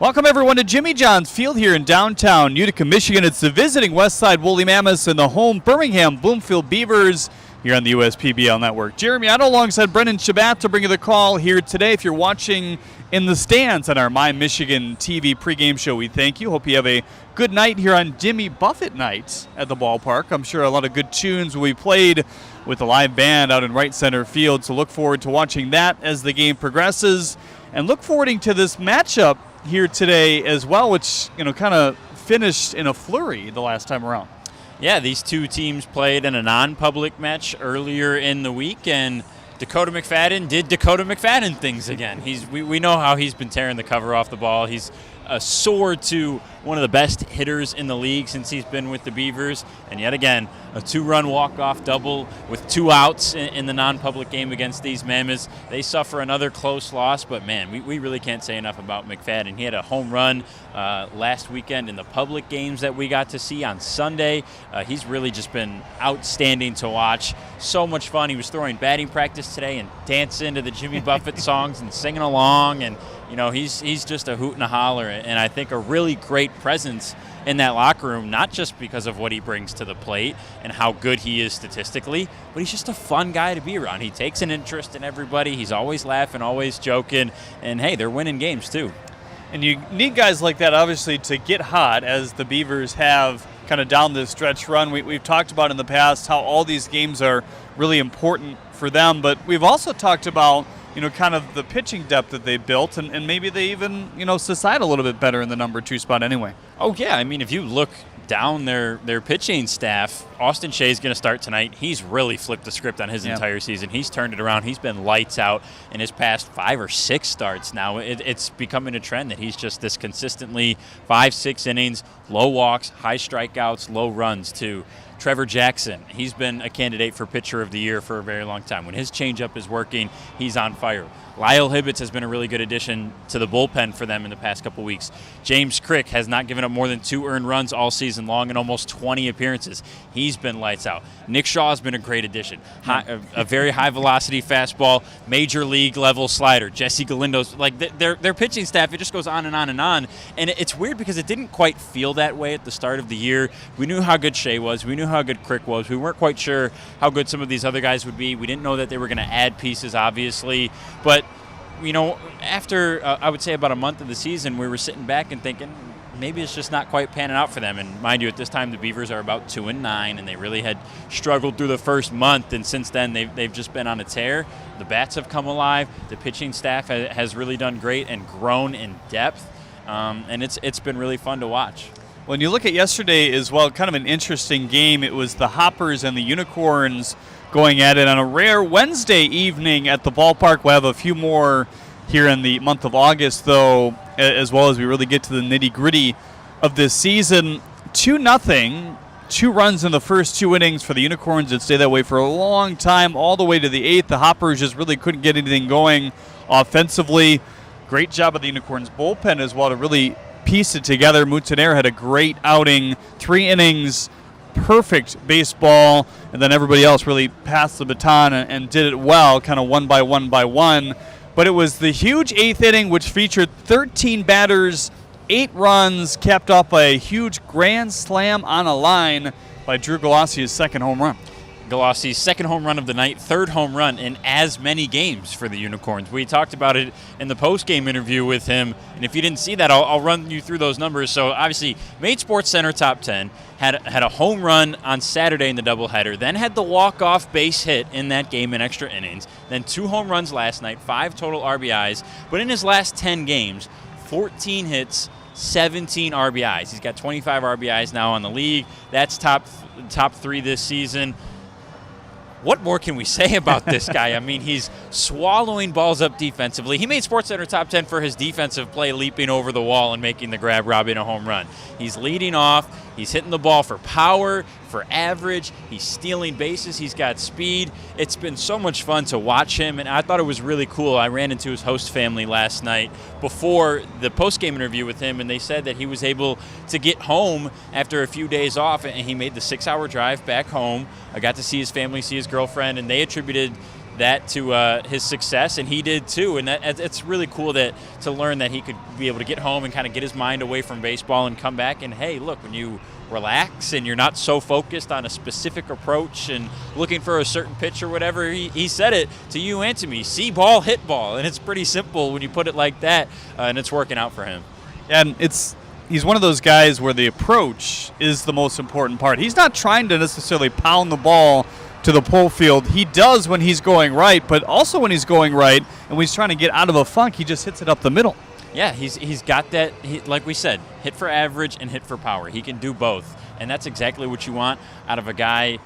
Welcome, everyone, to Jimmy John's Field here in downtown Utica, Michigan. It's the visiting Westside Woolly Mammoths and the home Birmingham Bloomfield Beavers here on the USPBL Network. Jeremy Otto alongside Brendan Shabat to bring you the call here today. If you're watching in the stands on our My Michigan TV pregame show, we thank you. Hope you have a good night here on Jimmy Buffett night at the ballpark. I'm sure a lot of good tunes will be played with the live band out in right center field, so look forward to watching that as the game progresses. And look forward to this matchup here today as well, which, kind of finished in a flurry the last time around. Yeah, these two teams played in a non-public match earlier in the week, and Dakota McFadden did Dakota McFadden things again. We know how he's been tearing the cover off the ball. He's soared to one of the best hitters in the league since he's been with the Beavers. And yet again, a two-run walk-off double with 2 outs in the non-public game against these Mammoths. They suffer another close loss, but man, we really can't say enough about McFadden. He had a home run last weekend in the public games that we got to see on Sunday. He's really just been outstanding to watch. So much fun. He was throwing batting practice today and dancing to the Jimmy Buffett songs and singing along, and he's just a hoot and a holler, and I think a really great presence in that locker room, not just because of what he brings to the plate and how good he is statistically, but he's just a fun guy to be around. He takes an interest in everybody. He's always laughing, always joking, and hey, they're winning games too. And you need guys like that, obviously, to get hot, as the Beavers have kind of down this stretch run. We've talked about in the past how all these games are really important for them, but we've also talked about kind of the pitching depth that they built, and maybe they even, subside a little bit better in the number 2 spot anyway. Oh, yeah. I mean, if you look down their pitching staff, Austin Shea's going to start tonight. He's really flipped the script on his entire season. He's turned it around. He's been lights out in his past 5 or 6 starts now. It's becoming a trend that he's just this consistently 5-6 innings, low walks, high strikeouts, low runs too. Trevor Jackson, he's been a candidate for pitcher of the year for a very long time. When his changeup is working, he's on fire. Lyle Hibbets has been a really good addition to the bullpen for them in the past couple weeks. James Crick has not given up more than 2 earned runs all season long in almost 20 appearances. He's been lights out. Nick Shaw has been a great addition. A very high-velocity fastball, major league level slider. Jesse Galindo's, their pitching staff, it just goes on and on and on. And it's weird because it didn't quite feel that way at the start of the year. We knew how good Shea was. We knew how good Crick was. We weren't quite sure how good some of these other guys would be. We didn't know that they were going to add pieces, obviously. But after I would say about a month of the season, we were sitting back and thinking maybe it's just not quite panning out for them. And mind you, at this time the Beavers are about 2-9, and they really had struggled through the first month. And since then they've just been on a tear. The bats have come alive. The pitching staff has really done great and grown in depth, and it's been really fun to watch. When you look at yesterday as well, kind of an interesting game. It was the Hoppers and the Unicorns going at it on a rare Wednesday evening at the ballpark. We'll have a few more here in the month of August, though, as well as we really get to the nitty-gritty of this season. 2-0, 2 runs in the first 2 innings for the Unicorns. It stayed that way for a long time, all the way to the 8th. The Hoppers just really couldn't get anything going offensively. Great job of the Unicorns' bullpen as well to really piece it together. Moutonnier had a great outing, 3 innings, perfect baseball, and then everybody else really passed the baton and did it well, kind of one by one. But it was the huge 8th inning, which featured 13 batters, 8 runs, capped off by a huge grand slam on a line by Drew Galassi's second home run. Galassi's second home run of the night, 3rd home run in as many games for the Unicorns. We talked about it in the post-game interview with him, and if you didn't see that, I'll run you through those numbers. So obviously, made Sports Center top 10, had a home run on Saturday in the doubleheader, then had the walk-off base hit in that game in extra innings, then 2 home runs last night, 5 total RBIs. But in his last 10 games, 14 hits, 17 RBIs. He's got 25 RBIs now on the league. That's top 3 this season. What more can we say about this guy? I mean, he's swallowing balls up defensively. He made SportsCenter top 10 for his defensive play, leaping over the wall and making the grab, robbing a home run. He's leading off. He's hitting the ball for power, for average. He's stealing bases. He's got speed. It's been so much fun to watch him, and I thought it was really cool. I ran into his host family last night before the post-game interview with him, and they said that he was able to get home after a few days off, and he made the 6-hour drive back home. I got to see his family, see his girlfriend, and they attributed that to his success, and he did too. And it's really cool to learn that he could be able to get home and kind of get his mind away from baseball and come back. And hey, look, when you relax and you're not so focused on a specific approach and looking for a certain pitch or whatever, he said it to you and to me: see ball, hit ball. And it's pretty simple when you put it like that, and it's working out for him. And he's one of those guys where the approach is the most important part. He's not trying to necessarily pound the ball to the pull field. He does when he's going right, but also when he's going right and when he's trying to get out of a funk, he just hits it up the middle. Yeah, he's got that, like we said, hit for average and hit for power. He can do both, and that's exactly what you want out of a guy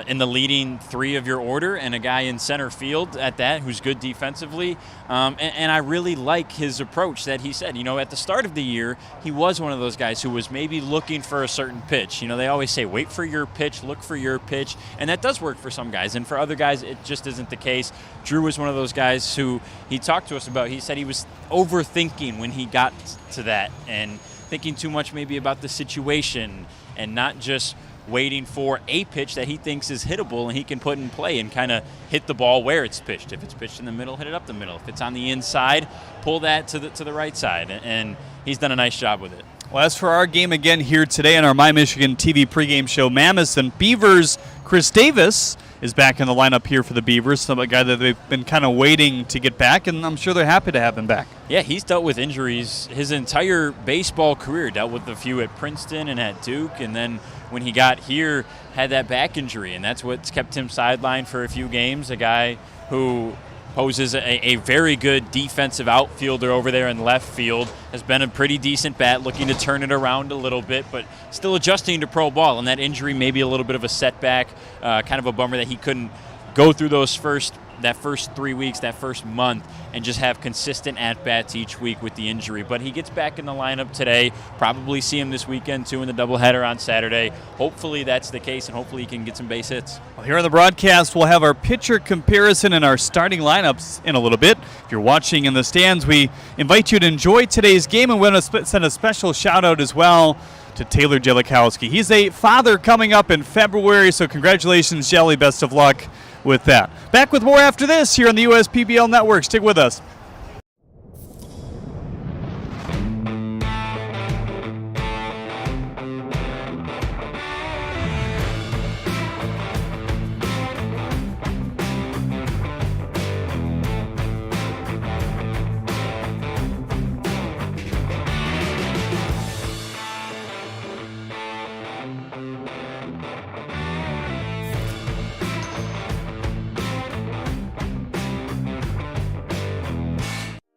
in the leading three of your order, and a guy in center field at that who's good defensively. And I really like his approach that he said. At the start of the year, he was one of those guys who was maybe looking for a certain pitch. They always say, wait for your pitch, look for your pitch, and that does work for some guys. And for other guys, it just isn't the case. Drew was one of those guys who he talked to us about. He said he was overthinking when he got to that and thinking too much maybe about the situation and not just waiting for a pitch that he thinks is hittable and he can put in play and kind of hit the ball where it's pitched. If it's pitched in the middle, hit it up the middle. If it's on the inside, pull that to the right side. And he's done a nice job with it. Well, as for our game again here today on our My Michigan TV pregame show, Mammoths and Beavers, Chris Davis is back in the lineup here for the Beavers, a guy that they've been kind of waiting to get back, and I'm sure they're happy to have him back. Yeah, he's dealt with injuries his entire baseball career, dealt with a few at Princeton and at Duke, and then when he got here, had that back injury, and that's what's kept him sidelined for a few games. A guy who poses a very good defensive outfielder over there in left field, has been a pretty decent bat, looking to turn it around a little bit, but still adjusting to pro ball. And that injury may be a little bit of a setback, kind of a bummer that he couldn't go through that first 3 weeks, that first month, and just have consistent at-bats each week with the injury. But he gets back in the lineup today. Probably see him this weekend, too, in the doubleheader on Saturday. Hopefully that's the case, and hopefully he can get some base hits. Well, here on the broadcast, we'll have our pitcher comparison and our starting lineups in a little bit. If you're watching in the stands, we invite you to enjoy today's game, and we're going to send a special shout-out as well to Taylor Jellikowski. He's a father coming up in February, so congratulations, Jelly. Best of luck with that. Back with more after this here on the USPBL Network. Stick with us.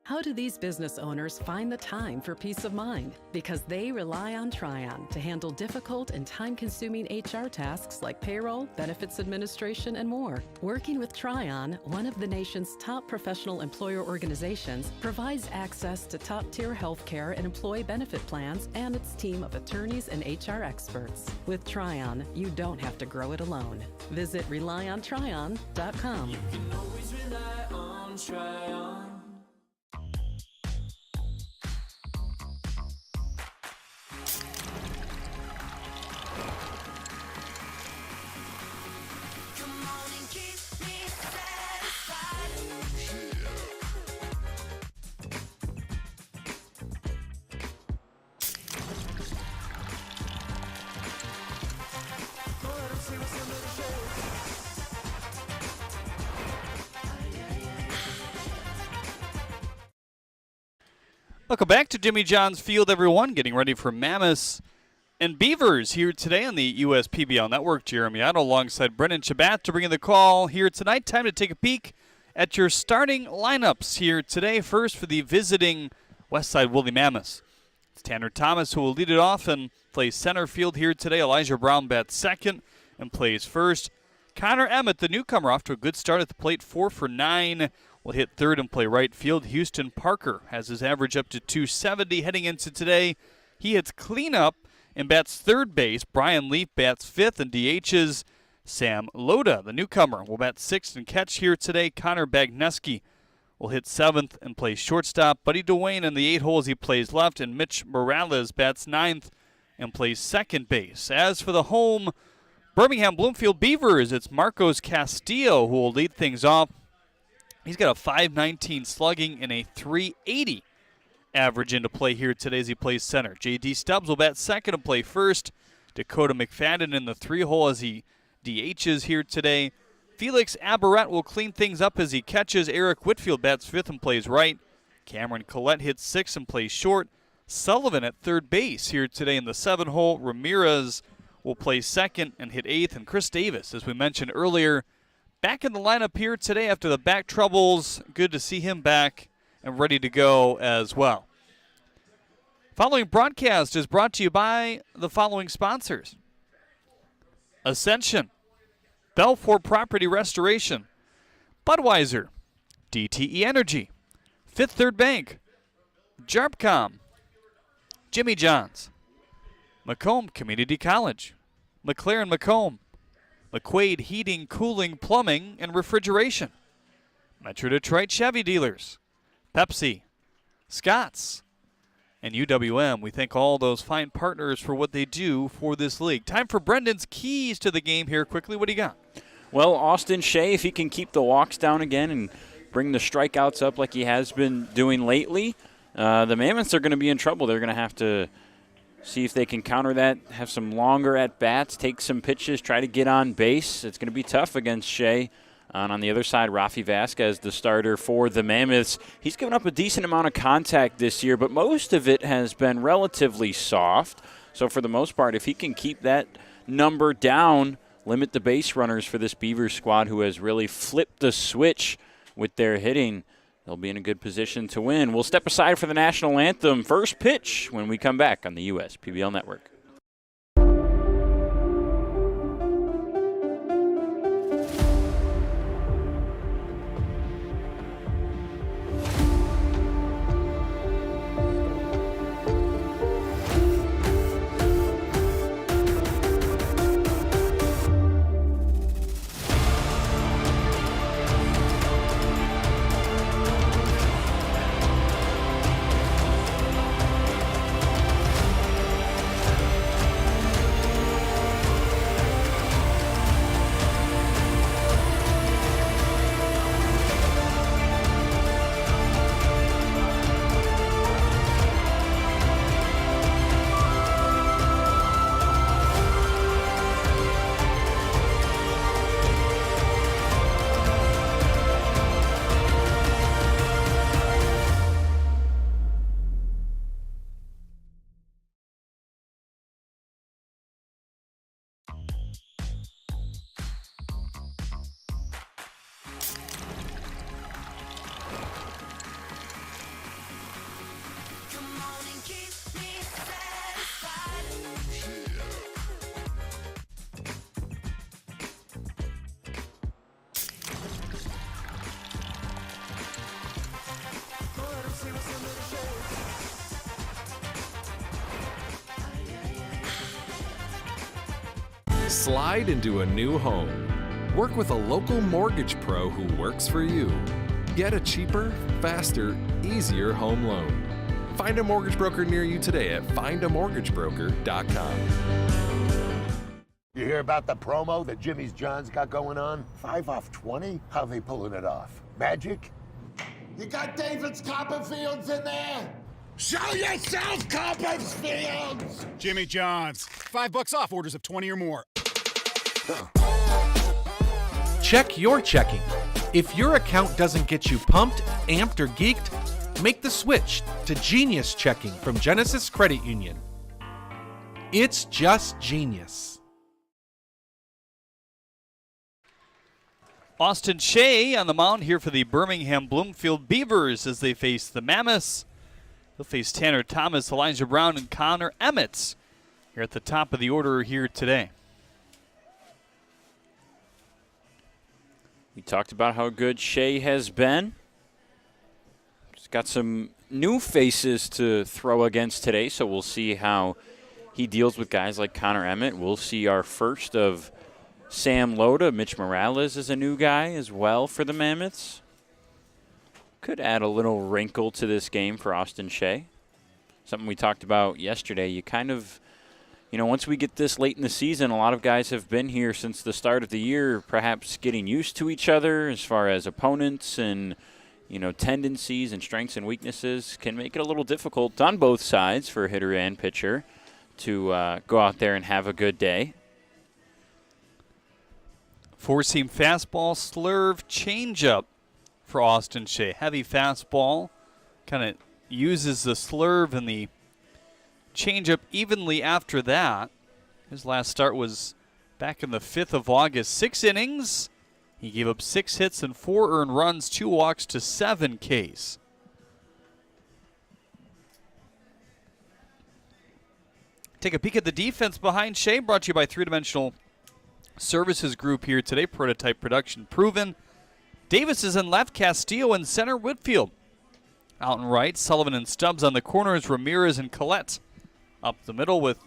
How do these business owners find the time for peace of mind? Because they rely on Tryon to handle difficult and time-consuming HR tasks like payroll, benefits administration, and more. Working with Tryon, one of the nation's top professional employer organizations, provides access to top-tier healthcare and employee benefit plans and its team of attorneys and HR experts. With Tryon, you don't have to grow it alone. Visit RelyOnTryon.com. You can always rely on Tryon. Welcome back to Jimmy John's Field, everyone. Getting ready for Mammoths and Beavers here today on the USPBL Network. Jeremy Otto alongside Brendan Shabat to bring in the call here tonight. Time to take a peek at your starting lineups here today. First for the visiting Westside Woolly Mammoths. It's Tanner Thomas who will lead it off and plays center field here today. Elijah Brown bats second and plays first. Connor Emmett, the newcomer, off to a good start at the plate, 4 for 9. Will hit third and play right field. Houston Parker has his average up to 270 heading into today. He hits cleanup and bats third base. Brian Leaf bats fifth, and DHs Sam Loda, the newcomer, will bat sixth and catch here today. Connor Bagneski will hit seventh and play shortstop. Buddy Dwayne in the 8 hole as he plays left, and Mitch Morales bats ninth and plays second base. As for the home Birmingham Bloomfield Beavers, it's Marcos Castillo who will lead things off. He's got a .519 slugging and a .380 average into play here today as he plays center. J.D. Stubbs will bat second and play first. Dakota McFadden in the 3 hole as he DHs here today. Felix Aberrett will clean things up as he catches. Eric Whitfield bats fifth and plays right. Cameron Collette hits sixth and plays short. Sullivan at third base here today in the 7 hole. Ramirez will play second and hit eighth. And Chris Davis, as we mentioned earlier, back in the lineup here today after the back troubles. Good to see him back and ready to go as well. Following broadcast is brought to you by the following sponsors: Ascension, Belfour Property Restoration, Budweiser, DTE Energy, Fifth Third Bank, Jarpcom, Jimmy John's, Macomb Community College, McLaren Macomb, McQuaid Heating, Cooling, Plumbing, and Refrigeration, Metro Detroit Chevy Dealers, Pepsi, Scott's, and UWM. We thank all those fine partners for what they do for this league. Time for Brendan's keys to the game here quickly. What do you got? Well, Austin Shea, if he can keep the walks down again and bring the strikeouts up like he has been doing lately, the Mammoths are going to be in trouble. They're going to have to see if they can counter that, have some longer at-bats, take some pitches, try to get on base. It's going to be tough against Shea. And on the other side, Rafi Vasquez, the starter for the Mammoths. He's given up a decent amount of contact this year, but most of it has been relatively soft. So for the most part, if he can keep that number down, limit the base runners for this Beavers squad who has really flipped the switch with their hitting, they'll be in a good position to win. We'll step aside for the national anthem. First pitch when we come back on the U.S. PBL Network. Slide into a new home. Work with a local mortgage pro who works for you. Get a cheaper, faster, easier home loan. Find a mortgage broker near you today at findamortgagebroker.com. You hear about the promo that Jimmy's John's got going on? 5 off 20? How they pulling it off? Magic? You got David's Copperfields in there? Show yourself, Copperfields! Jimmy John's. $5 off orders of 20 or more. Check your checking. If your account doesn't get you pumped, amped, or geeked, make the switch to Genius Checking from Genesis Credit Union. It's just genius. Austin Shea on the mound here for the Birmingham Bloomfield Beavers as they face the Mammoths. They'll face Tanner Thomas, Elijah Brown, and Connor Emmett here at the top of the order here today. We talked about how good Shea has been. He's got some new faces to throw against today, so we'll see how he deals with guys like Connor Emmett. We'll see our first of Sam Loda. Mitch Morales is a new guy as well for the Mammoths. Could add a little wrinkle to this game for Austin Shea. Something we talked about yesterday. You kind of, once we get this late in the season, a lot of guys have been here since the start of the year, perhaps getting used to each other as far as opponents and, tendencies and strengths and weaknesses can make it a little difficult on both sides for hitter and pitcher to go out there and have a good day. Four-seam fastball, slurve, changeup for Austin Shea. Heavy fastball, kind of uses the slurve and the changeup evenly after that. His last start was back in the 5th of August. 6 innings. He gave up 6 hits and 4 earned runs, 2 walks to 7 Ks. Take a peek at the defense behind Shea, brought to you by Three-Dimensional Services Group here today. Prototype production proven. Davis is in left, Castillo in center, Whitfield out and right, Sullivan and Stubbs on the corners, Ramirez and Collette up the middle with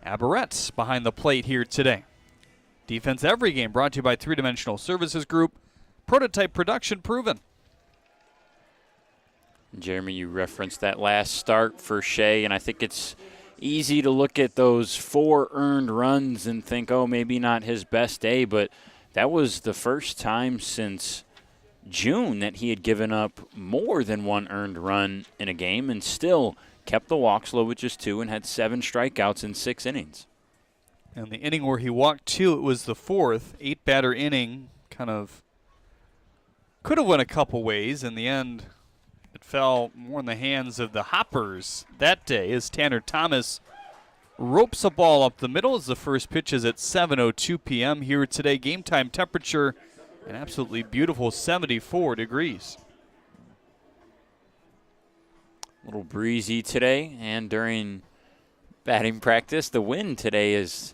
Aberrett behind the plate here today. Defense every game brought to you by Three-Dimensional Services Group. Prototype production proven. Jeremy, you referenced that last start for Shea, and I think it's easy to look at those 4 earned runs and think, oh, maybe not his best day, but that was the first time since June that he had given up more than 1 earned run in a game and still kept the walks low with just 2 and had 7 strikeouts in 6 innings. And the inning where he walked 2, it was the 4th, 8-batter inning, kind of could have went a couple ways. In the end, it fell more in the hands of the Hoppers that day as Tanner Thomas ropes a ball up the middle as the first pitch is at 7:02 p.m. here today. Game time temperature, an absolutely beautiful 74 degrees. A little breezy today, and during batting practice, the wind today is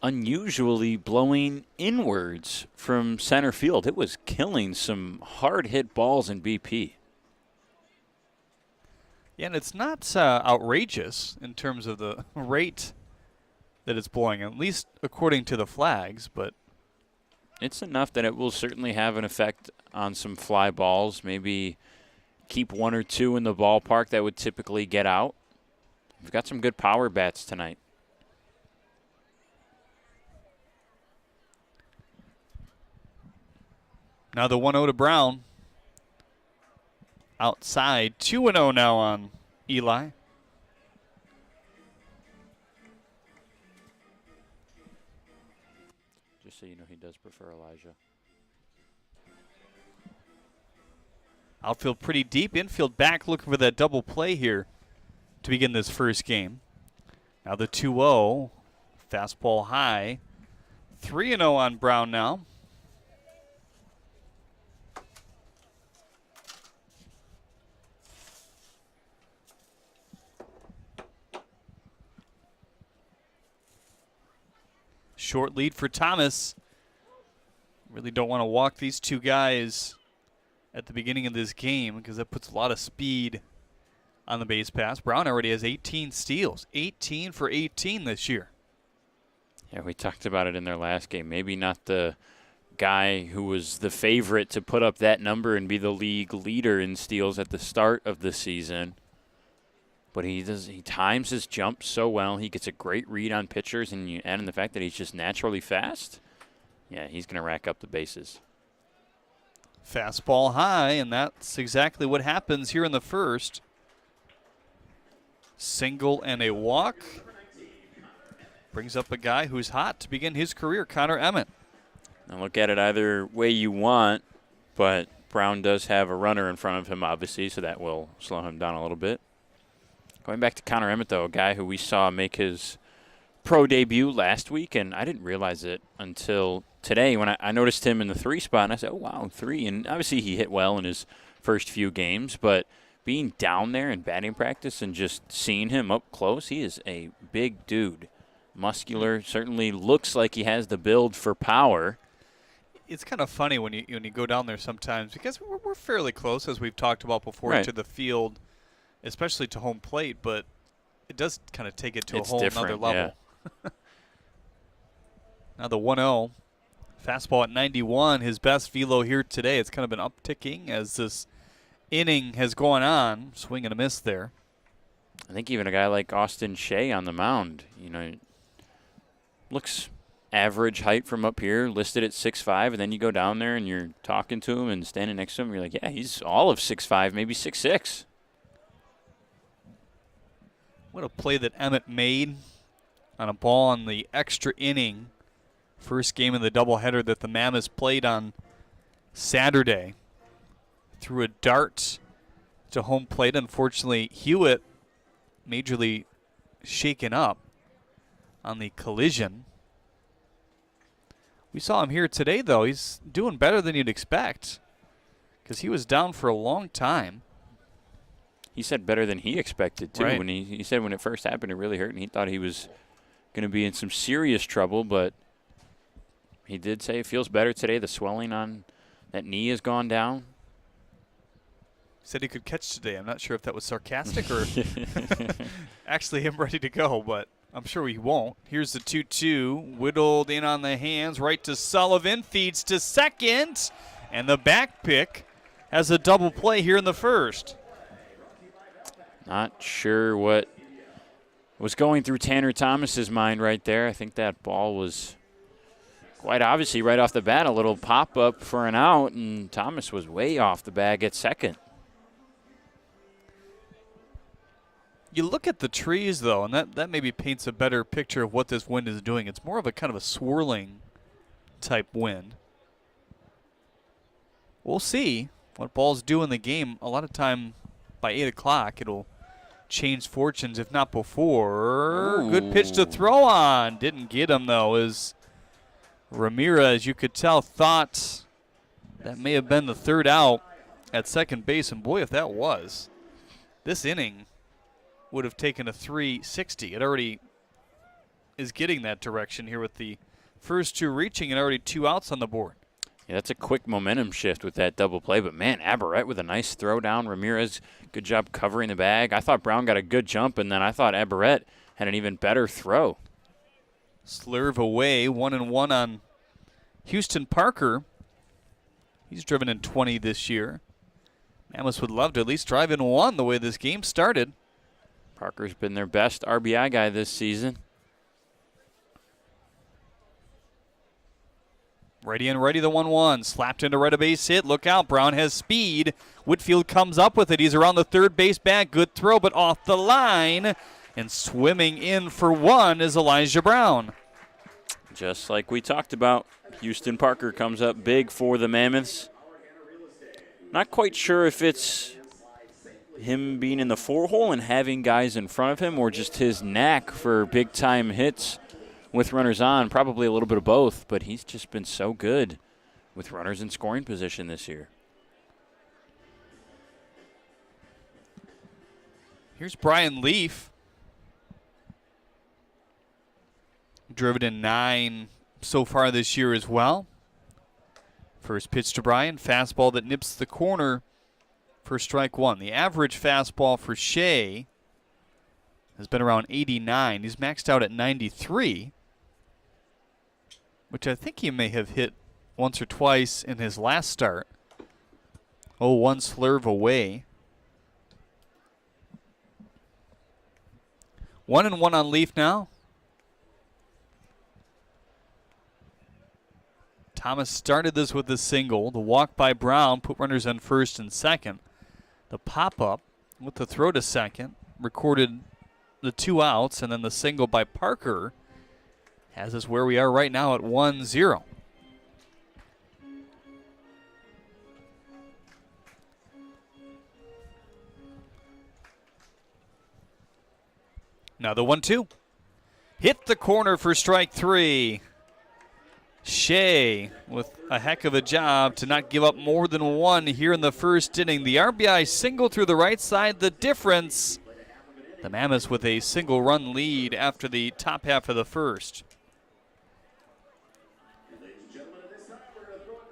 unusually blowing inwards from center field. It was killing some hard-hit balls in BP. Yeah, and it's not outrageous in terms of the rate that it's blowing, at least according to the flags, but it's enough that it will certainly have an effect on some fly balls, maybe keep 1 or 2 in the ballpark that would typically get out. We've got some good power bats tonight. Now the 1-0 to Brown. Outside, 2-0 now on Eli. Just so you know, he does prefer Elijah. Outfield pretty deep. Infield back looking for that double play here to begin this first game. Now the 2-0. Fastball high. 3-0 on Brown now. Short lead for Thomas. Really don't want to walk these two guys at the beginning of this game because that puts a lot of speed on the base pass. Brown already has 18 steals. 18 for 18 this year. Yeah, we talked about it in their last game. Maybe not the guy who was the favorite to put up that number and be the league leader in steals at the start of the season. But he times his jump so well. He gets a great read on pitchers, and you add in the fact that he's just naturally fast. Yeah, he's going to rack up the bases. Fastball high, and that's exactly what happens here in the first. Single and a walk. Brings up a guy who's hot to begin his career, Connor Emmett. Now look at it either way you want, but Brown does have a runner in front of him, obviously, so that will slow him down a little bit. Going back to Connor Emmett, though, a guy who we saw make his pro debut last week, and I didn't realize it until today when I noticed him in the 3 spot, and I said, oh, wow, 3. And obviously he hit well in his first few games, but being down there in batting practice and just seeing him up close, he is a big dude. Muscular, certainly looks like he has the build for power. It's kind of funny when you go down there sometimes because we're fairly close, as we've talked about before, right, to the field, especially to home plate, but it does kind of take it to It's a whole different, nother level. Now the 1-0. Fastball at 91, his best velo here today. It's kind of been upticking as this inning has gone on. Swing and a miss there. I think even a guy like Austin Shea on the mound, looks average height from up here, listed at 6'5", and then you go down there and you're talking to him and standing next to him, you're like, yeah, he's all of 6'5", maybe 6'6". What a play that Emmett made on a ball on the extra inning. First game of the doubleheader that the Mammoths played on Saturday. Threw a dart to home plate. Unfortunately, Hewitt majorly shaken up on the collision. We saw him here today, though. He's doing better than you'd expect because he was down for a long time. He said better than he expected, too. Right. When he said when it first happened, it really hurt, and he thought he was going to be in some serious trouble, but he did say it feels better today. The swelling on that knee has gone down. Said he could catch today. I'm not sure if that was sarcastic or actually him ready to go, but I'm sure he won't. Here's the 2-2. Whittled in on the hands. Right to Sullivan. Feeds to second. And the back pick has a double play here in the first. Not sure what was going through Tanner Thomas's mind right there. I think that ball was quite obviously right off the bat a little pop-up for an out, and Thomas was way off the bag at second. You look at the trees, though, and that maybe paints a better picture of what this wind is doing. It's more of a kind of a swirling type wind. We'll see what balls do in the game. A lot of time by 8 o'clock, it'll change fortunes, if not before. Ooh. Good pitch to throw on. Didn't get him, though, as Ramirez, you could tell, thought that may have been the third out at second base. And, boy, if that was, this inning would have taken a 360. It already is getting that direction here with the first two reaching and already 2 outs on the board. Yeah, that's a quick momentum shift with that double play. But, man, Aberrett with a nice throw down. Ramirez, good job covering the bag. I thought Brown got a good jump, and then I thought Aberrett had an even better throw. Slurve away, 1-1 on Houston Parker. He's driven in 20 this year. Mammoths would love to at least drive in 1 the way this game started. Parker's been their best RBI guy this season. Ready and ready, the 1-1. Slapped into right, a base hit. Look out, Brown has speed. Whitfield comes up with it. He's around the third base bag. Good throw, but off the line. And swimming in for 1 is Elijah Brown. Just like we talked about, Houston Parker comes up big for the Mammoths. Not quite sure if it's him being in the 4-hole and having guys in front of him or just his knack for big-time hits with runners on. Probably a little bit of both, but he's just been so good with runners in scoring position this year. Here's Brian Leaf. Driven in 9 so far this year as well. First pitch to Brian. Fastball that nips the corner for strike 1. The average fastball for Shea has been around 89. He's maxed out at 93, which I think he may have hit once or twice in his last start. 0-1 slurve away. 1-1 on Leaf now. Thomas started this with a single. The walk by Brown put runners on first and second. The pop-up with the throw to second recorded the 2 outs, and then the single by Parker has us where we are right now at 1-0. Now the 1-2. Hit the corner for strike 3. Shea with a heck of a job to not give up more than 1 here in the first inning. The RBI single through the right side, the difference. The Mammoths with a single-run lead after the top half of the first.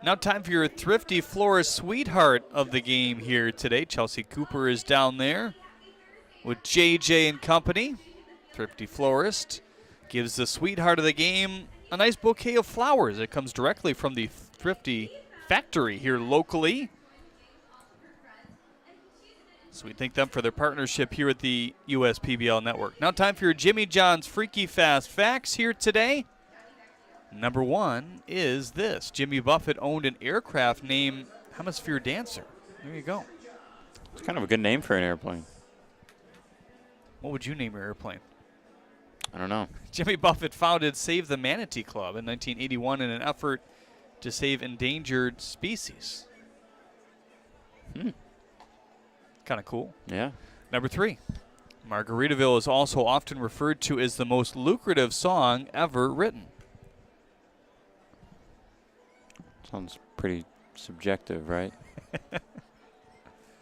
Now time for your Thrifty Florist sweetheart of the game here today. Chelsea Cooper is down there with JJ and company. Thrifty Florist gives the sweetheart of the game a nice bouquet of flowers. It comes directly from the Thrifty factory here locally. So we thank them for their partnership here at the USPBL Network. Now time for your Jimmy John's Freaky Fast Facts here today. Number 1 is this. Jimmy Buffett owned an aircraft named Hemisphere Dancer. There you go. It's kind of a good name for an airplane. What would you name your airplane? I don't know. Jimmy Buffett founded Save the Manatee Club in 1981 in an effort to save endangered species. Kind of cool. Yeah. Number 3. Margaritaville is also often referred to as the most lucrative song ever written. Sounds pretty subjective, right?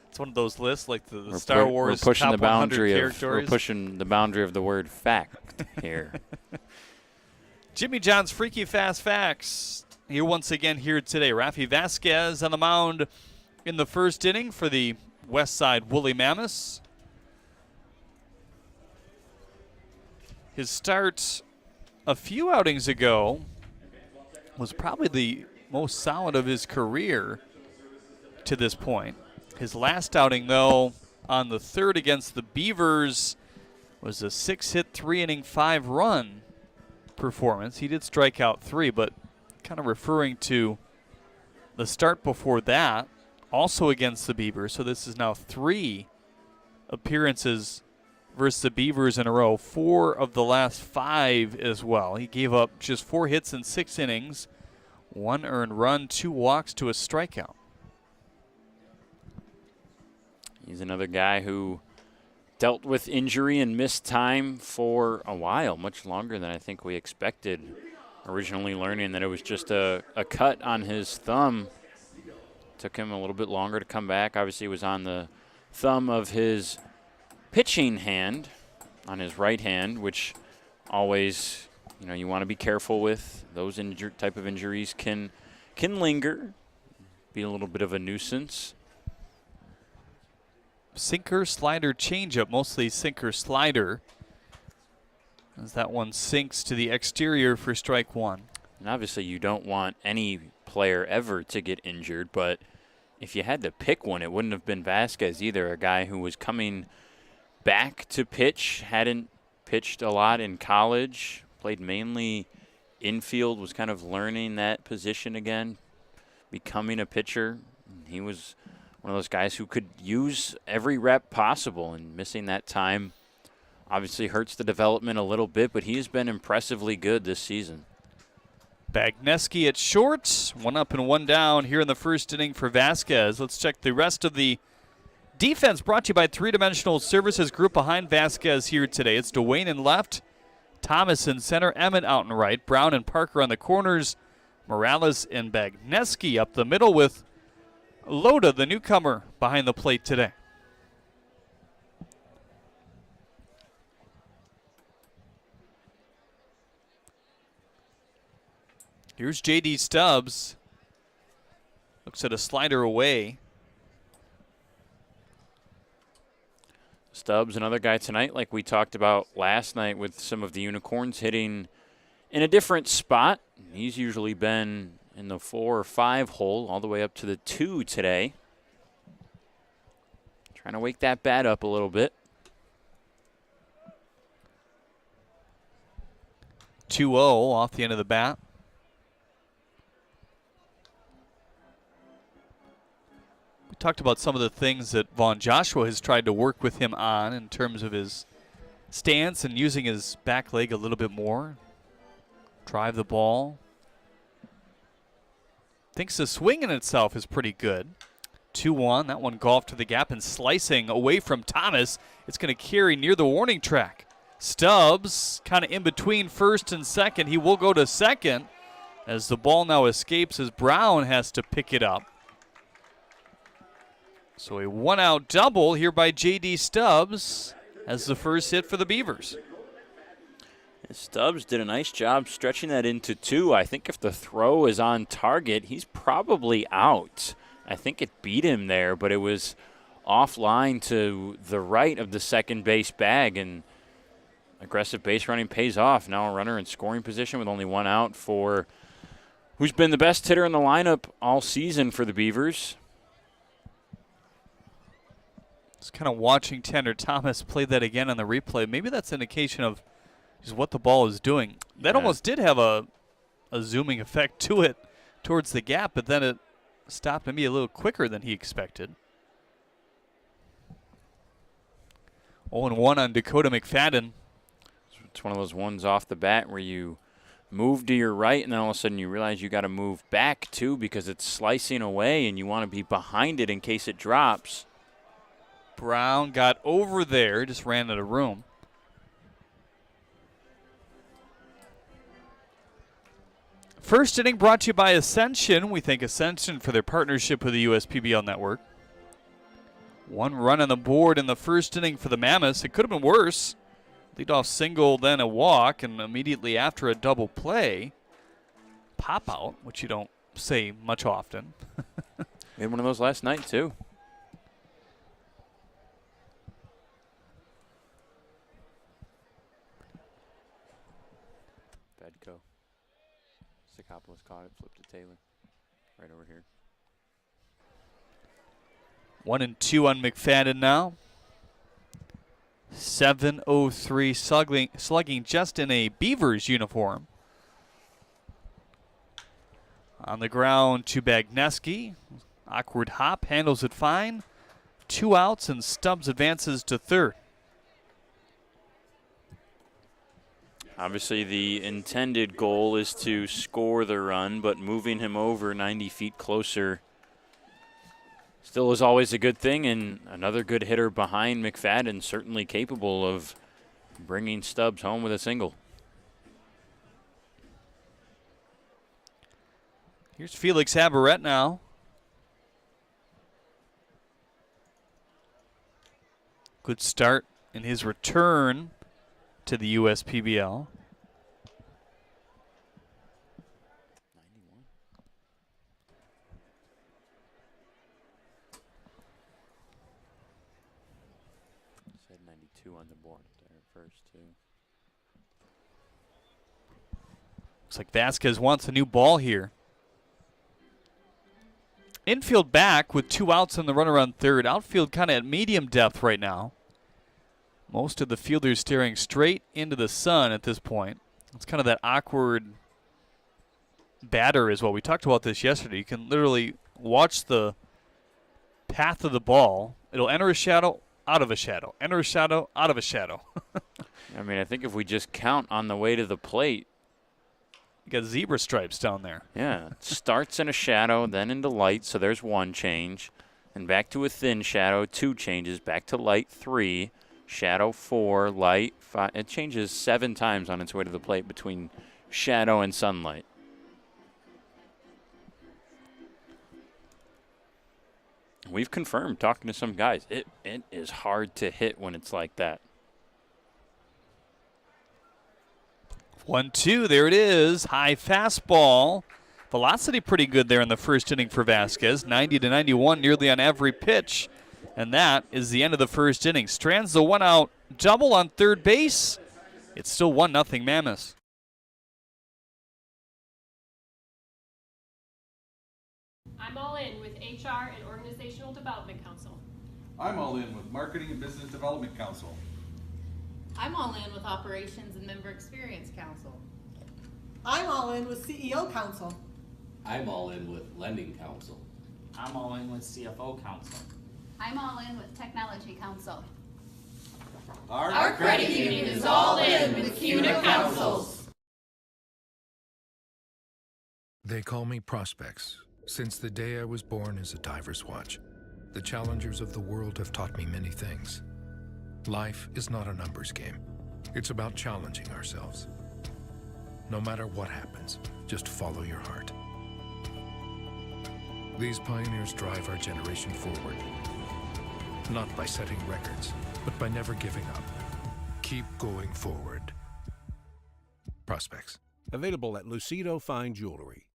It's one of those lists like the Star Wars we're pushing top the boundary 100 of characters. we're pushing the boundary of the word fact here. Jimmy John's Freaky Fast Facts. Here once again here today. Rafi Vasquez on the mound in the first inning for the Westside Woolly Mammoths. His start a few outings ago was probably the most solid of his career to this point. His last outing, though, on the third against the Beavers was a 6-hit, 3-inning, 5-run performance. He did strike out 3, but kind of referring to the start before that, also against the Beavers. So this is now 3 appearances versus the Beavers in a row, 4 of the last 5 as well. He gave up just 4 hits in 6 innings, 1 earned run, 2 walks to a strikeout. He's another guy who dealt with injury and missed time for a while, much longer than I think we expected. Originally learning that it was just a cut on his thumb. Took him a little bit longer to come back. Obviously, it was on the thumb of his pitching hand, on his right hand, which always, you want to be careful with. Those type of injuries can linger, be a little bit of a nuisance. Sinker, slider, changeup, mostly sinker, slider, as that one sinks to the exterior for strike 1. And obviously you don't want any player ever to get injured, but if you had to pick one, it wouldn't have been Vasquez either, a guy who was coming back to pitch, hadn't pitched a lot in college, played mainly infield, was kind of learning that position again, becoming a pitcher. He was one of those guys who could use every rep possible, and missing that time obviously hurts the development a little bit, but he has been impressively good this season. Bagneski at short, 1 up and 1 down here in the first inning for Vasquez. Let's check the rest of the defense, brought to you by Three Dimensional Services Group behind Vasquez here today. It's Dwayne in left, Thomas in center, Emmett out in right, Brown and Parker on the corners, Morales and Bagneski up the middle with Loda, the newcomer, behind the plate today. Here's J.D. Stubbs. Looks at a slider away. Stubbs, another guy tonight, like we talked about last night with some of the Unicorns hitting in a different spot. He's usually been in the 4 or 5 hole, all the way up to the 2 today. Trying to wake that bat up a little bit. 2-0 off the end of the bat. We talked about some of the things that Vaughn Joshua has tried to work with him on in terms of his stance and using his back leg a little bit more. Drive the ball. Thinks the swing in itself is pretty good. 2-1. That one golfed to the gap and slicing away from Thomas. It's going to carry near the warning track. Stubbs kind of in between first and second. He will go to second as the ball now escapes as Brown has to pick it up. So a 1-out double here by J.D. Stubbs as the first hit for the Beavers. Stubbs did a nice job stretching that into 2. I think if the throw is on target, he's probably out. I think it beat him there, but it was offline to the right of the second base bag, and aggressive base running pays off. Now a runner in scoring position with only one out for who's been the best hitter in the lineup all season for the Beavers. Just kind of watching Tanner Thomas play that again on the replay. Maybe that's an indication of just what the ball is doing. That almost did have a zooming effect to it towards the gap, but then it stopped maybe a little quicker than he expected. 0-1 on Dakota McFadden. It's one of those ones off the bat where you move to your right and then all of a sudden you realize you got to move back too because it's slicing away and you want to be behind it in case it drops. Brown got over there, just ran out of room. First inning brought to you by Ascension. We thank Ascension for their partnership with the USPBL network. 1 run on the board in the first inning for the Mammoths. It could have been worse. Leadoff single, then a walk, and immediately after a double play, pop out, which you don't say much often. We had one of those last night too. Bedco. Sikopoulos caught it, flipped to Taylor. Right over here. 1-2 on McFadden now. 7:03 slugging just in a Beavers uniform. On the ground to Bagneski. Awkward hop, handles it fine. 2 outs and Stubbs advances to third. Obviously the intended goal is to score the run, but moving him over 90 feet closer still is always a good thing, and another good hitter behind McFadden, certainly capable of bringing Stubbs home with a single. Here's Felix Averett now. Good start in his return to the USPBL. Said 92 on the board there first too. Looks like Vasquez wants a new ball here. Infield back with 2 outs and the runner on third. Outfield kind of at medium depth right now. Most of the fielders staring straight into the sun at this point. It's kind of that awkward batter is what we talked about this yesterday. You can literally watch the path of the ball. It'll enter a shadow, out of a shadow. Enter a shadow, out of a shadow. I mean, I think if we just count on the way to the plate. You got zebra stripes down there. Yeah, it starts in a shadow, then into light, so there's 1 change. And back to a thin shadow, 2 changes. Back to light, 3. Shadow, 4. Light, 5. It changes 7 times on its way to the plate between shadow and sunlight. We've confirmed, talking to some guys, it is hard to hit when it's like that. 1-2, there it is. High fastball. Velocity pretty good there in the first inning for Vasquez. 90 to 91, nearly on every pitch. And that is the end of the first inning. Strands the 1-out double on third base. It's still 1-0 Mammoths. I'm all in with HR and Organizational Development Council. I'm all in with Marketing and Business Development Council. I'm all in with Operations and Member Experience Council. I'm all in with CEO Council. I'm all in with Lending Council. I'm all in with CFO Council. I'm all in with Technology Council. Our credit union is all in with CUNA Councils. They call me Prospects. Since the day I was born as a diver's watch, the challengers of the world have taught me many things. Life is not a numbers game. It's about challenging ourselves. No matter what happens, just follow your heart. These pioneers drive our generation forward. Not by setting records, but by never giving up. Keep going forward. Prospects. Available at Lucido Fine Jewelry.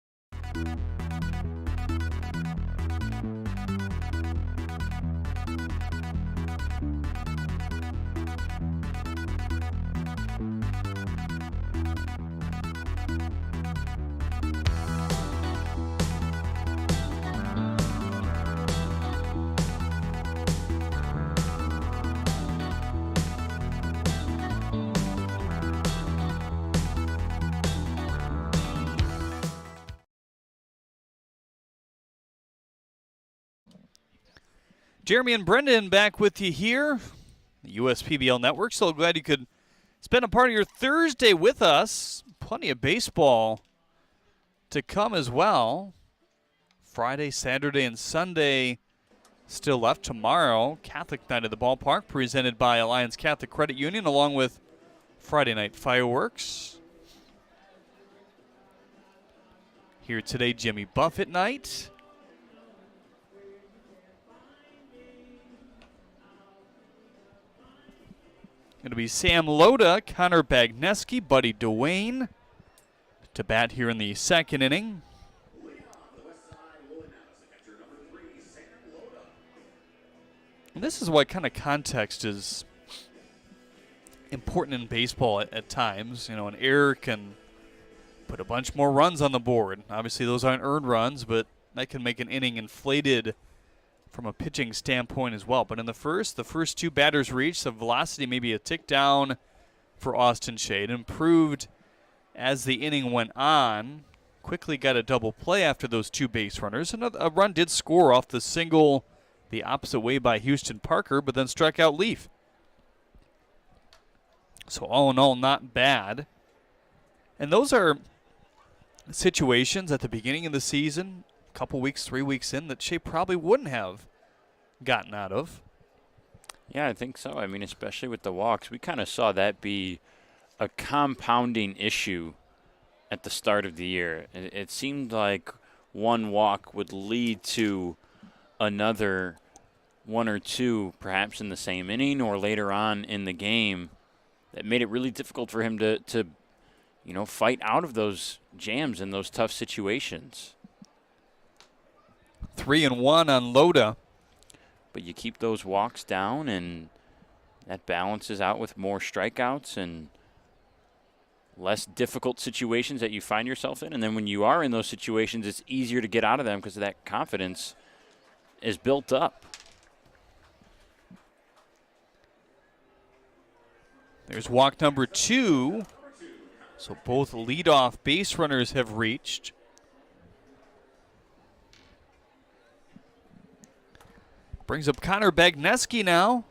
Jeremy and Brendan back with you here, the USPBL Network. So glad you could spend a part of your Thursday with us. Plenty of baseball to come as well. Friday, Saturday, and Sunday still left. Tomorrow, Catholic Night at the Ballpark, presented by Alliance Catholic Credit Union, along with Friday night fireworks. Here today, Jimmy Buffett night. Going to be Sam Loda, Connor Bagneski, Buddy Dwayne to bat here in the second inning. And this is what kind of context is important in baseball at times. You know, an error can put a bunch more runs on the board. Obviously, those aren't earned runs, but that can make an inning inflated from a pitching standpoint as well. But in the first two batters reached, the velocity maybe a tick down for Austin Shea. It improved as the inning went on. Quickly got a double play after those two base runners. And a run did score off the single the opposite way by Houston Parker, but then struck out Leaf. So all in all, not bad. And those are situations at the beginning of the season, a couple weeks, 3 weeks in, that Shea probably wouldn't have gotten out of. Yeah, I think so. I mean, especially with the walks, we kind of saw that be a compounding issue at the start of the year. It seemed like one walk would lead to another one or two, perhaps in the same inning or later on in the game, that made it really difficult for him to fight out of those jams and those tough situations. 3-1 on Loda. But you keep those walks down, and that balances out with more strikeouts and less difficult situations that you find yourself in. And then when you are in those situations, it's easier to get out of them because that confidence is built up. There's walk number 2. So both leadoff base runners have reached. Brings up Connor Bagneski now.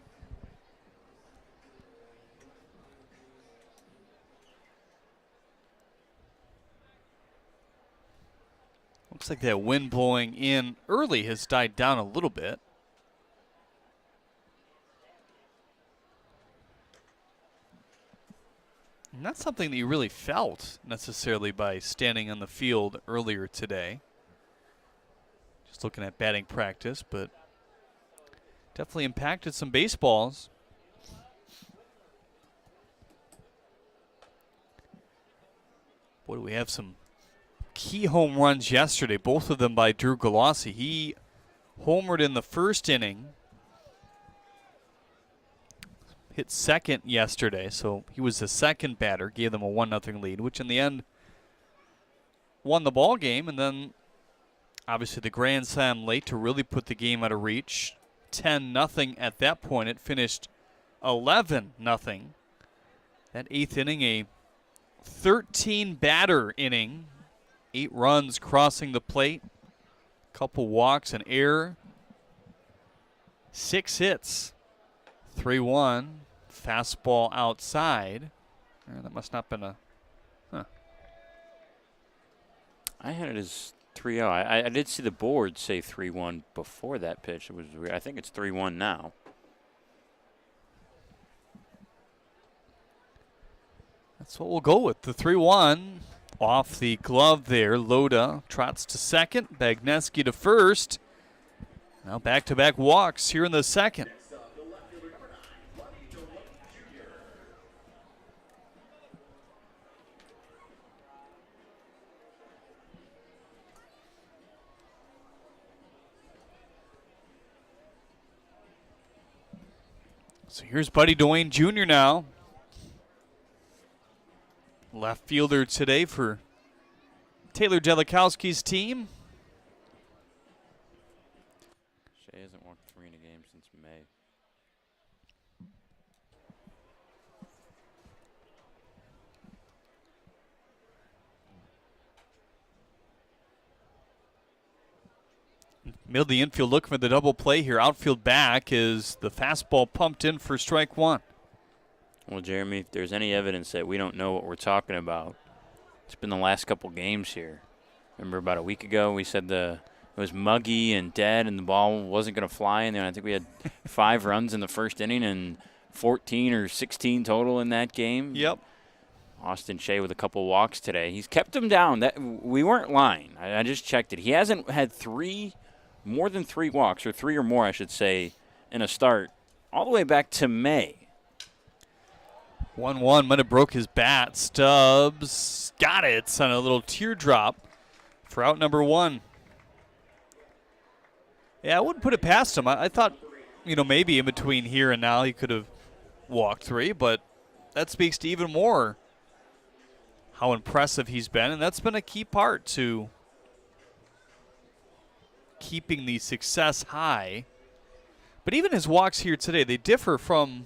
Looks like that wind blowing in early has died down a little bit. Not something that you really felt necessarily by standing on the field earlier today. Just looking at batting practice, but definitely impacted some baseballs. Boy, do we have some key home runs yesterday, both of them by Drew Galassi. He homered in the first inning. Hit second yesterday, so he was the second batter, gave them a 1-0 lead, which in the end won the ball game. And then obviously the grand slam late to really put the game out of reach. 10-0 at that point. It finished 11-0. That eighth inning, a 13-batter inning. 8 runs crossing the plate. Couple walks, an error. 6 hits. 3-1. Fastball outside. That must not have been a... I had it as 3-0. I did see the board say 3-1 before that pitch. It was weird. I think it's 3-1 now. That's what we'll go with. The 3-1 off the glove there. Loda trots to second. Bagneski to first. Now back-to-back walks here in the second. So here's Buddy Dwayne Jr. now. Left fielder today for Taylor Jellikowski's team. Shea hasn't walked 3 in a game since May. Middle of the infield looking for the double play here. Outfield back is the fastball pumped in for strike one. Well, Jeremy, if there's any evidence that we don't know what we're talking about, it's been the last couple games here. Remember about a week ago we said it was muggy and dead and the ball wasn't going to fly, and then I think we had 5 runs in the first inning and 14 or 16 total in that game. Yep. Austin Shea with a couple walks today. He's kept them down. We weren't lying. I just checked it. He hasn't had more than 3 walks, or 3 or more, I should say, in a start all the way back to May. 1-1. Might have broke his bat. Stubbs got it on a little teardrop for out number 1. Yeah, I wouldn't put it past him. I thought, maybe in between here and now he could have walked 3, but that speaks to even more how impressive he's been, and that's been a key part to keeping the success high. But even his walks here today, they differ from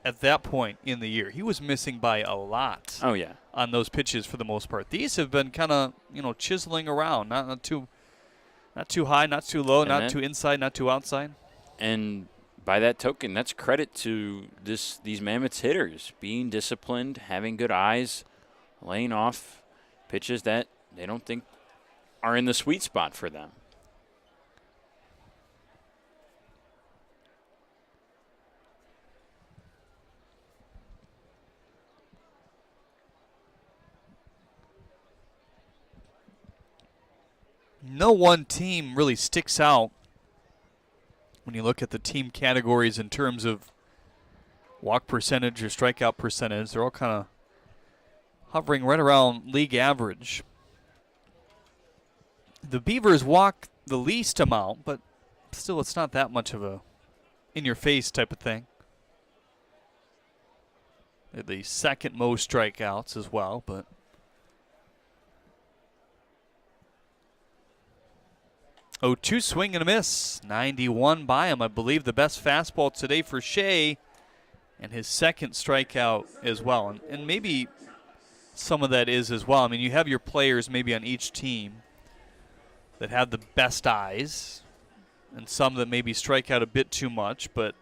at that point in the year. He was missing by a lot. Oh, yeah. On those pitches for the most part. These have been kind of, chiseling around, not too high, not too low, not too inside, not too outside. And by that token, that's credit to these Mammoths hitters being disciplined, having good eyes, laying off pitches that they don't think are in the sweet spot for them. No one team really sticks out when you look at the team categories in terms of walk percentage or strikeout percentage. They're all kind of hovering right around league average. The Beavers walk the least amount, but still it's not that much of a in-your-face type of thing. They're the second most strikeouts as well, but 0-2 swing and a miss. 91 by him. I believe the best fastball today for Shea, and his second strikeout as well. And maybe some of that is as well. I mean, you have your players maybe on each team that have the best eyes, and some that maybe strike out a bit too much, but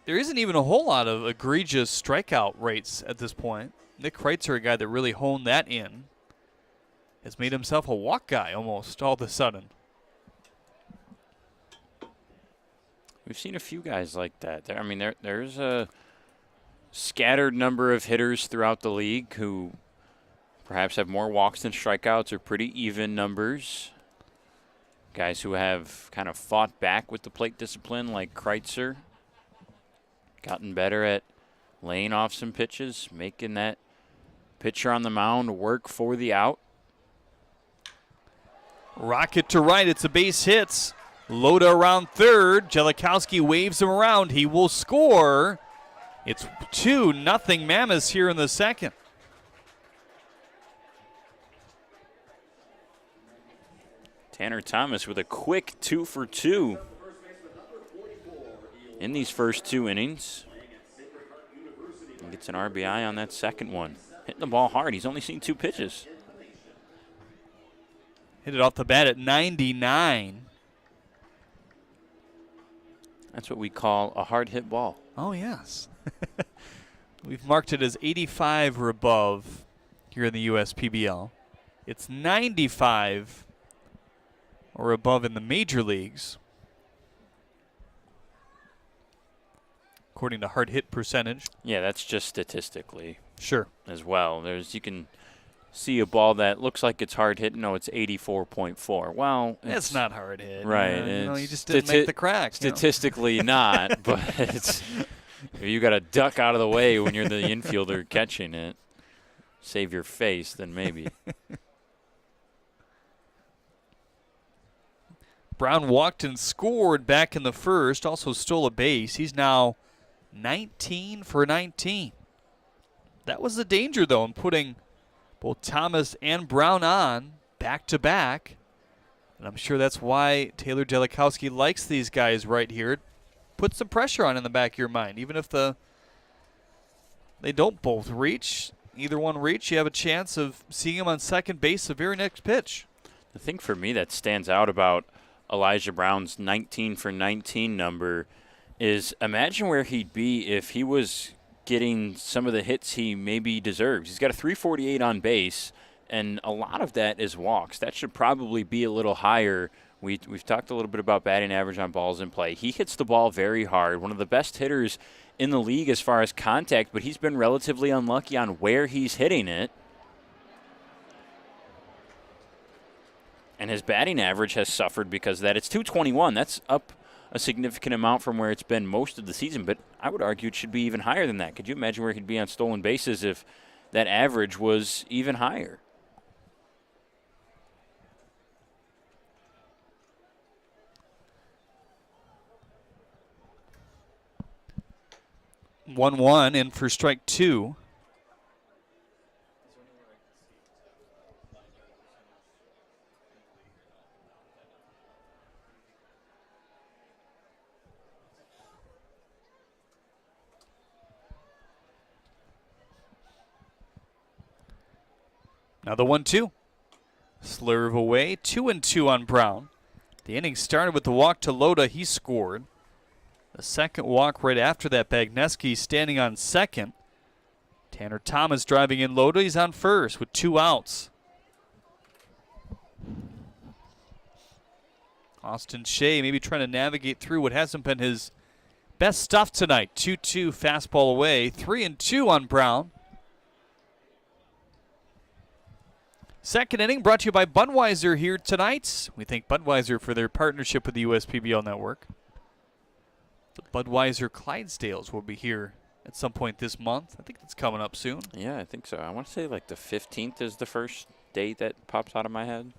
there isn't even a whole lot of egregious strikeout rates at this point. Nick Kreitzer, a guy that really honed that in, has made himself a walk guy almost all of a sudden. We've seen a few guys like that. There's a scattered number of hitters throughout the league who perhaps have more walks than strikeouts, or pretty even numbers. Guys who have kind of fought back with the plate discipline, like Kreitzer. Gotten better at laying off some pitches, making that pitcher on the mound work for the out. Rocket to right. It's a base hit. Loda around third. Jellikowski waves him around. He will score. It's 2-0 Mammoths here in the second. Tanner Thomas with a quick 2 for 2 in these first 2 innings. He gets an RBI on that second one. Hitting the ball hard. He's only seen 2 pitches. Hit it off the bat at 99. That's what we call a hard hit ball. Oh, yes. We've marked it as 85 or above here in the USPBL. It's 95 or above in the major leagues, according to hard hit percentage. Yeah, that's just statistically. Sure. As well. You can see a ball that looks like it's hard hit. No, it's 84.4. Well, it's not hard hit. Right. You just didn't make the crack. Statistically not, but if you got to duck out of the way when you're the infielder catching it, save your face, then maybe. Brown walked and scored back in the first, also stole a base. He's now 19 for 19. That was the danger, though, in putting both Thomas and Brown on back-to-back. And I'm sure that's why Taylor Jellikowski likes these guys right here. Put some pressure on in the back of your mind. Even if they don't both reach, either one reach, you have a chance of seeing him on second base the very next pitch. The thing for me that stands out about Elijah Brown's 19 for 19 number is imagine where he'd be if he was getting some of the hits he maybe deserves. He's got a 348 on base, and a lot of that is walks. That should probably be a little higher. We've talked a little bit about batting average on balls in play. He hits the ball very hard, one of the best hitters in the league as far as contact, but he's been relatively unlucky on where he's hitting it. And his batting average has suffered because of that. It's 221. That's up a significant amount from where it's been most of the season, but I would argue it should be even higher than that. Could you imagine where he'd be on stolen bases if that average was even higher? One in for strike 2. Now the 1-2. Slurve away. 2-2 on Brown. The inning started with the walk to Loda. He scored. The second walk right after that, Bagneski standing on second. Tanner Thomas driving in Loda. He's on first with 2 outs. Austin Shea maybe trying to navigate through what hasn't been his best stuff tonight. 2-2 fastball away. 3-2 on Brown. Second inning brought to you by Budweiser here tonight. We thank Budweiser for their partnership with the USPBL Network. The Budweiser Clydesdales will be here at some point this month. I think that's coming up soon. Yeah, I think so. I want to say like the 15th is the first date that pops out of my head.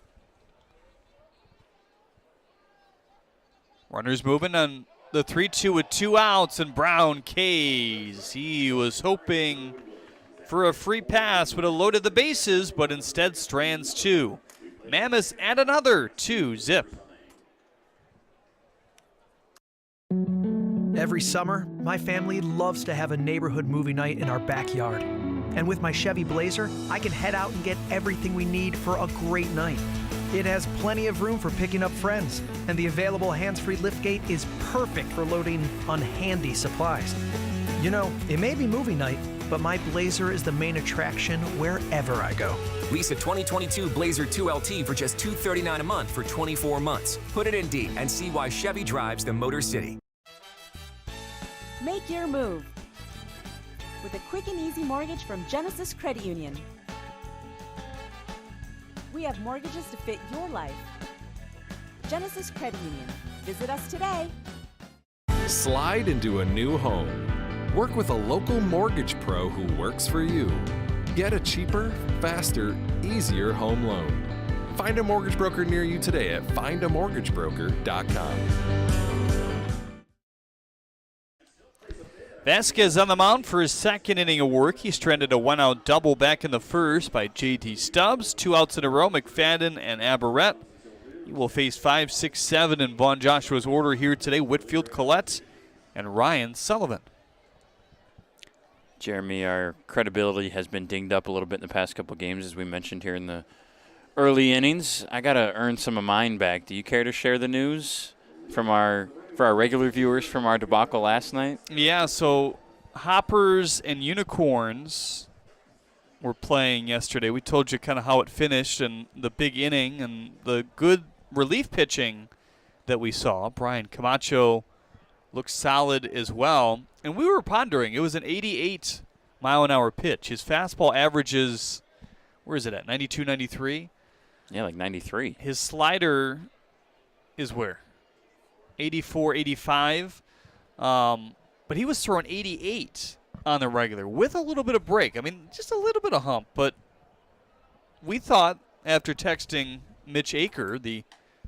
Runners moving on the 3-2 with 2 outs, and Brown K's. He was hoping for a free pass, would have loaded the bases, but instead strands 2. Mammoths add another 2-zip. Every summer, my family loves to have a neighborhood movie night in our backyard. And with my Chevy Blazer, I can head out and get everything we need for a great night. It has plenty of room for picking up friends, and the available hands-free liftgate is perfect for loading unhandy supplies. You know, it may be movie night, but my Blazer is the main attraction wherever I go. Lease a 2022 Blazer 2LT for just $239 a month for 24 months. Put it in D and see why Chevy drives the Motor City. Make your move with a quick and easy mortgage from Genesis Credit Union. We have mortgages to fit your life. Genesis Credit Union. Visit us today. Slide into a new home. Work with a local mortgage pro who works for you. Get a cheaper, faster, easier home loan. Find a mortgage broker near you today at findamortgagebroker.com. Vasquez on the mound for his second inning of work. He stranded a 1-out double back in the first by J.T. Stubbs. 2 outs in a row, McFadden and Aberrett. He will face 5, 6, 7 in Vaughn Joshua's order here today. Whitfield, Collette, and Ryan Sullivan. Jeremy, our credibility has been dinged up a little bit in the past couple games, as we mentioned here in the early innings. I got to earn some of mine back. Do you care to share the news for our regular viewers from our debacle last night? Yeah, so Hoppers and Unicorns were playing yesterday. We told you kind of how it finished and the big inning and the good relief pitching that we saw. Brian Camacho looked solid as well. And we were pondering, it was an 88-mile-an-hour pitch. His fastball averages, where is it at, 92, 93? Yeah, like 93. His slider is where? 84, 85. But he was throwing 88 on the regular with a little bit of break. I mean, just a little bit of hump. But we thought, after texting Mitch Aker, the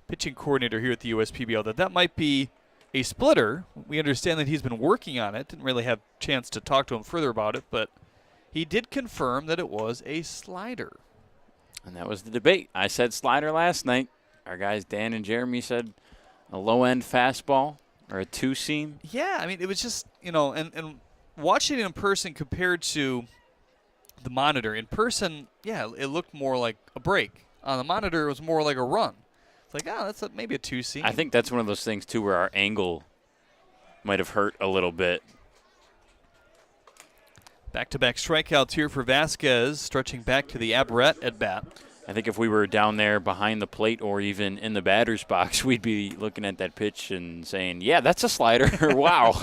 pitching coordinator here at the USPBL, that might be a splitter. We understand that he's been working on it. Didn't really have a chance to talk to him further about it, but he did confirm that it was a slider. And that was the debate. I said slider last night. Our guys Dan and Jeremy said a low-end fastball or a two-seam. Yeah, I mean, it was just, and watching it in person compared to the monitor. In person, yeah, it looked more like a break. On the monitor, it was more like a run. It's like, that's maybe a 2-seam. I think that's one of those things, too, where our angle might have hurt a little bit. Back-to-back strikeouts here for Vasquez, stretching back to the Aberrett at bat. I think if we were down there behind the plate or even in the batter's box, we'd be looking at that pitch and saying, yeah, that's a slider. Wow.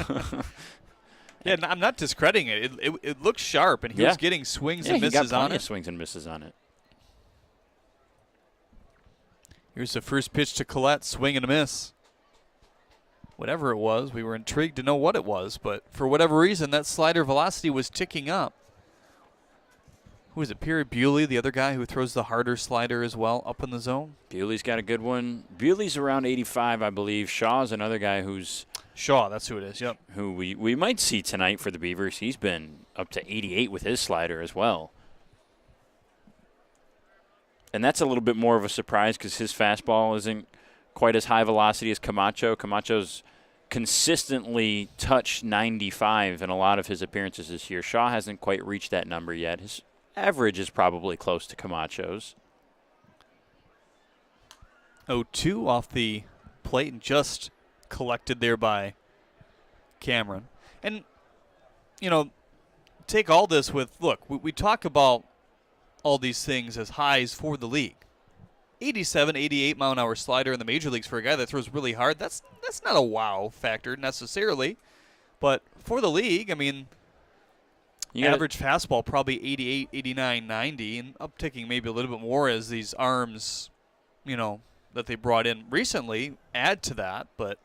Yeah, I'm not discrediting it. It looks sharp, and he was getting swings and misses he got plenty on it. of swings and misses on it. Here's the first pitch to Collette, swing and a miss. Whatever it was, we were intrigued to know what it was, but for whatever reason, that slider velocity was ticking up. Who is it, Pierre Bewley, the other guy who throws the harder slider as well, up in the zone? Bewley's got a good one. Bewley's around 85, I believe. Shaw's another guy who's... Shaw, that's who it is, yep. Who we might see tonight for the Beavers. He's been up to 88 with his slider as well. And that's a little bit more of a surprise because his fastball isn't quite as high velocity as Camacho. Camacho's consistently touched 95 in a lot of his appearances this year. Shaw hasn't quite reached that number yet. His average is probably close to Camacho's. 0-2 off the plate and just collected there by Cameron. And, take all this with, look, we talk about all these things as highs for the league. 87, 88 mile-an-hour slider in the major leagues for a guy that throws really hard, that's not a wow factor necessarily. But for the league, average fastball probably 88, 89, 90, and upticking maybe a little bit more as these arms, that they brought in recently add to that, but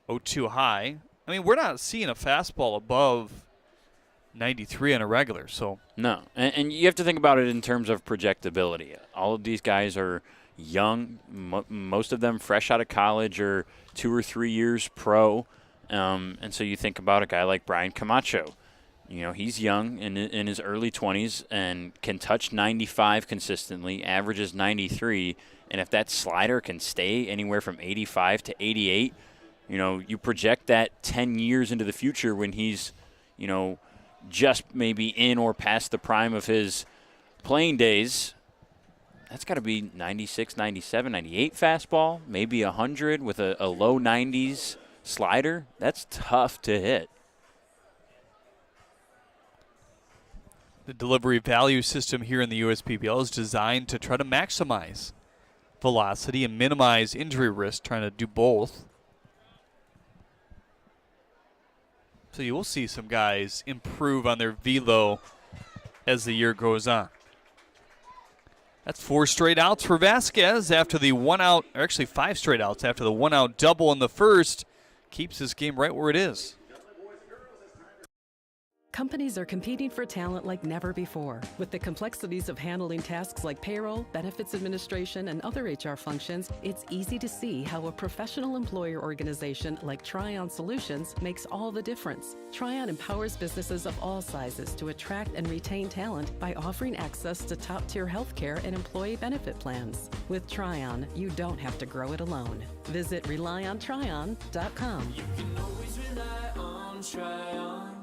0-2 high. We're not seeing a fastball above 93 on a regular, so. No, and you have to think about it in terms of projectability. All of these guys are young, most of them fresh out of college or 2 or 3 years pro, and so you think about a guy like Brian Camacho. He's young in his early 20s and can touch 95 consistently, averages 93. And if that slider can stay anywhere from 85 to 88, you project that 10 years into the future when he's, just maybe in or past the prime of his playing days. That's got to be 96, 97, 98 fastball, maybe 100 with a low 90s slider. That's tough to hit. The delivery value system here in the USPBL is designed to try to maximize velocity and minimize injury risk, trying to do both. So you will see some guys improve on their velo as the year goes on. That's 4 straight outs for Vasquez after the 1 out, or actually 5 straight outs after the 1 out double in the first. Keeps this game right where it is. Companies are competing for talent like never before. With the complexities of handling tasks like payroll, benefits administration, and other HR functions, it's easy to see how a professional employer organization like Tryon Solutions makes all the difference. Tryon empowers businesses of all sizes to attract and retain talent by offering access to top-tier healthcare and employee benefit plans. With Tryon, you don't have to grow it alone. Visit RelyOnTryon.com. You can always rely on Tryon.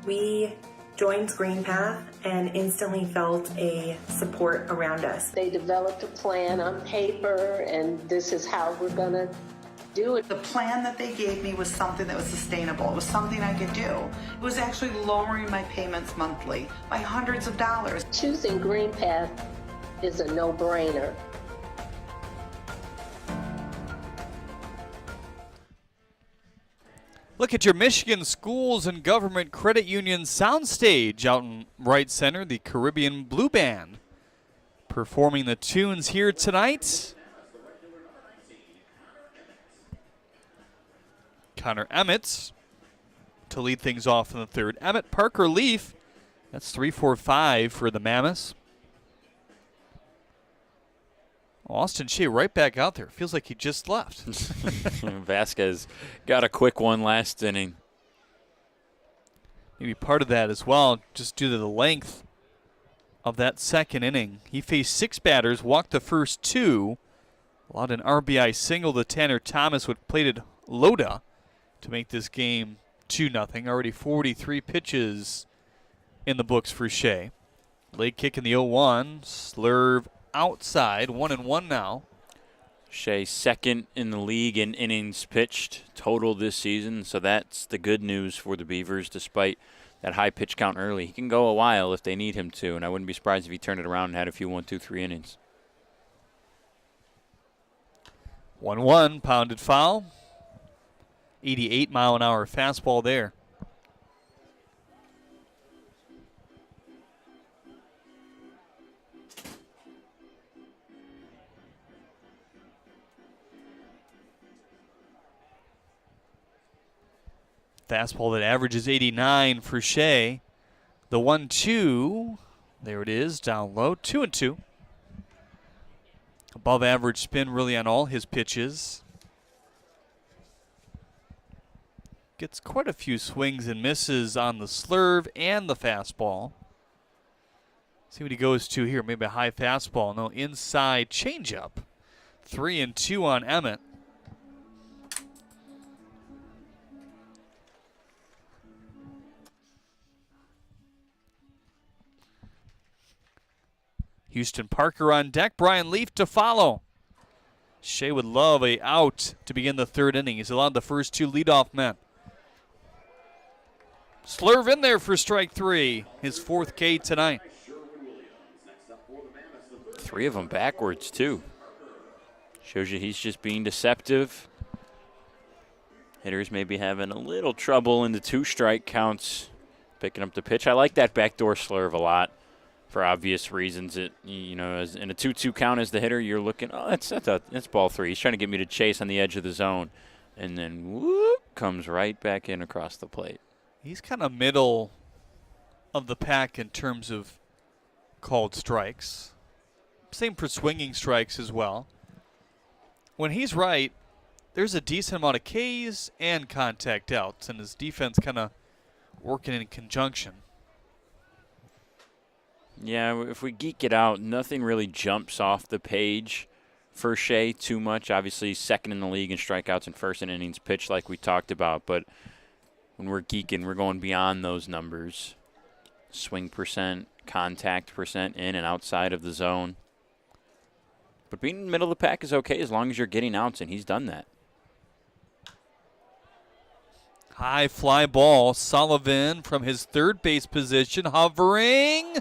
We joined Green Path and instantly felt a support around us. They developed a plan on paper, and this is how we're going to do it. The plan that they gave me was something that was sustainable. It was something I could do. It was actually lowering my payments monthly by hundreds of dollars. Choosing Green Path is a no-brainer. Look at your Michigan Schools and Government Credit Union soundstage out in right center, the Caribbean Blue Band performing the tunes here tonight. Connor Emmett to lead things off in the third. Emmett, Parker Leaf, That's 3-4-5 for the Mammoths. Austin Shea right back out there. Feels like he just left. Vasquez got a quick one last inning. Maybe part of that as well, just due to the length of that second inning. He faced 6 batters, walked the first 2, allowed an RBI single to Tanner Thomas, which plated Loda to make this game 2-0. Already 43 pitches in the books for Shea. Late kick in the 0-1. Slurve outside, 1-1 now. Shea second in the league in innings pitched total this season, so that's the good news for the Beavers despite that high pitch count early. He can go a while if they need him to, and I wouldn't be surprised if he turned it around and had a few 1, 2, 3 innings. 1-1, pounded foul. 88-mile-an-hour fastball there. Fastball that averages 89 for Shea. The 1-2, there it is, down low, 2-2. Above average spin really on all his pitches. Gets quite a few swings and misses on the slurve and the fastball. See what he goes to here, maybe a high fastball. No, inside changeup. 3-2 on Emmett. Houston Parker on deck. Brian Leaf to follow. Shea would love a out to begin the third inning. He's allowed the first 2 leadoff men. Slurve in there for strike 3. His 4th K tonight. 3 of them backwards, too. Shows you he's just being deceptive. Hitters may be having a little trouble in the 2 strike counts picking up the pitch. I like that backdoor slurve a lot. For obvious reasons, as in a 2-2 count as the hitter, you're looking, that's ball 3. He's trying to get me to chase on the edge of the zone, and then whoop, comes right back in across the plate. He's kind of middle of the pack in terms of called strikes. Same for swinging strikes as well. When he's right, there's a decent amount of Ks and contact outs, and his defense kind of working in conjunction. Yeah, if we geek it out, nothing really jumps off the page for Shea too much. Obviously, second in the league in strikeouts and first in innings pitched like we talked about. But when we're geeking, we're going beyond those numbers. Swing percent, contact percent in and outside of the zone. But being in the middle of the pack is okay as long as you're getting outs, and he's done that. High fly ball. Sullivan from his third base position hovering.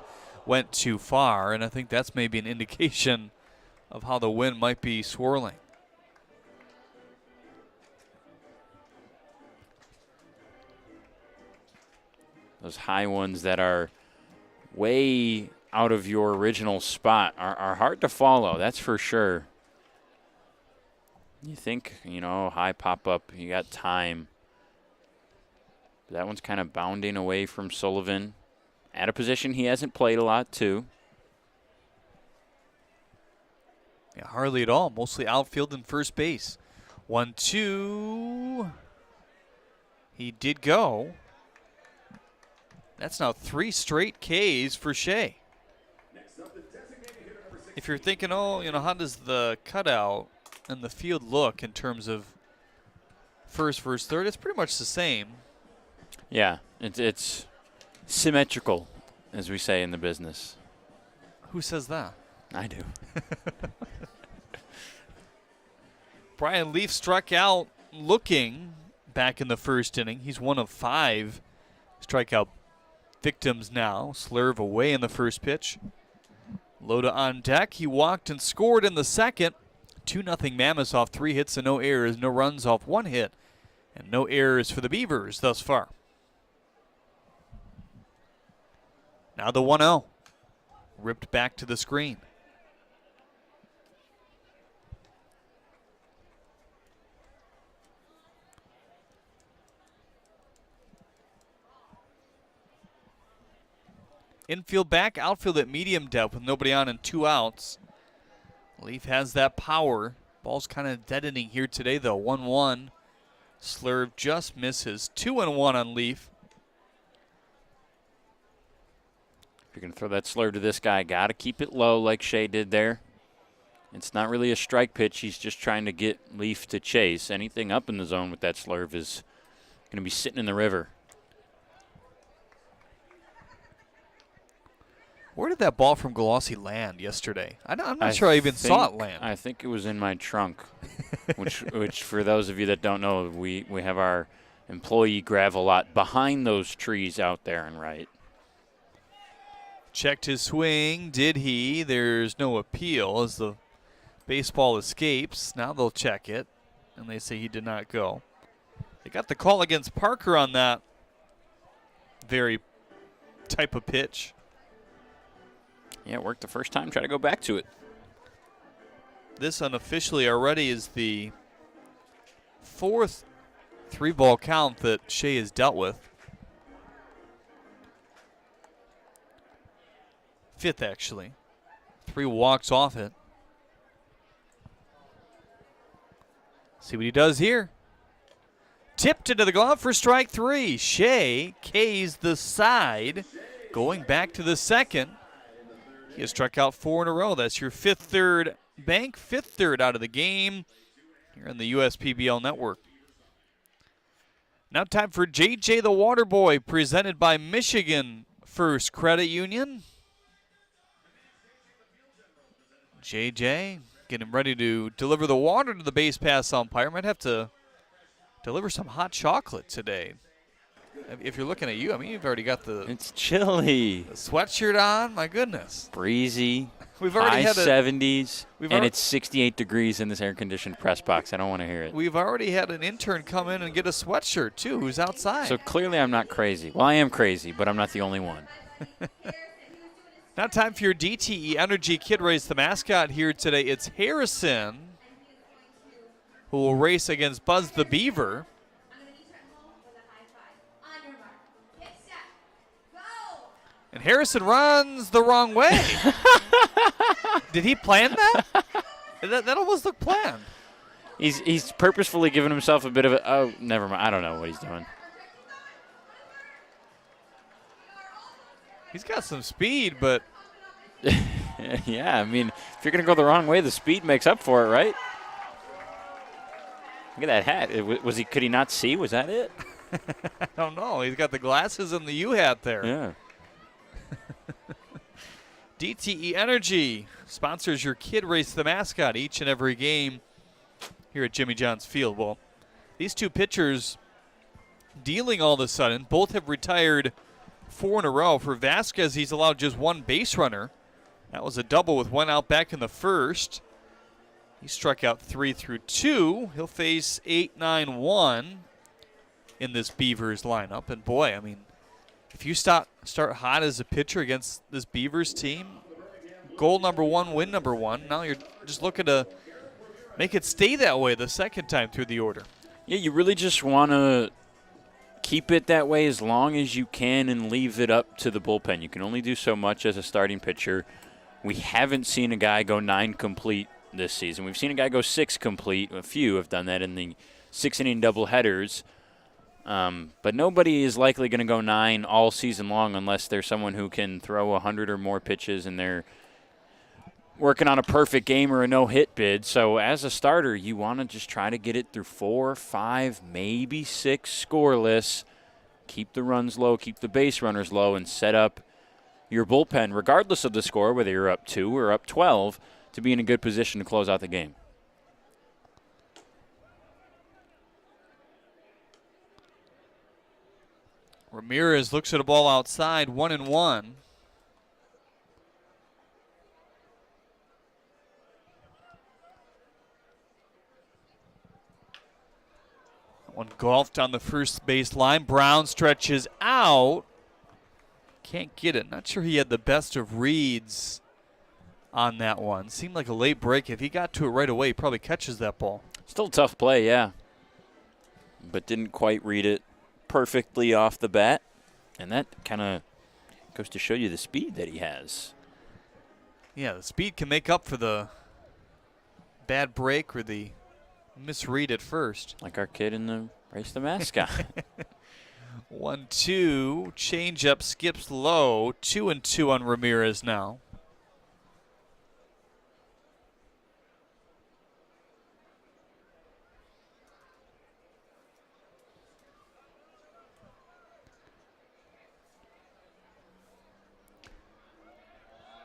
Went too far, and I think that's maybe an indication of how the wind might be swirling. Those high ones that are way out of your original spot are hard to follow, that's for sure. You think, high pop-up, you got time. That one's kind of bounding away from Sullivan. At a position he hasn't played a lot, too. Yeah, hardly at all. Mostly outfield and first base. 1-2. He did go. That's now 3 straight Ks for Shea. If you're thinking, how does the cutout and the field look in terms of first versus third? It's pretty much the same. Yeah, it's symmetrical, as we say in the business. Who says that? I do. Brian Leaf struck out looking back in the first inning. He's one of 5 strikeout victims now. Slurve away in the first pitch. Loda on deck. He walked and scored in the second. 2-0 Mammoths off 3 hits and no errors. No runs off 1 hit. And no errors for the Beavers thus far. Now the 1-0. Ripped back to the screen. infield back, outfield at medium depth with nobody on and 2 outs. Leaf has that power. Ball's kind of deadening here today, though. 1-1. Slurve just misses. 2-1 on Leaf. If you're going to throw that slurve to this guy, got to keep it low like Shea did there. It's not really a strike pitch. He's just trying to get Leaf to chase. Anything up in the zone with that slurve is going to be sitting in the river. Where did that ball from Galassi land yesterday? I'm not sure I even saw it land. I think it was in my trunk, which for those of you that don't know, we have our employee gravel lot behind those trees out there and right. Checked his swing. Did he? There's no appeal as the baseball escapes. Now they'll check it, and they say he did not go. They got the call against Parker on that very type of pitch. Yeah, it worked the first time. Try to go back to it. This unofficially already is the 4th 3-ball count that Shea has dealt with. 5th, actually. 3 walks off it. See what he does here. Tipped into the glove for strike 3. Shea K's the side. Going back to the second. He has struck out 4 in a row. That's your 5th third bank, 5th third out of the game here on the USPBL network. Now time for JJ the Water Boy, presented by Michigan First Credit Union. JJ getting ready to deliver the water to the base pass umpire. Might have to deliver some hot chocolate today. If you're looking at you, I mean, you've already got the It's chilly. the sweatshirt on. My goodness. Breezy. We've already high had 70s, and already- it's 68 degrees in this air-conditioned press box. I don't want to hear it. We've already had an intern come in and get a sweatshirt, too, who's outside. So clearly I'm not crazy. Well, I am crazy, but I'm not the only one. Now time for your DTE Energy Kid Race. The mascot here today, it's Harrison, who will race against Buzz the Beaver. And Harrison runs the wrong way. Did he plan that? That almost looked planned. He's purposefully given himself a bit of a, oh, never mind. I don't know what he's doing. He's got some speed, but yeah, I mean, if you're going to go the wrong way, the speed makes up for it, right? Look at that hat. Could he not see? Was that it? I don't know. He's got the glasses and the U hat there. Yeah. DTE Energy sponsors your Kid Race the mascot each and every game here at Jimmy John's Field. Well, these two pitchers dealing all of a sudden, both have retired 4 in a row. For Vasquez, he's allowed just 1 base runner. That was a double with 1 out back in the first. He struck out 3 through 2. He'll face 8-9-1 in this Beavers lineup. And boy, I mean, if you start hot as a pitcher against this Beavers team, goal number 1, win number 1. Now you're just looking to make it stay that way the second time through the order. Yeah, you really just want to keep it that way as long as you can and leave it up to the bullpen. You can only do so much as a starting pitcher. We haven't seen a guy go 9 complete this season. We've seen a guy go 6 complete. A few have done that in the 6-inning doubleheaders. But nobody is likely going to go 9 all season long unless there's someone who can throw 100 or more pitches and they're working on a perfect game or a no-hit bid. So as a starter, you want to just try to get it through 4, 5, maybe 6 scoreless. Keep the runs low, keep the base runners low, and set up your bullpen, regardless of the score, whether you're up 2 or up 12, to be in a good position to close out the game. Ramirez looks at a ball outside, 1-1. One golfed on the first base line. Brown stretches out. Can't get it. Not sure he had the best of reads on that one. Seemed like a late break. If he got to it right away, he probably catches that ball. Still a tough play, yeah. But didn't quite read it perfectly off the bat. And that kind of Goes to show you the speed that he has. Yeah, the speed can make up for the bad break or the misread at first. Like our kid in the Race the Mascot. 1-2, change up, skips low. 2-2 on Ramirez now.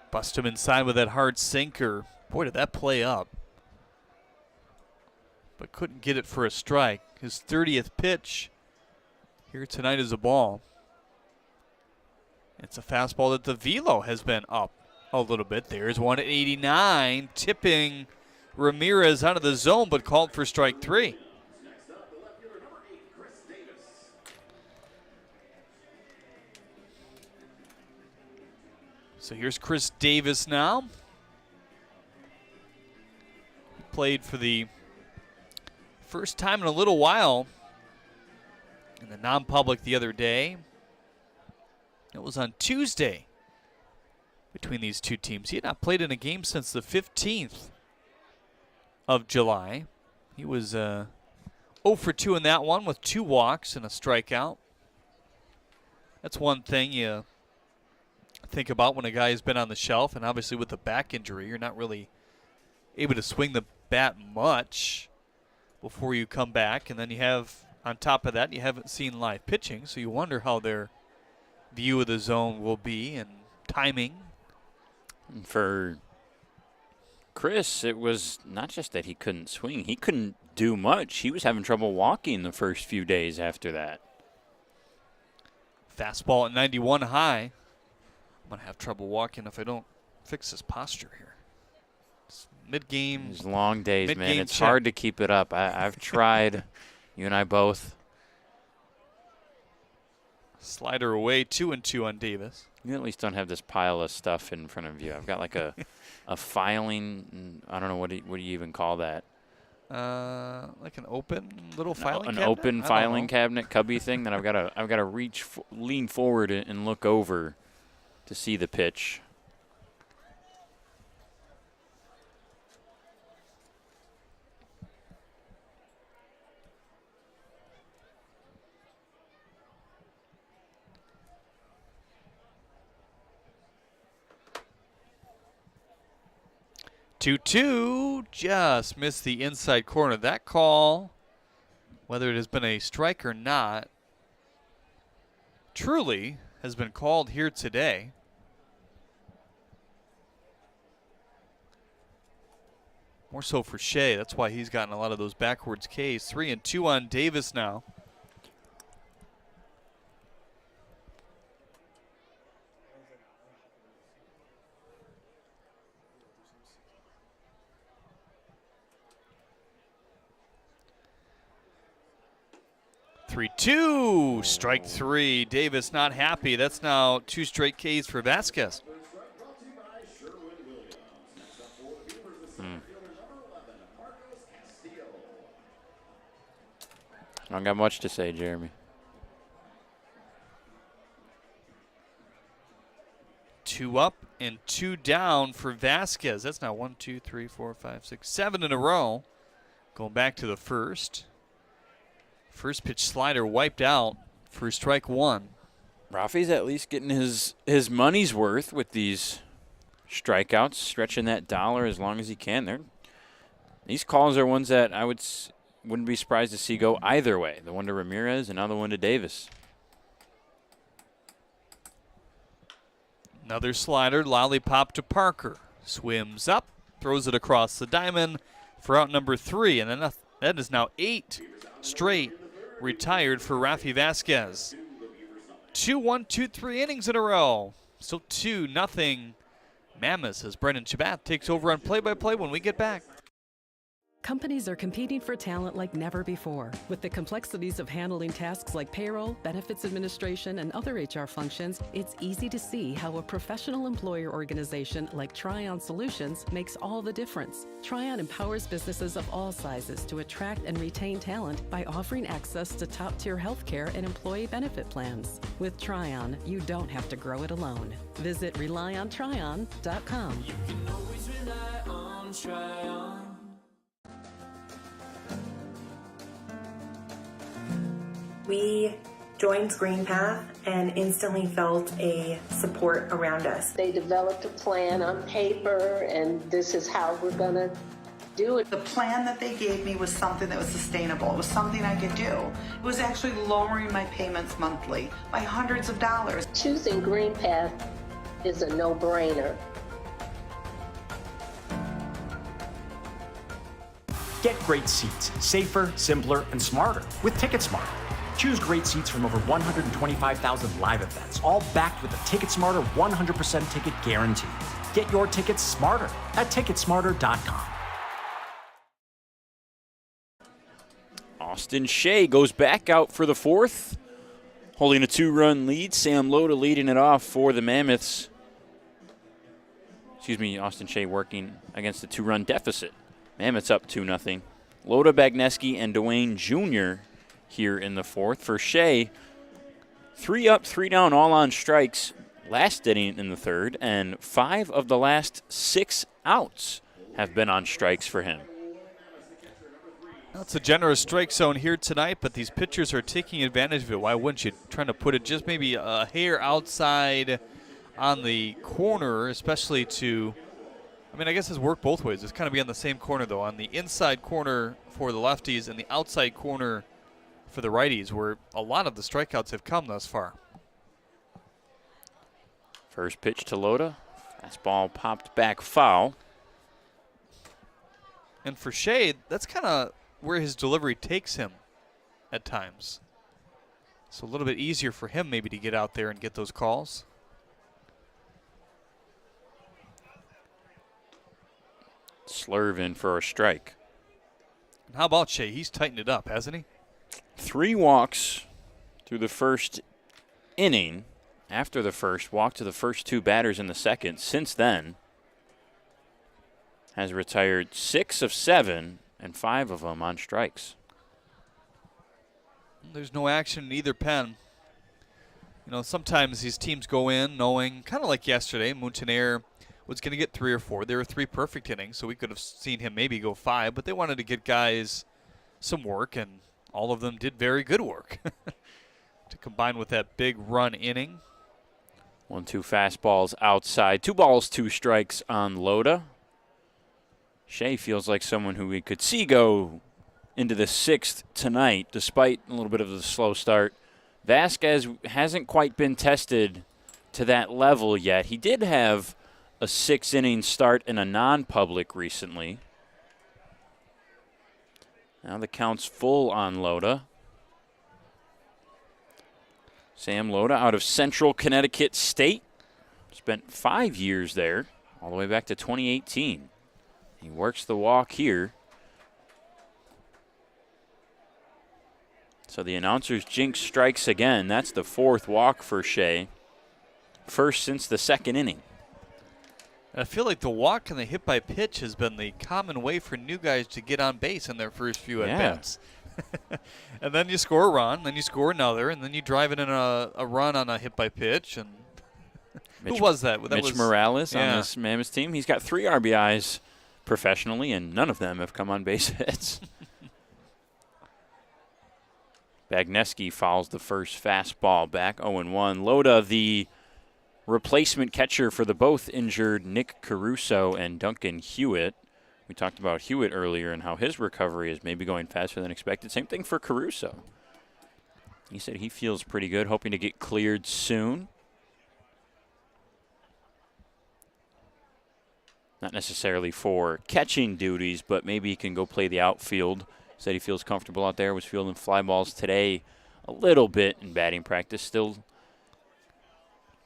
Bust him inside with that hard sinker. Boy, did that play up. But couldn't get it for a strike. His 30th pitch here tonight is a ball. It's a fastball that the velo has been up a little bit. There's one at 89, tipping Ramirez out of the zone, but called for strike 3. So here's Chris Davis now. He played for the first time in a little while in the non-public the other day. It was on Tuesday between these two teams. He had not played in a game since the 15th of July. He was 0 for 2 in that one with 2 walks and a strikeout. That's one thing you think about when a guy has been on the shelf, and obviously with the back injury, you're not really able to swing the bat much before you come back. And then you have, on top of that, you haven't seen live pitching, so you wonder how their view of the zone will be and timing. For Chris, it was not just that he couldn't swing. He couldn't do much. He was having trouble walking the first few days after that. Fastball at 91 high. I'm going to have trouble walking if I don't fix his posture here. It's mid-game. These long days, man. It's check. hard to keep it up. I've tried. You and I both. Slider away, 2-2 on Davis. You at least don't have this pile of stuff in front of you. I've got like a filing. I don't know what do you even call that. Like an open little filing cabinet? An open filing cabinet cubby thing that I've got to lean forward and look over to see the pitch. Two, just missed the inside corner. That call, whether it has been a strike or not, truly has been called here today. More so for Shea. That's why he's gotten a lot of those backwards Ks. 3-2 on Davis now. Two, strike 3. Davis not happy. That's now 2 straight Ks for Vasquez. I don't got much to say, Jeremy. 2 up and 2 down for Vasquez. That's now 1, 2, 3, 4, 5, 6, 7 in a row. Going back to the first. First pitch slider wiped out for strike 1. Rafi's at least getting his money's worth with these strikeouts, stretching that dollar as long as he can. These calls are ones that I wouldn't be surprised to see go either way. The one to Ramirez and now the one to Davis. Another slider, lollipop to Parker. Swims up, throws it across the diamond for out number 3. And then that is now 8 straight retired for Rafi Vasquez. 2-1, 2-3 innings in a row. Still 2-0 Mammoths as Brendan Chabat takes over on play-by-play when we get back. Companies are competing for talent like never before. With the complexities of handling tasks like payroll, benefits administration, and other HR functions, it's easy to see how a professional employer organization like Tryon Solutions makes all the difference. Tryon empowers businesses of all sizes to attract and retain talent by offering access to top-tier healthcare and employee benefit plans. With Tryon, you don't have to grow it alone. Visit RelyOnTryon.com. You can always rely on Tryon. We joined GreenPath and instantly felt a support around us. They developed a plan on paper, and this is how we're going to do it. The plan that they gave me was something that was sustainable. It was something I could do. It was actually lowering my payments monthly by hundreds of dollars. Choosing GreenPath is a no-brainer. Get great seats, safer, simpler, and smarter with TicketSmarter. Choose great seats from over 125,000 live events, all backed with a TicketSmarter 100% ticket guarantee. Get your tickets smarter at TicketSmarter.com. Austin Shea goes back out for the fourth, holding a 2-run lead. Sam Loda leading it off for the Mammoths. Austin Shea working against a 2-run deficit. Mammoths up 2-0. Loda, Bagneski, and Dwayne Jr. here in the fourth. For Shea, 3 up, 3 down, all on strikes last inning in the third, and 5 of the last 6 outs have been on strikes for him. It's a generous strike zone here tonight, but these pitchers are taking advantage of it. Why wouldn't you? Trying to put it just maybe a hair outside on the corner, especially to, I guess it's worked both ways. It's kind of be on the same corner, though, on the inside corner for the lefties and the outside corner for the righties, where a lot of the strikeouts have come thus far. First pitch to Loda. Fastball popped back foul. And for Shea, that's kind of where his delivery takes him at times. So a little bit easier for him maybe to get out there and get those calls. Slurve in for a strike. And how about Shea? He's tightened it up, hasn't he? 3 walks through the first inning. After the first, walked to the first 2 batters in the second. Since then, has retired 6 of 7, and 5 of them on strikes. There's no action in either pen. Sometimes these teams go in knowing, kind of like yesterday, Mountaineer was going to get 3 or 4. There were 3 perfect innings, so we could have seen him maybe go 5, but they wanted to get guys some work, and all of them did very good work to combine with that big run inning. 1-2 fastballs outside. 2 balls, 2 strikes on Loda. Shea feels like someone who we could see go into the 6th tonight, despite a little bit of the slow start. Vasquez hasn't quite been tested to that level yet. He did have a 6-inning start in a non-public recently. Now the count's full on Loda. Sam Loda out of Central Connecticut State. Spent 5 years there, all the way back to 2018. He works the walk here. So the announcer's jinx strikes again. That's the 4th walk for Shea. First since the 2nd inning. I feel like the walk and the hit by pitch has been the common way for new guys to get on base in their first few at-bats. And then you score a run, then you score another, and then you drive it in a run on a hit by pitch. And who was that? Mitch Morales on this Mammoths team. He's got 3 RBIs professionally, and none of them have come on base hits. Bagneski fouls the first fastball back, 0-1. Loda, the replacement catcher for the both injured Nick Caruso and Duncan Hewitt. We talked about Hewitt earlier and how his recovery is maybe going faster than expected. Same thing for Caruso. He said he feels pretty good, hoping to get cleared soon. Not necessarily for catching duties, but maybe he can go play the outfield. Said he feels comfortable out there. Was fielding fly balls today a little bit in batting practice. Still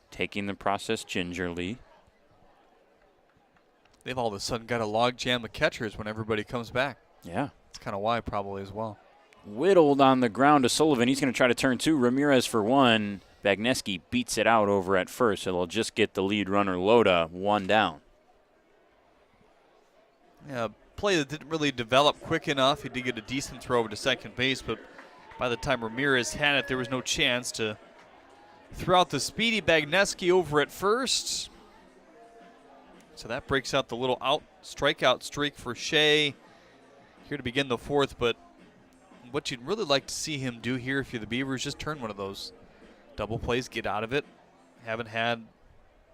taking the process gingerly. They've all of a sudden got a log jam of catchers when everybody comes back. Yeah. That's kind of why probably as well. Whittled on the ground to Sullivan. He's going to try to turn 2. Ramirez for 1. Bagneski beats it out over at first, so they'll just get the lead runner, Loda, 1 down. Yeah, play that didn't really develop quick enough. He did get a decent throw over to second base, but by the time Ramirez had it, there was no chance to throw out the speedy Bagneski over at first. So that breaks out the little strikeout streak for Shea here to begin the 4th. But what you'd really like to see him do here if you're the Beavers, just turn one of those double plays, get out of it. Haven't had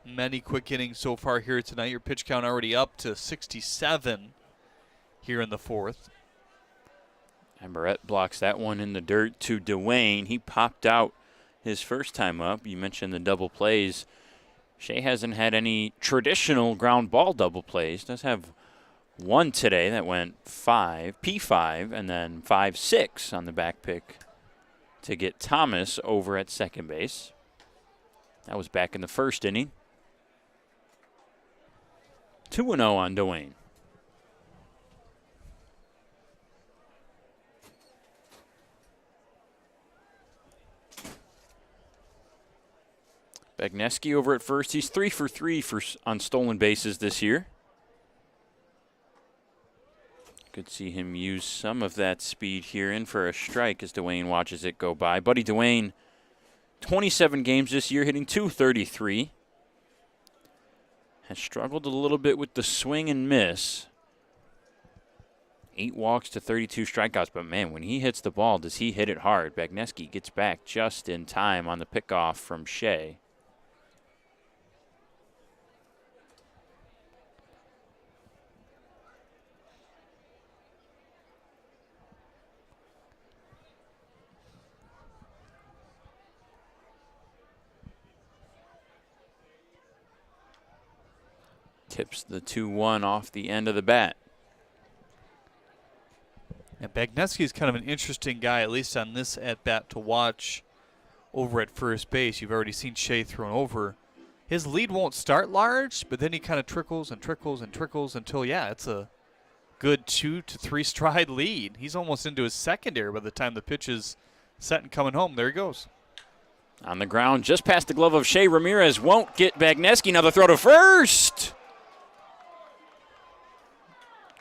many quick innings so far here tonight. Your pitch count already up to 67 here in the 4th. And Barrett blocks that one in the dirt to Dwayne. He popped out his first time up. You mentioned the double plays. Shea hasn't had any traditional ground ball double plays. Does have one today that went P5, and then 5-6 on the back pick to get Thomas over at second base. That was back in the first inning. 2-0 on Dwayne. Bagneski over at first. He's 3 for 3 on stolen bases this year. Could see him use some of that speed here in for a strike as Dwayne watches it go by. Buddy Dwayne, 27 games this year, hitting .233. Has struggled a little bit with the swing and miss. 8 walks to 32 strikeouts, but man, when he hits the ball, does he hit it hard. Bagneski gets back just in time on the pickoff from Shea. Tips the 2-1 off the end of the bat. And Bagneski is kind of an interesting guy, at least on this at-bat, to watch over at first base. You've already seen Shea thrown over. His lead won't start large, but then he kind of trickles and trickles and trickles until, yeah, it's a good 2 to 3 stride lead. He's almost into his secondary by the time the pitch is set and coming home. There he goes. On the ground, just past the glove of Shea. Ramirez won't get Bagneski. Now the throw to first.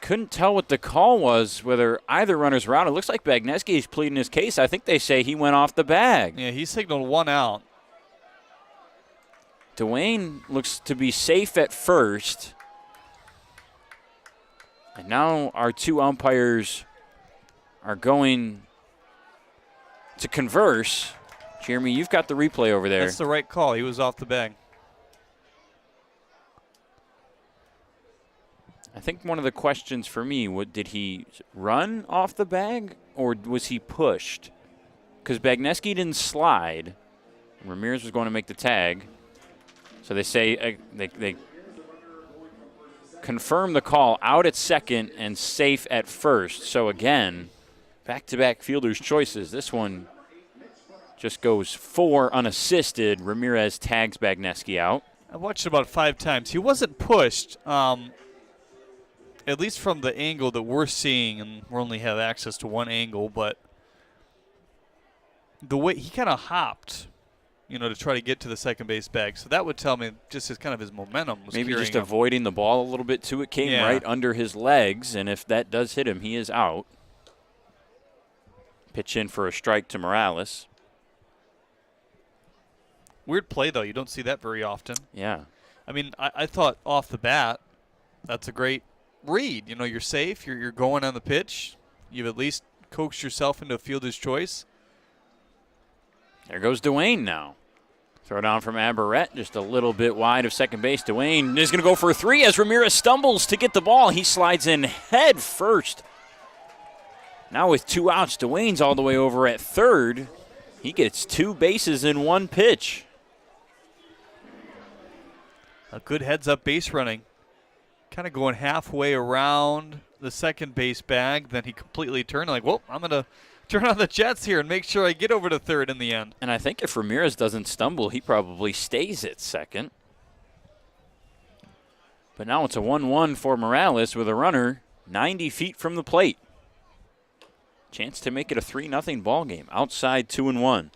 Couldn't tell what the call was, whether either runners were out. It looks like Bagneski is pleading his case. I think they say he went off the bag. Yeah, he signaled 1 out. Dwayne looks to be safe at first. And now our 2 umpires are going to converse. Jeremy, you've got the replay over there. That's the right call. He was off the bag. I think one of the questions for me, did he run off the bag or was he pushed? Because Bagneski didn't slide. Ramirez was going to make the tag. So they say they confirm the call out at second and safe at first. So again, back-to-back fielders' choices. This one just goes 4 unassisted. Ramirez tags Bagneski out. I watched it about 5 times. He wasn't pushed. At least from the angle that we're seeing, and we only have access to one angle, but the way he kind of hopped, to try to get to the second base bag. So that would tell me just his momentum was maybe just him. Avoiding the ball a little bit too. It came right under his legs, and if that does hit him, he is out. Pitch in for a strike to Morales. Weird play, though. You don't see that very often. Yeah. I mean, I thought off the bat, that's a great read. You're safe. You're going on the pitch. You've at least coaxed yourself into a fielder's choice. There goes Dwayne now. Throw down from Aberrett, just a little bit wide of second base. Dwayne is going to go for a 3 as Ramirez stumbles to get the ball. He slides in head first. Now with 2 outs, Dwayne's all the way over at third. He gets 2 bases in 1 pitch. A good heads-up base running. Kind of going halfway around the second base bag. Then he completely turned like, well, I'm going to turn on the jets here and make sure I get over to third in the end. And I think if Ramirez doesn't stumble, he probably stays at second. But now it's a 1-1 for Morales with a runner 90 feet from the plate. Chance to make it a 3-0 ball game. Outside 2-1.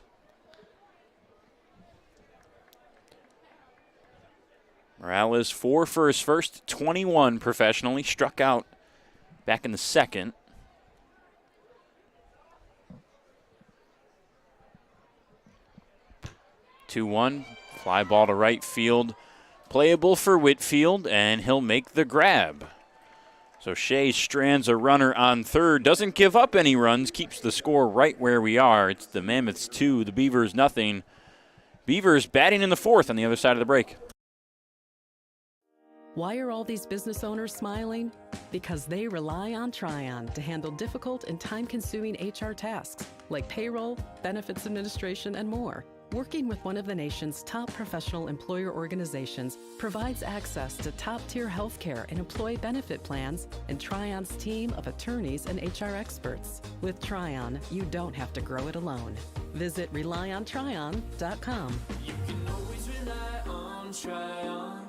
Morales 4 for his first 21 professionally. Struck out back in the second. Two-1. Fly ball to right field. Playable for Whitfield, and he'll make the grab. So Shea strands a runner on third. Doesn't give up any runs. Keeps the score right where we are. It's the Mammoths 2, the Beavers 0. Beavers batting in the fourth on the other side of the break. Why are all these business owners smiling? Because they rely on Tryon to handle difficult and time-consuming HR tasks like payroll, benefits administration, and more. Working with one of the nation's top professional employer organizations provides access to top-tier healthcare and employee benefit plans and Tryon's team of attorneys and HR experts. With Tryon, you don't have to grow it alone. Visit RelyOnTryon.com. You can always rely on Tryon.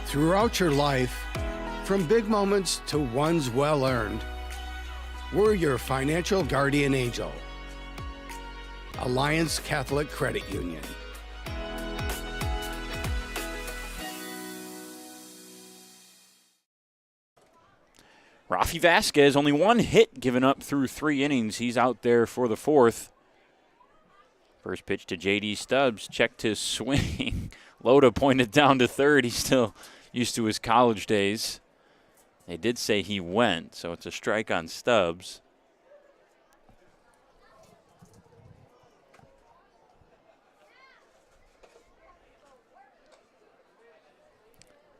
Throughout your life, from big moments to ones well-earned, we're your financial guardian angel. Alliance Catholic Credit Union. Rafi Vasquez, only one hit given up through 3 innings. He's out there for the fourth. First pitch to J.D. Stubbs. Checked his swing. Loda pointed down to third. He's still used to his college days. They did say he went, so it's a strike on Stubbs.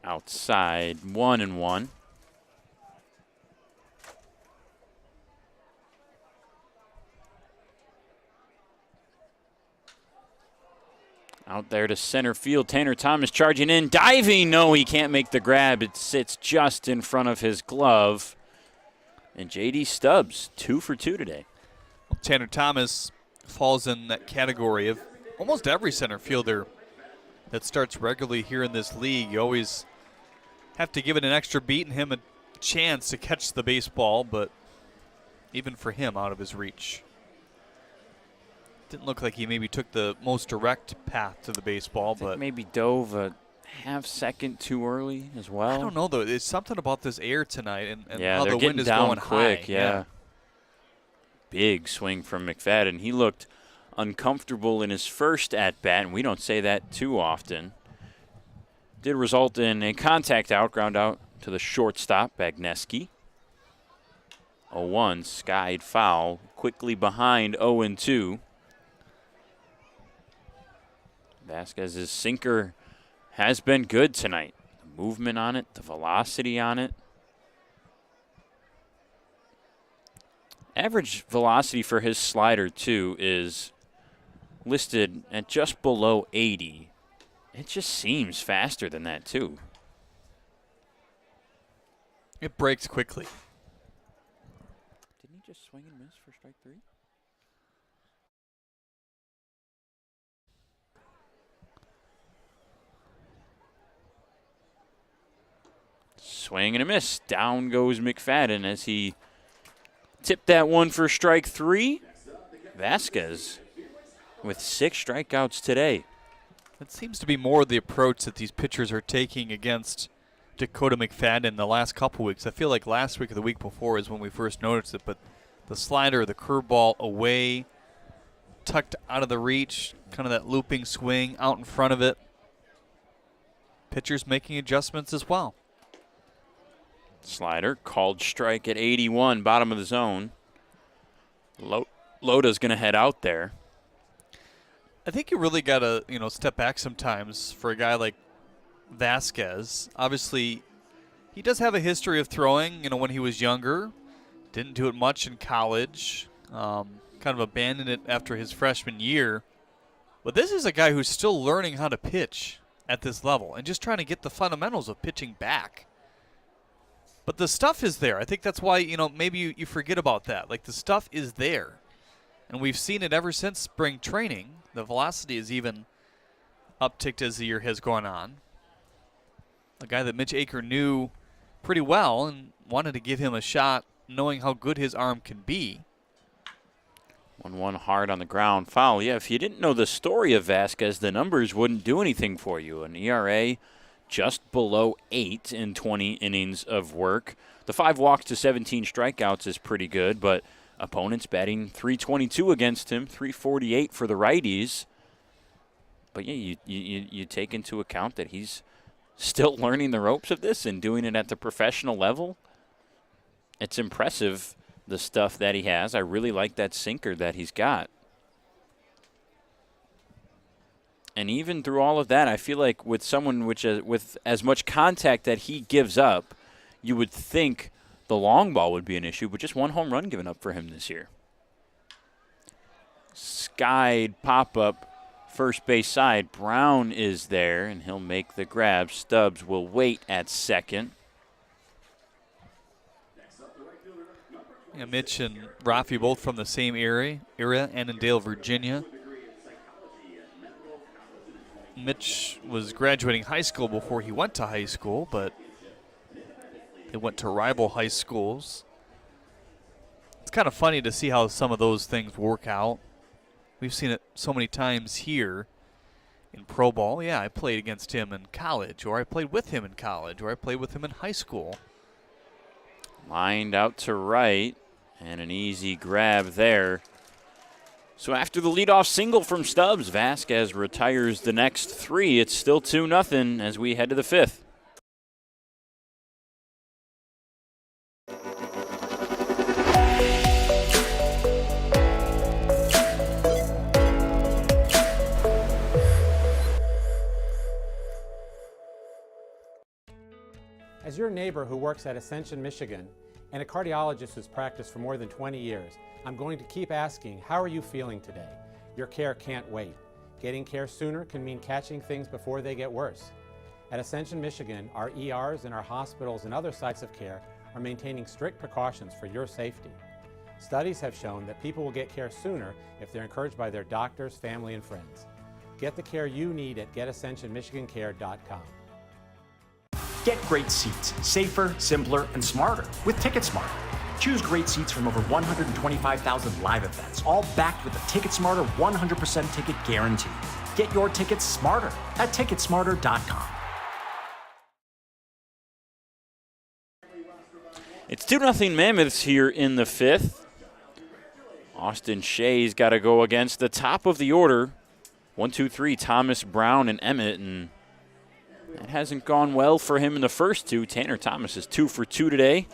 Outside, 1-1. Out there to center field, Tanner Thomas charging in, diving. No, he can't make the grab. It sits just in front of his glove. And J.D. Stubbs, 2 for 2 today. Well, Tanner Thomas falls in that category of almost every center fielder that starts regularly here in this league. You always have to give it an extra beat and him a chance to catch the baseball, but even for him, out of his reach. Didn't look like he maybe took the most direct path to the baseball, but maybe dove a half second too early as well. I don't know, though. There's something about this air tonight and yeah, how they're the wind getting is down going quick. high. Yeah. Big swing from McFadden. He looked uncomfortable in his first at-bat, and we don't say that too often. Did result in a contact out, ground out to the shortstop, Bagneski. 0-1, skied foul, quickly behind 0-2. Vasquez's sinker has been good tonight. The movement on it, the velocity on it. Average velocity for his slider, too, is listed at just below 80. It just seems faster than that, too. It breaks quickly. Didn't he just swing and miss for strike 3? Swing and a miss. Down goes McFadden as he tipped that one for strike 3. Vasquez with 6 strikeouts today. That seems to be more the approach that these pitchers are taking against Dakota McFadden the last couple weeks. I feel like last week or the week before is when we first noticed it, but the slider, the curveball away, tucked out of the reach, kind of that looping swing out in front of it. Pitchers making adjustments as well. Slider called strike at 81, bottom of the zone. Loda's going to head out there. I think you really got to, step back sometimes for a guy like Vasquez. Obviously, he does have a history of throwing, when he was younger. Didn't do it much in college. Kind of abandoned it after his freshman year. But this is a guy who's still learning how to pitch at this level and just trying to get the fundamentals of pitching back. But the stuff is there. I think that's why, maybe you forget about that. Like, the stuff is there. And we've seen it ever since spring training. The velocity is even upticked as the year has gone on. A guy that Mitch Aker knew pretty well and wanted to give him a shot, knowing how good his arm can be. 1-1 hard on the ground. Foul. Yeah, if you didn't know the story of Vasquez, the numbers wouldn't do anything for you. An ERA just below 8 in 20 innings of work. The 5 walks to 17 strikeouts is pretty good, but opponents batting .322 against him, .348 for the righties. But yeah, you take into account that he's still learning the ropes of this and doing it at the professional level. It's impressive, the stuff that he has. I really like that sinker that he's got. And even through all of that, I feel like with someone with as much contact that he gives up, you would think the long ball would be an issue, but just 1 home run given up for him this year. Skied pop-up, first base side. Brown is there, and he'll make the grab. Stubbs will wait at second. Yeah, Mitch and Rafi both from the same area, Annandale, Virginia. Mitch was graduating high school before he went to high school, but they went to rival high schools. It's kind of funny to see how some of those things work out. We've seen it so many times here in pro ball. Yeah, I played against him in college, or I played with him in college, or I played with him in high school. Lined out to right, and an easy grab there. So after the leadoff single from Stubbs, Vasquez retires the next 3. It's still 2-0 as we head to the 5th. As your neighbor who works at Ascension, Michigan, and a cardiologist who's practiced for more than 20 years, I'm going to keep asking, how are you feeling today? Your care can't wait. Getting care sooner can mean catching things before they get worse. At Ascension, Michigan, our ERs and our hospitals and other sites of care are maintaining strict precautions for your safety. Studies have shown that people will get care sooner if they're encouraged by their doctors, family, and friends. Get the care you need at getascensionmichigancare.com. Get great seats, safer, simpler, and smarter with TicketSmarter. Choose great seats from over 125,000 live events, all backed with a TicketSmarter 100% ticket guarantee. Get your tickets smarter at ticketsmarter.com. It's 2-0 Mammoths here in the 5th. Austin Shea's got to go against the top of the order. 1, 2, 3, Thomas, Brown, and Emmett, and that hasn't gone well for him in the first 2. Tanner Thomas is 2 for 2 today.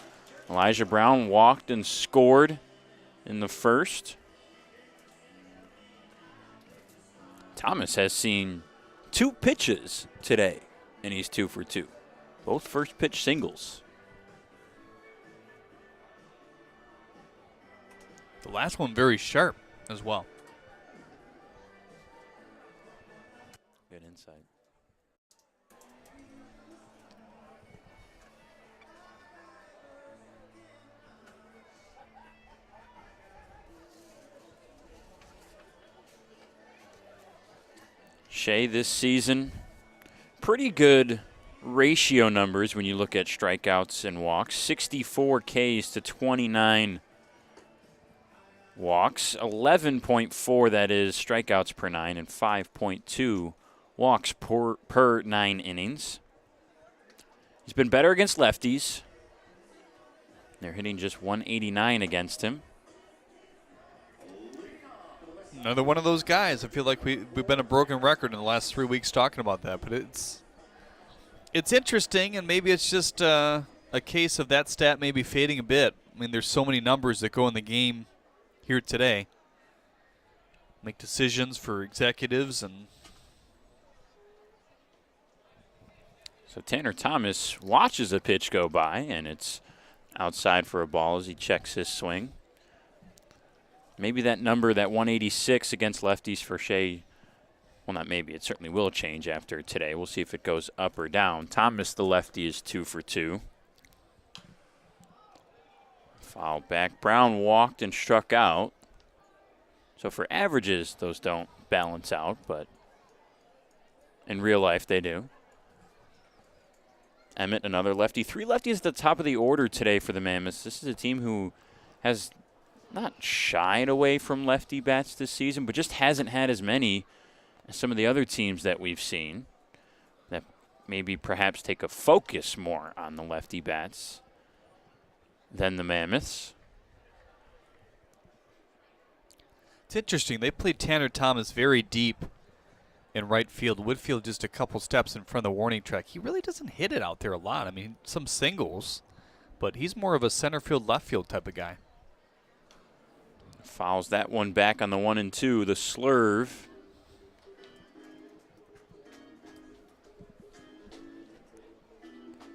Elijah Brown walked and scored in the first. Thomas has seen 2 pitches today, and he's 2 for 2. Both first pitch singles. The last one very sharp as well. Good insight. Shea this season, pretty good ratio numbers when you look at strikeouts and walks. 64 Ks to 29 walks. 11.4, that is, strikeouts per 9, and 5.2 walks per 9 innings. He's been better against lefties. They're hitting just 189 against him. Another one of those guys. I feel like we've been a broken record in the last 3 weeks talking about that, but it's interesting, and maybe it's just a case of that stat maybe fading a bit. I mean, there's so many numbers that go in the game here today. Make decisions for executives and. So Tanner Thomas watches a pitch go by, and it's outside for a ball as he checks his swing. Maybe that number, that 186 against lefties for Shea, well, not maybe, it certainly will change after today. We'll see if it goes up or down. Thomas, the lefty, is 2 for 2. Foul back. Brown walked and struck out. So for averages, those don't balance out, but in real life they do. Emmett, another lefty. 3 lefties at the top of the order today for the Mammoths. This is a team who has not shied away from lefty bats this season, but just hasn't had as many as some of the other teams that we've seen that maybe perhaps take a focus more on the lefty bats than the Mammoths. It's interesting. They played Tanner Thomas very deep in right field. Woodfield just a couple steps in front of the warning track. He really doesn't hit it out there a lot. I mean, some singles, but he's more of a center field, left field type of guy. Fouls that one back on the 1-2. The slurve.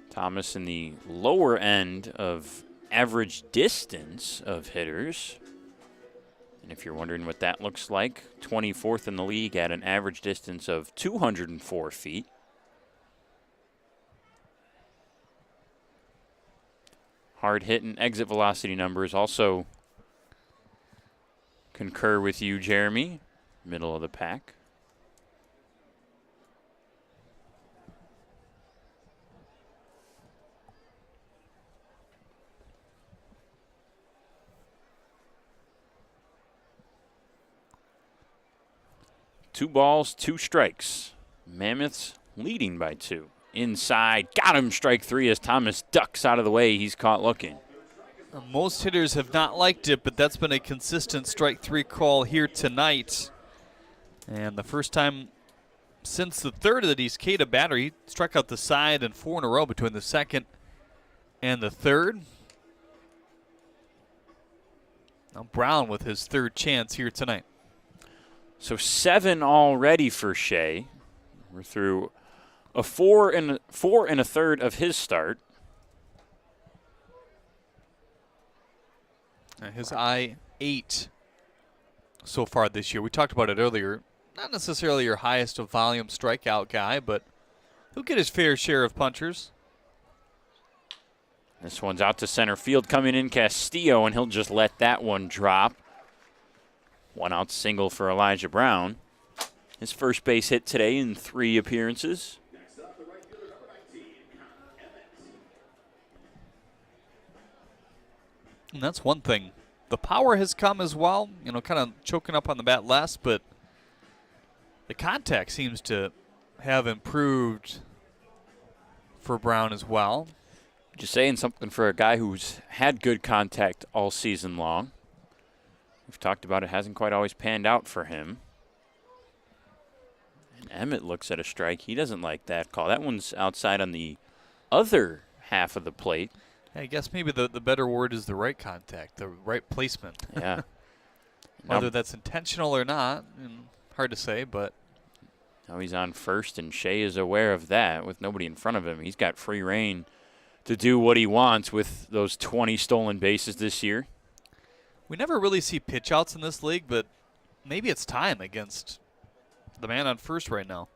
Thomas in the lower end of average distance of hitters. And if you're wondering what that looks like, 24th in the league at an average distance of 204 feet. Hard hit and exit velocity numbers also concur with you, Jeremy. Middle of the pack. Two balls, 2 strikes. Mammoths leading by 2. Inside, got him, strike 3 as Thomas ducks out of the way. He's caught looking. Most hitters have not liked it, but that's been a consistent strike 3 call here tonight. And the first time since the third of the Descada batter, he struck out the side and 4 in a row between the second and the third. Now Brown with his 3rd chance here tonight. So 7 already for Shea. We're through a 4 and a third of his start. His I-8 so far this year. We talked about it earlier. Not necessarily your highest of volume strikeout guy, but he'll get his fair share of punchers. This one's out to center field. Coming in Castillo, and he'll just let that one drop. 1 out single for Elijah Brown. His first base hit today in 3 appearances. And that's one thing. The power has come as well, you know, kind of choking up on the bat less, but the contact seems to have improved for Brown as well. Just saying something for a guy who's had good contact all season long. We've talked about it, hasn't quite always panned out for him. And Emmett looks at a strike. He doesn't like that call. That one's outside on the other half of the plate. I guess maybe the better word is the right contact, the right placement. Yeah. Whether that's intentional or not, hard to say, but. Now he's on first, and Shea is aware of that with nobody in front of him. He's got free reign to do what he wants with those 20 stolen bases this year. We never really see pitch outs in this league, but maybe it's time against the man on first right now.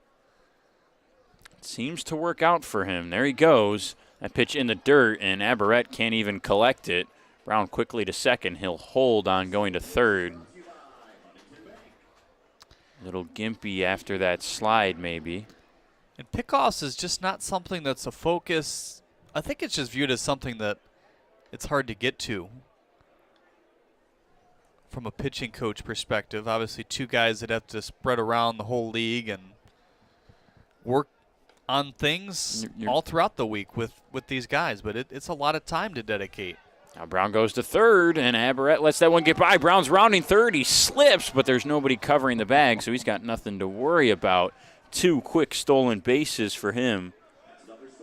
It seems to work out for him. There he goes. That pitch in the dirt, and Aberrett can't even collect it. Brown quickly to second. He'll hold on going to third. Little gimpy after that slide, maybe. And pickoffs is just not something that's a focus. I think it's just viewed as something that it's hard to get to from a pitching coach perspective. Obviously, 2 guys that have to spread around the whole league and work on things all throughout the week with these guys, but it's a lot of time to dedicate. Now Brown goes to third, and Aberrett lets that one get by. Brown's rounding third. He slips, but there's nobody covering the bag, so he's got nothing to worry about. 2 quick stolen bases for him.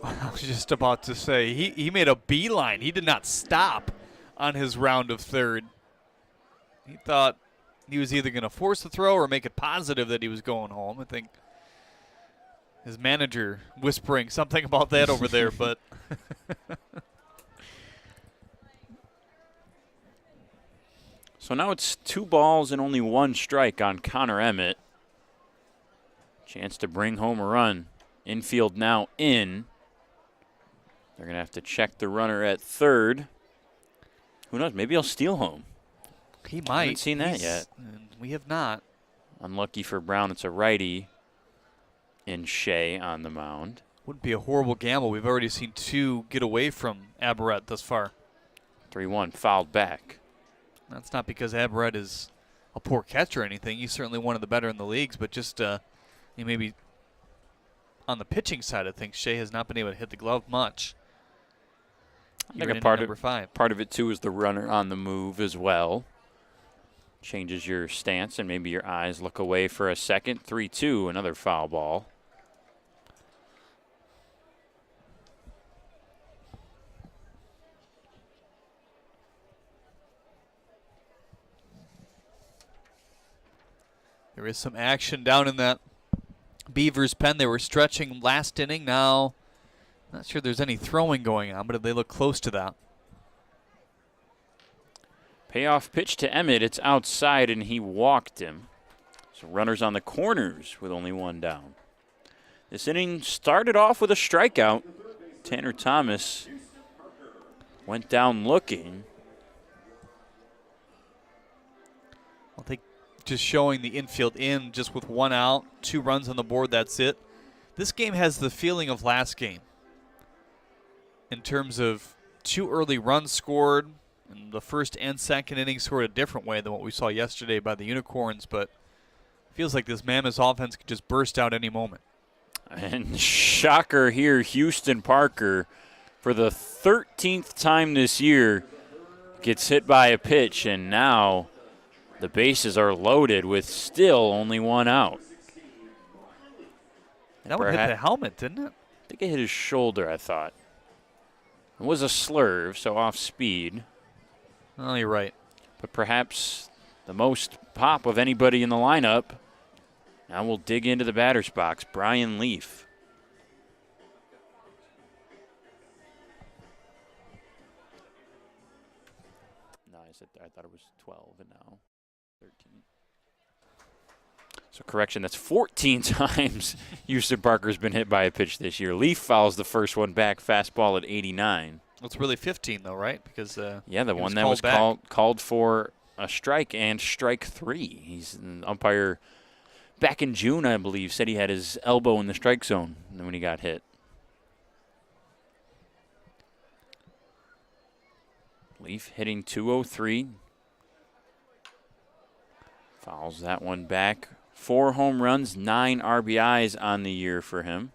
I was just about to say, he made a beeline. He did not stop on his round of third. He thought he was either going to force the throw or make it positive that he was going home. I think his manager whispering something about that over there, but So now it's 2 balls and only 1 strike on Connor Emmett. Chance to bring home a run. Infield now in. They're going to have to check the runner at third. Who knows? Maybe he'll steal home. He might. Haven't seen that yet. We have not. Unlucky for Brown, it's a righty in Shea on the mound. Wouldn't be a horrible gamble. We've already seen 2 get away from Aberrett thus far. 3-1, fouled back. That's not because Aberrett is a poor catcher or anything. He's certainly one of the better in the leagues, but just maybe on the pitching side of things, Shea has not been able to hit the glove much. I think a part of it, too, is the runner on the move as well. Changes your stance, and maybe your eyes look away for a second. 3-2, another foul ball. There is some action down in that Beavers pen. They were stretching last inning. Now, not sure there's any throwing going on, but they look close to that. Payoff pitch to Emmett. It's outside, and he walked him. So runners on the corners with only 1 down. This inning started off with a strikeout. Tanner Thomas went down looking. I think just showing the infield in just with 1 out, 2 runs on the board, that's it. This game has the feeling of last game in terms of 2 early runs scored. And the first and second inning scored a different way than what we saw yesterday by the Unicorns, but it feels like this Mammoths offense could just burst out any moment. And shocker here, Houston Parker, for the 13th time this year, gets hit by a pitch, and now the bases are loaded with still only 1 out. That one hit the helmet, didn't it? I think it hit his shoulder, I thought. It was a slurve, so off speed. Oh, you're right. But perhaps the most pop of anybody in the lineup. Now we'll dig into the batter's box. Brian Leaf. No, I thought it was 12, and now 13. So correction, that's 14 times Houston Parker's been hit by a pitch this year. Leaf fouls the first one back, fastball at 89. It's really 15, though, right? Because yeah, the one that was called for a strike and strike 3. He's an umpire back in June, I believe, said he had his elbow in the strike zone when he got hit. Leaf hitting 203. Fouls that one back. 4 home runs, 9 RBIs on the year for him.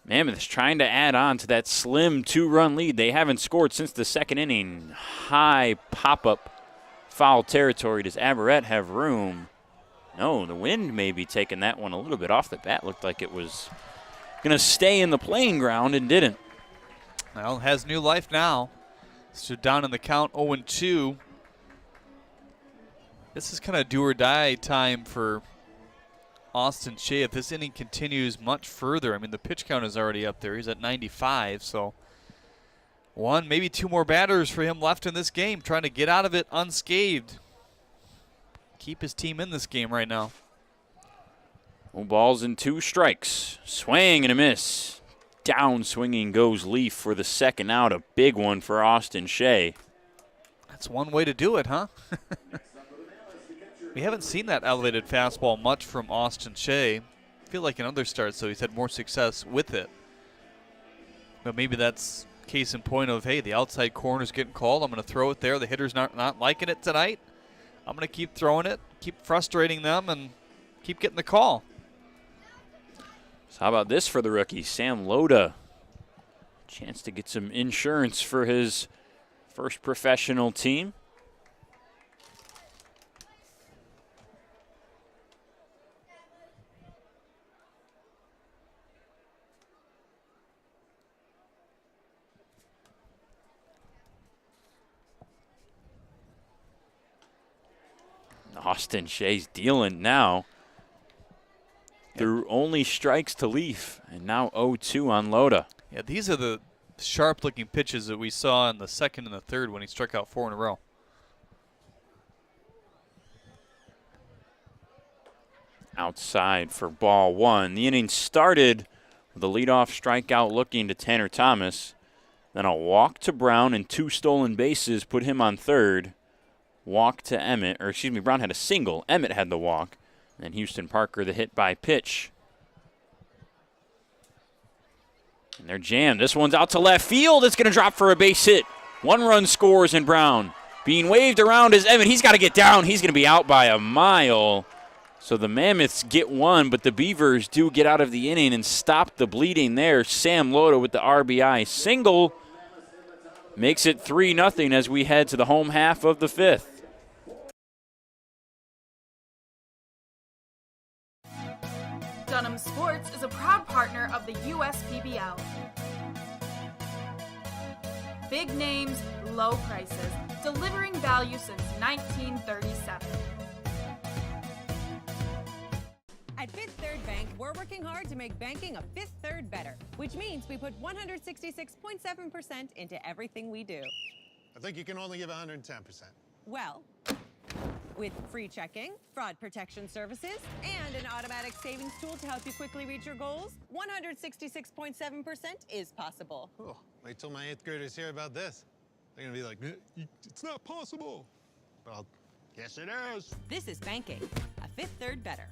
Mammoths trying to add on to that slim 2-run lead. They haven't scored since the second inning. High pop-up foul territory. Does Aberrett have room? No, the wind may be taking that one a little bit off the bat. Looked like it was going to stay in the playing ground and didn't. Well, has new life now. So down in the count, 0-2. This is kind of do or die time for Austin Shea. If this inning continues much further, I mean, the pitch count is already up there. He's at 95, so 1, maybe 2 more batters for him left in this game, trying to get out of it unscathed. Keep his team in this game right now. 2 balls and 2 strikes. Swing and a miss. Down swinging goes Leaf for the second out. A big one for Austin Shea. That's one way to do it, huh? We haven't seen that elevated fastball much from Austin Shea. I feel like in other starts, though, he's had more success with it. But maybe that's case in point of, hey, the outside corner's getting called. I'm going to throw it there. The hitter's not liking it tonight. I'm going to keep throwing it, keep frustrating them, and keep getting the call. So how about this for the rookie, Sam Loda? Chance to get some insurance for his first professional team. Austin Shea's dealing now through only strikes to Leaf, and now 0-2 on Loda. Yeah, these are the sharp-looking pitches that we saw in the second and the third when he struck out 4 in a row. Outside for ball 1. The inning started with a leadoff strikeout looking to Tanner Thomas. Then a walk to Brown and 2 stolen bases put him on third. Walk to Emmett, or excuse me, Brown had a single. Emmett had the walk. And Houston Parker the hit by pitch. And they're jammed. This one's out to left field. It's going to drop for a base hit. 1 run scores in Brown. Being waved around is Emmett. He's got to get down. He's going to be out by a mile. So the Mammoths get 1, but the Beavers do get out of the inning and stop the bleeding there. Sam Loda with the RBI single makes it 3-0 as we head to the home half of the 5th. Dunham Sports is a proud partner of the USPBL. Big names, low prices, delivering value since 1937. At Fifth Third Bank, we're working hard to make banking a Fifth Third better, which means we put 166.7% into everything we do. I think you can only give 110%. Well, with free checking, fraud protection services, and an automatic savings tool to help you quickly reach your goals, 166.7% is possible. Oh, wait till my 8th graders hear about this. They're gonna be like, it's not possible. But I'll guess it is. This is banking, a Fifth Third better.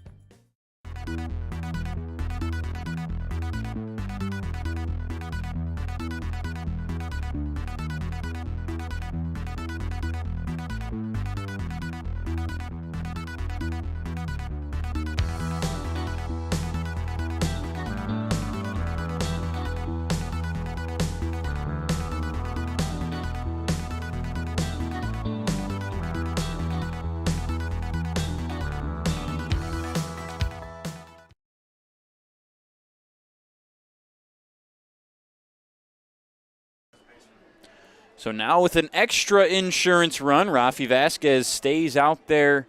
So now with an extra insurance run, Rafi Vasquez stays out there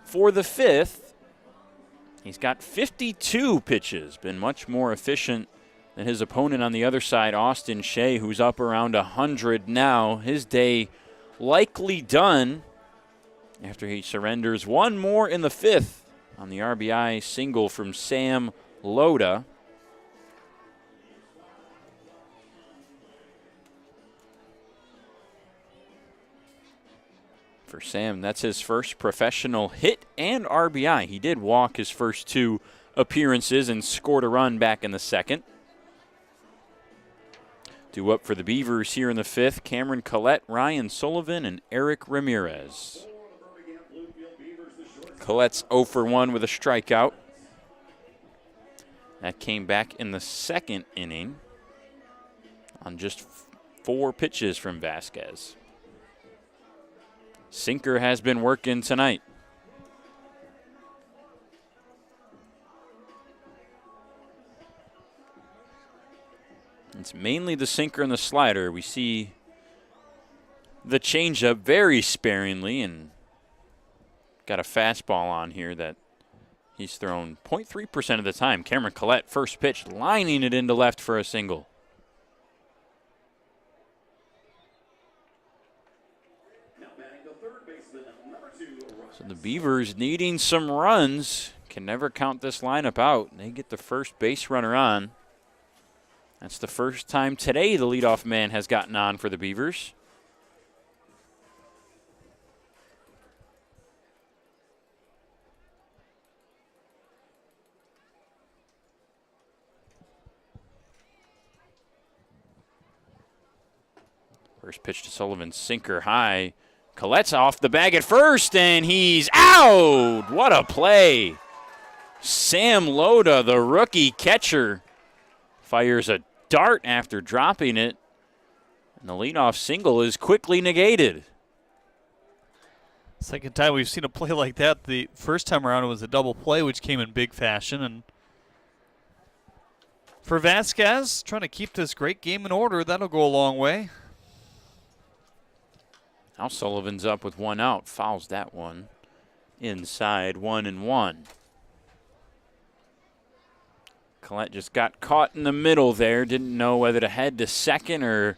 for the 5th. He's got 52 pitches, been much more efficient than his opponent on the other side, Austin Shea, who's up around 100 now. His day likely done after he surrenders 1 more in the 5th on the RBI single from Sam Loda. For Sam, that's his first professional hit and RBI. He did walk his first 2 appearances and scored a run back in the 2nd. Due up for the Beavers here in the 5th, Cameron Collette, Ryan Sullivan, and Eric Ramirez. Collette's 0 for 1 with a strikeout. That came back in the 2nd inning on just 4 pitches from Vasquez. Sinker has been working tonight. It's mainly the sinker and the slider. We see the changeup very sparingly, and got a fastball on here that he's thrown 0.3% of the time. Cameron Collette, first pitch, lining it into left for a single. So the Beavers needing some runs. Can never count this lineup out. They get the first base runner on. That's the first time today the leadoff man has gotten on for the Beavers. First pitch to Sullivan, sinker high. Collette's off the bag at first, and he's out. What a play. Sam Loda, the rookie catcher, fires a dart after dropping it, and the leadoff single is quickly negated. Second time we've seen a play like that. The first time around it was a double play, which came in big fashion. And for Vasquez, trying to keep this great game in order, that'll go a long way. Now Sullivan's up with one out, fouls that one. Inside, 1-1. Collette just got caught in the middle there, didn't know whether to head to second or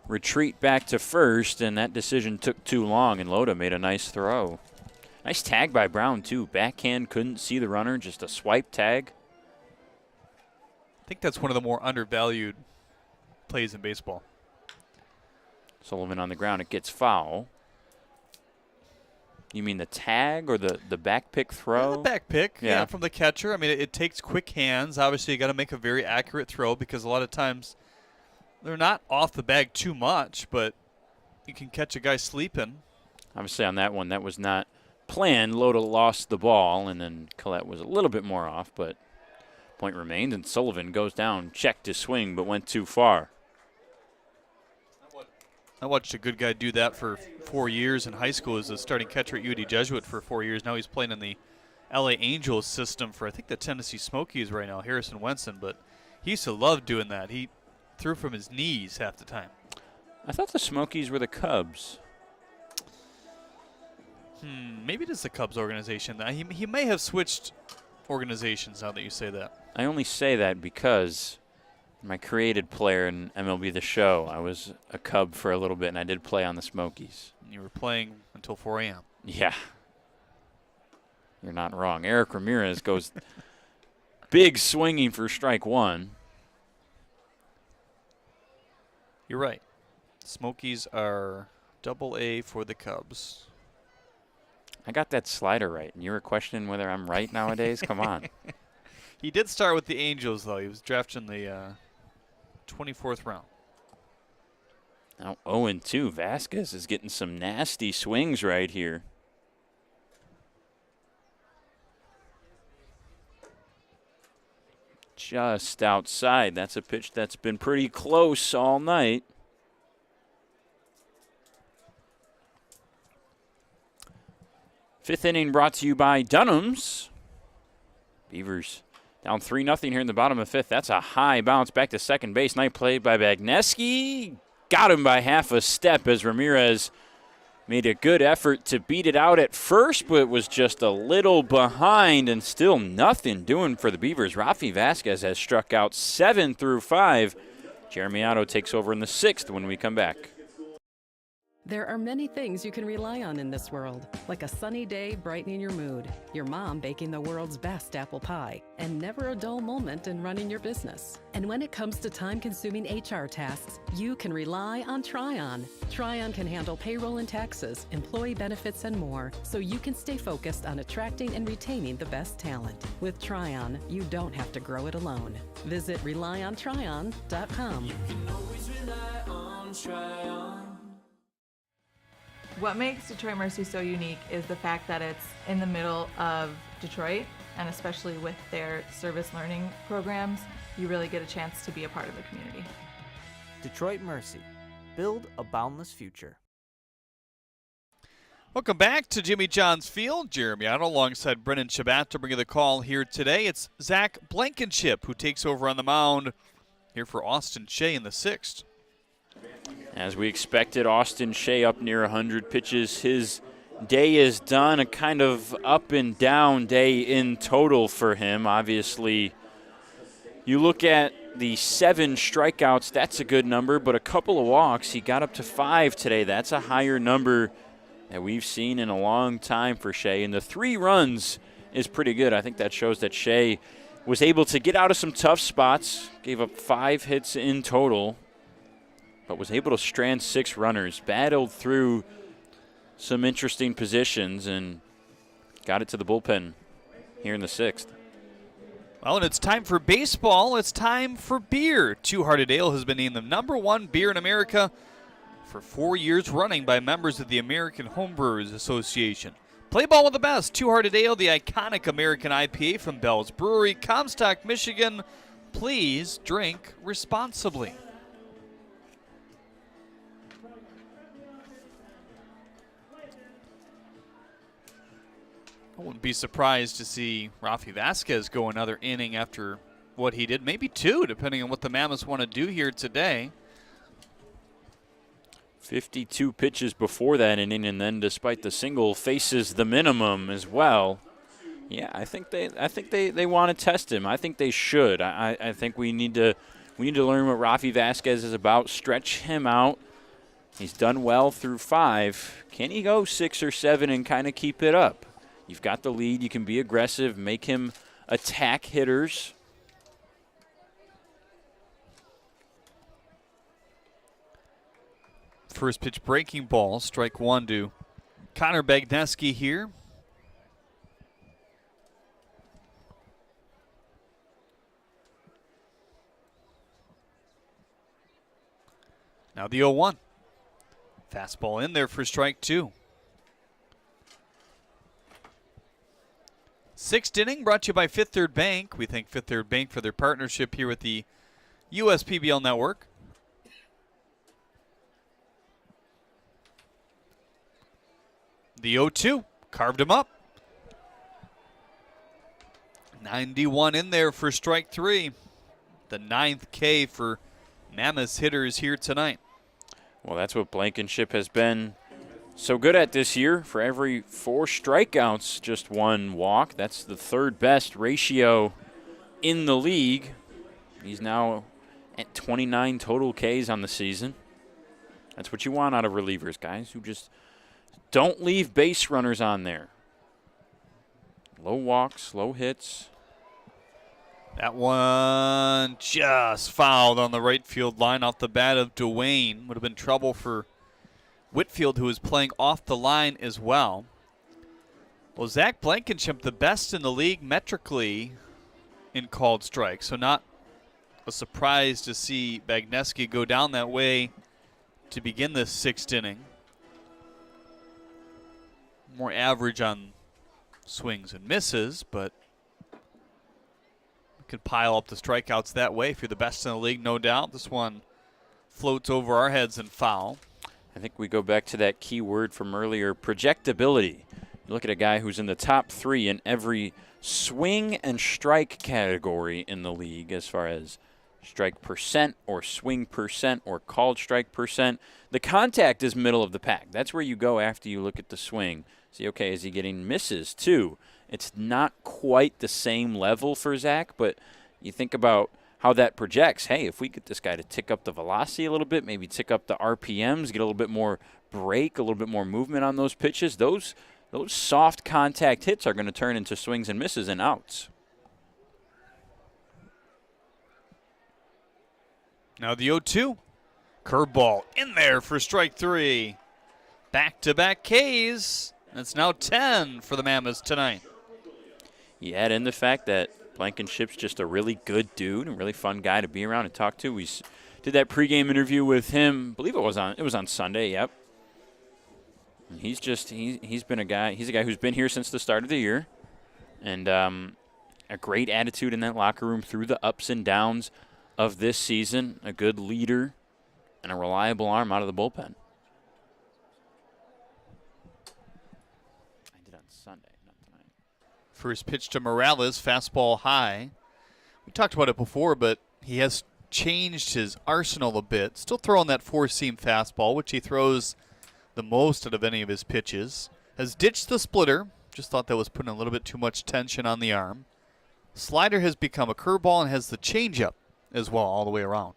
retreat back to first, and that decision took too long, and Loda made a nice throw. Nice tag by Brown, too. Backhand, couldn't see the runner, just a swipe tag. I think that's one of the more undervalued plays in baseball. Sullivan on the ground, it gets foul. You mean the tag or the back pick throw? Yeah, the back pick, yeah, from the catcher. I mean, it takes quick hands. Obviously, you got to make a very accurate throw because a lot of times they're not off the bag too much, but you can catch a guy sleeping. Obviously, on that one, that was not planned. Loda lost the ball, and then Collette was a little bit more off, but point remained, and Sullivan goes down, checked his swing, but went too far. I watched a good guy do that for 4 years in high school as a starting catcher at UD Jesuit for 4 years. Now he's playing in the LA Angels system for, I think, the Tennessee Smokies right now, Harrison Wenson, but he used to love doing that. He threw from his knees half the time. I thought the Smokies were the Cubs. Maybe it is the Cubs organization. He may have switched organizations now that you say that. I only say that because my created player in MLB The Show, I was a Cub for a little bit, and I did play on the Smokies. You were playing until 4 a.m. Yeah. You're not wrong. Eric Ramirez goes big swinging for strike one. You're right. Smokies are AA for the Cubs. I got that slider right, and you were questioning whether I'm right nowadays? Come on. He did start with the Angels, though. He was drafted in the 24th round. Now 0-2. Vasquez is getting some nasty swings right here. Just outside. That's a pitch that's been pretty close all night. Fifth inning brought to you by Dunham's. Beavers down 3-0 here in the bottom of fifth. That's a high bounce back to second base. Nice play by Bagneski. Got him by half a step as Ramirez made a good effort to beat it out at first, but was just a little behind and still nothing doing for the Beavers. Rafi Vasquez has struck out 7 through 5. Jeremy Otto takes over in the 6th when we come back. There are many things you can rely on in this world, like a sunny day brightening your mood, your mom baking the world's best apple pie, and never a dull moment in running your business. And when it comes to time-consuming HR tasks, you can rely on Tryon. Tryon can handle payroll and taxes, employee benefits, and more, so you can stay focused on attracting and retaining the best talent. With Tryon, you don't have to grow it alone. Visit RelyOnTryon.com. You can always rely on Tryon. What makes Detroit Mercy so unique is the fact that it's in the middle of Detroit, and especially with their service learning programs, you really get a chance to be a part of the community. Detroit Mercy. Build a boundless future. Welcome back to Jimmy John's Field. Jeremy Otto alongside Brennan Shabat to bring you the call here today. It's Zach Blankenship who takes over on the mound here for Austin Shea in the 6th. As we expected, Austin Shea up near 100 pitches. His day is done, a kind of up and down day in total for him. Obviously, you look at the 7 strikeouts, that's a good number, but a couple of walks. He got up to 5 today. That's a higher number that we've seen in a long time for Shea. And the 3 runs is pretty good. I think that shows that Shea was able to get out of some tough spots, gave up 5 hits in total, but was able to strand 6 runners, battled through some interesting positions, and got it to the bullpen here in the 6th. Well, and it's time for baseball. It's time for beer. Two Hearted Ale has been named the #1 beer in America for 4 years running by members of the American Homebrewers Association. Play ball with the best. Two Hearted Ale, the iconic American IPA from Bell's Brewery, Comstock, Michigan. Please drink responsibly. I wouldn't be surprised to see Rafi Vasquez go another inning after what he did. Maybe two, depending on what the Mammoths want to do here today. 52 pitches before that inning, and then despite the single, faces the minimum as well. Yeah, I think they want to test him. I think they should. I think we need to learn what Rafi Vasquez is about. Stretch him out. He's done well through 5. Can he go 6 or 7 and kind of keep it up? You've got the lead. You can be aggressive. Make him attack hitters. First pitch breaking ball, strike 1 to Connor Bagneski here. Now the 0-1. Fastball in there for strike 2. 6th inning brought to you by Fifth Third Bank. We thank Fifth Third Bank for their partnership here with the USPBL Network. The 0-2 carved him up. 91 in there for strike 3. The 9th K for Mammoths hitters here tonight. Well, that's what Blankenship has been so good at this year. For every 4 strikeouts, just 1 walk. That's the 3rd best ratio in the league. He's now at 29 total Ks on the season. That's what you want out of relievers, guys, who just don't leave base runners on there. Low walks, low hits. That one just fouled on the right field line off the bat of Dwayne. Would have been trouble for Whitfield, who was playing off the line as well. Well, Zach Blankenship, the best in the league metrically in called strikes. So not a surprise to see Bagneski go down that way to begin this 6th inning. More average on swings and misses, but you can pile up the strikeouts that way if you're the best in the league, no doubt. This one floats over our heads and foul. I think we go back to that key word from earlier, projectability. You look at a guy who's in the top 3 in every swing and strike category in the league as far as strike percent or swing percent or called strike percent. The contact is middle of the pack. That's where you go after you look at the swing. See, okay, is he getting misses too? It's not quite the same level for Zach, but you think about how that projects. Hey, if we get this guy to tick up the velocity a little bit, maybe tick up the RPMs, get a little bit more break, a little bit more movement on those pitches, those soft contact hits are going to turn into swings and misses and outs. Now the 0-2. Curveball in there for strike 3. Back-to-back Ks. That's now 10 for the Mammoths tonight. You add in the fact that Blankenship's just a really good dude, a really fun guy to be around and talk to. We did that pregame interview with him. I believe it was on Sunday. Yep. And he's been a guy. He's a guy who's been here since the start of the year, and a great attitude in that locker room through the ups and downs of this season. A good leader and a reliable arm out of the bullpen. Sunday, not tonight. First pitch to Morales, fastball high. We talked about it before, but he has changed his arsenal a bit. Still throwing that 4-seam fastball, which he throws the most out of any of his pitches. Has ditched the splitter. Just thought that was putting a little bit too much tension on the arm. Slider has become a curveball and has the changeup as well all the way around.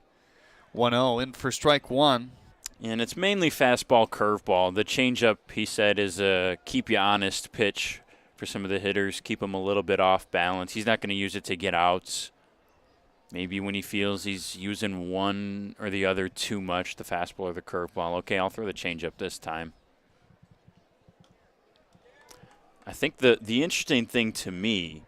1-0 in for strike 1. And it's mainly fastball, curveball. The changeup, he said, is a keep-you-honest pitch for some of the hitters, keep them a little bit off balance. He's not going to use it to get outs. Maybe when he feels he's using one or the other too much, the fastball or the curveball. Okay, I'll throw the changeup this time. I think the interesting thing to me,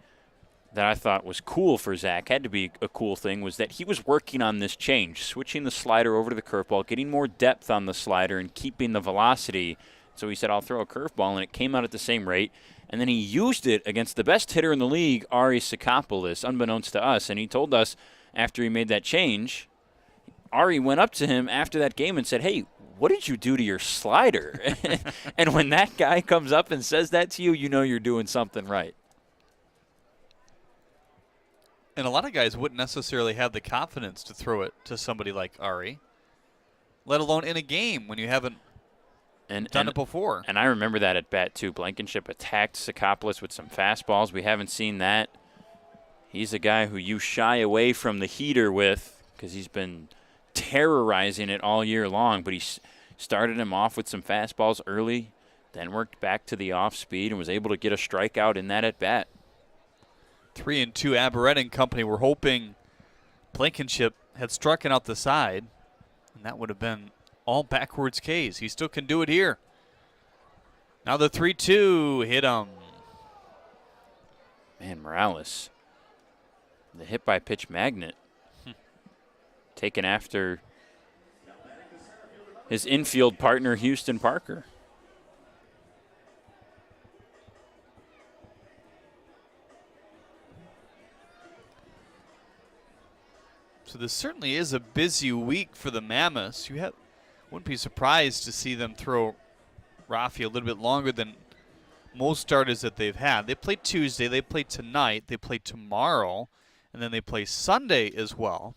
that I thought was cool for Zach, had to be a cool thing, was that he was working on this change, switching the slider over to the curveball, getting more depth on the slider and keeping the velocity. So he said, I'll throw a curveball, and it came out at the same rate. And then he used it against the best hitter in the league, Ari Sakopoulos, unbeknownst to us. And he told us after he made that change, Ari went up to him after that game and said, hey, what did you do to your slider? And when that guy comes up and says that to you, you know you're doing something right. And a lot of guys wouldn't necessarily have the confidence to throw it to somebody like Ari, let alone in a game when you haven't done it before. And I remember that at bat, too. Blankenship attacked Sakopoulos with some fastballs. We haven't seen that. He's a guy who you shy away from the heater with because he's been terrorizing it all year long. But he started him off with some fastballs early, then worked back to the off speed and was able to get a strikeout in that at bat. 3-2 Aberrett and company were hoping Blankenship had struck it out the side, and that would have been all backwards Ks. He still can do it here. Now the 3-2 hit him. Man, Morales, the hit by pitch magnet, taken after his infield partner, Houston Parker. So this certainly is a busy week for the Mammoths. Wouldn't be surprised to see them throw Rafi a little bit longer than most starters that they've had. They play Tuesday, they play tonight, they play tomorrow, and then they play Sunday as well.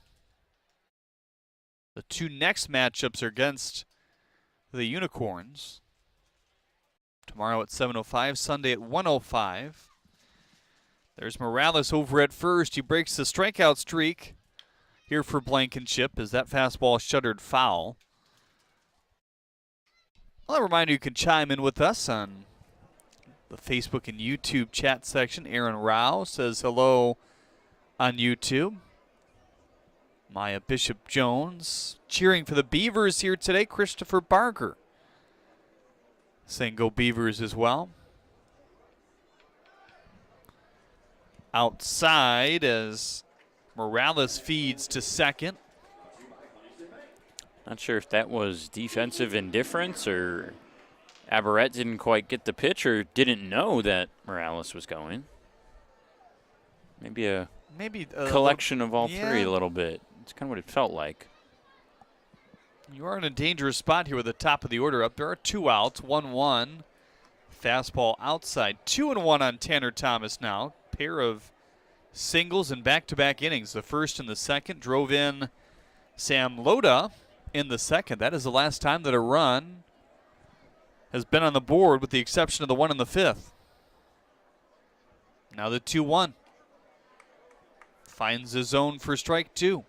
The two next matchups are against the Unicorns. Tomorrow at 7:05, Sunday at 1:05. There's Morales over at first. He breaks the strikeout streak here for Blankenship as that fastball shuttered foul. I'll remind you can chime in with us on the Facebook and YouTube chat section. Aaron Rao says hello on YouTube. Maya Bishop-Jones cheering for the Beavers here today. Christopher Barker saying go Beavers as well. Outside as Morales feeds to second. Not sure if that was defensive indifference or Aberrett didn't quite get the pitch or didn't know that Morales was going. Maybe a collection of all three a little bit. It's kind of what it felt like. You are in a dangerous spot here with the top of the order up. There are 2 outs, 1-1. Fastball outside. 2-1 on Tanner Thomas now. Pair of singles in back-to-back innings. The first and the second drove in Sam Loda in the second. That is the last time that a run has been on the board with the exception of the one in the fifth. Now the 2-1. Finds the zone for strike two.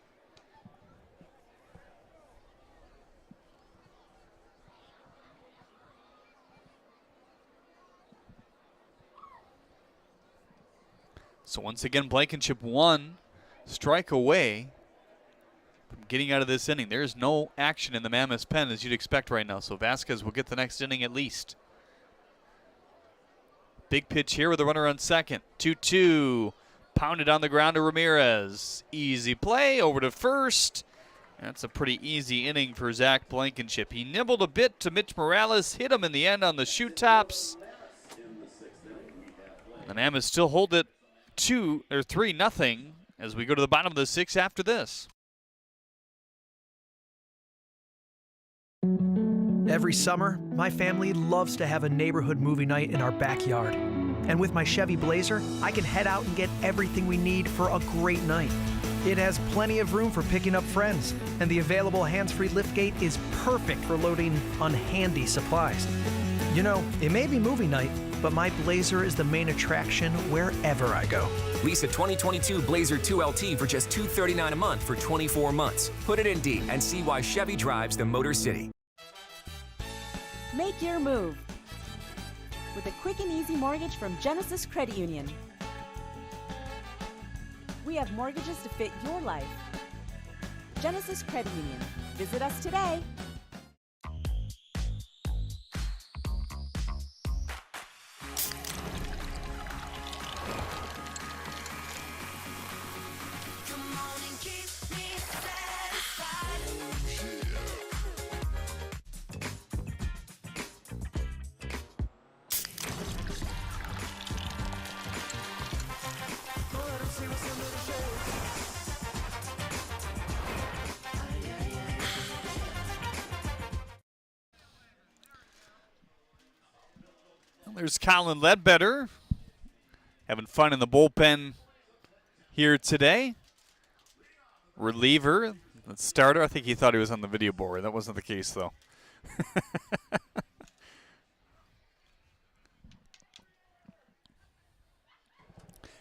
So once again, Blankenship 1 strike away from getting out of this inning. There is no action in the Mammoths pen as you'd expect right now, so Vasquez will get the next inning at least. Big pitch here with a runner on second. 2-2. Pounded on the ground to Ramirez. Easy play over to first. That's a pretty easy inning for Zach Blankenship. He nibbled a bit to Mitch Morales, hit him in the end on the shoot tops. And the Mammoths still hold it 3-0 as we go to the bottom of the sixth after this. Every summer, my family loves to have a neighborhood movie night in our backyard. And with my Chevy Blazer, I can head out and get everything we need for a great night. It has plenty of room for picking up friends, and the available hands-free liftgate is perfect for loading unhandy supplies. You know, it may be movie night, but my Blazer is the main attraction wherever I go. Lease a 2022 Blazer 2LT for just $239 a month for 24 months. Put it in D and see why Chevy drives the Motor City. Make your move with a quick and easy mortgage from Genesis Credit Union. We have mortgages to fit your life. Genesis Credit Union. Visit us today. There's Colin Ledbetter having fun in the bullpen here today. Reliever, the starter. I think he thought he was on the video board. That wasn't the case, though.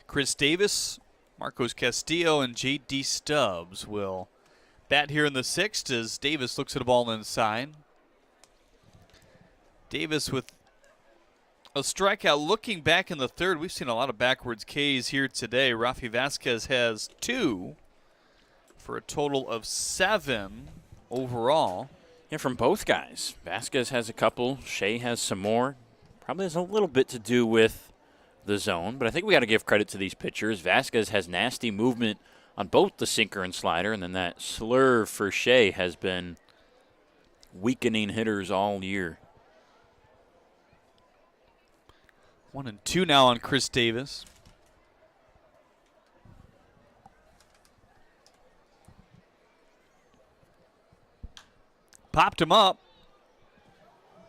Chris Davis, Marcos Castillo, and J.D. Stubbs will bat here in the 6th as Davis looks at a ball inside. Davis with a strikeout. Looking back in the 3rd, we've seen a lot of backwards Ks here today. Rafi Vasquez has 2 for a total of 7 overall. Yeah, from both guys. Vasquez has a couple. Shea has some more. Probably has a little bit to do with the zone, but I think we got to give credit to these pitchers. Vasquez has nasty movement on both the sinker and slider, and then that slurve for Shea has been weakening hitters all year. 1-2 now on Chris Davis. Popped him up.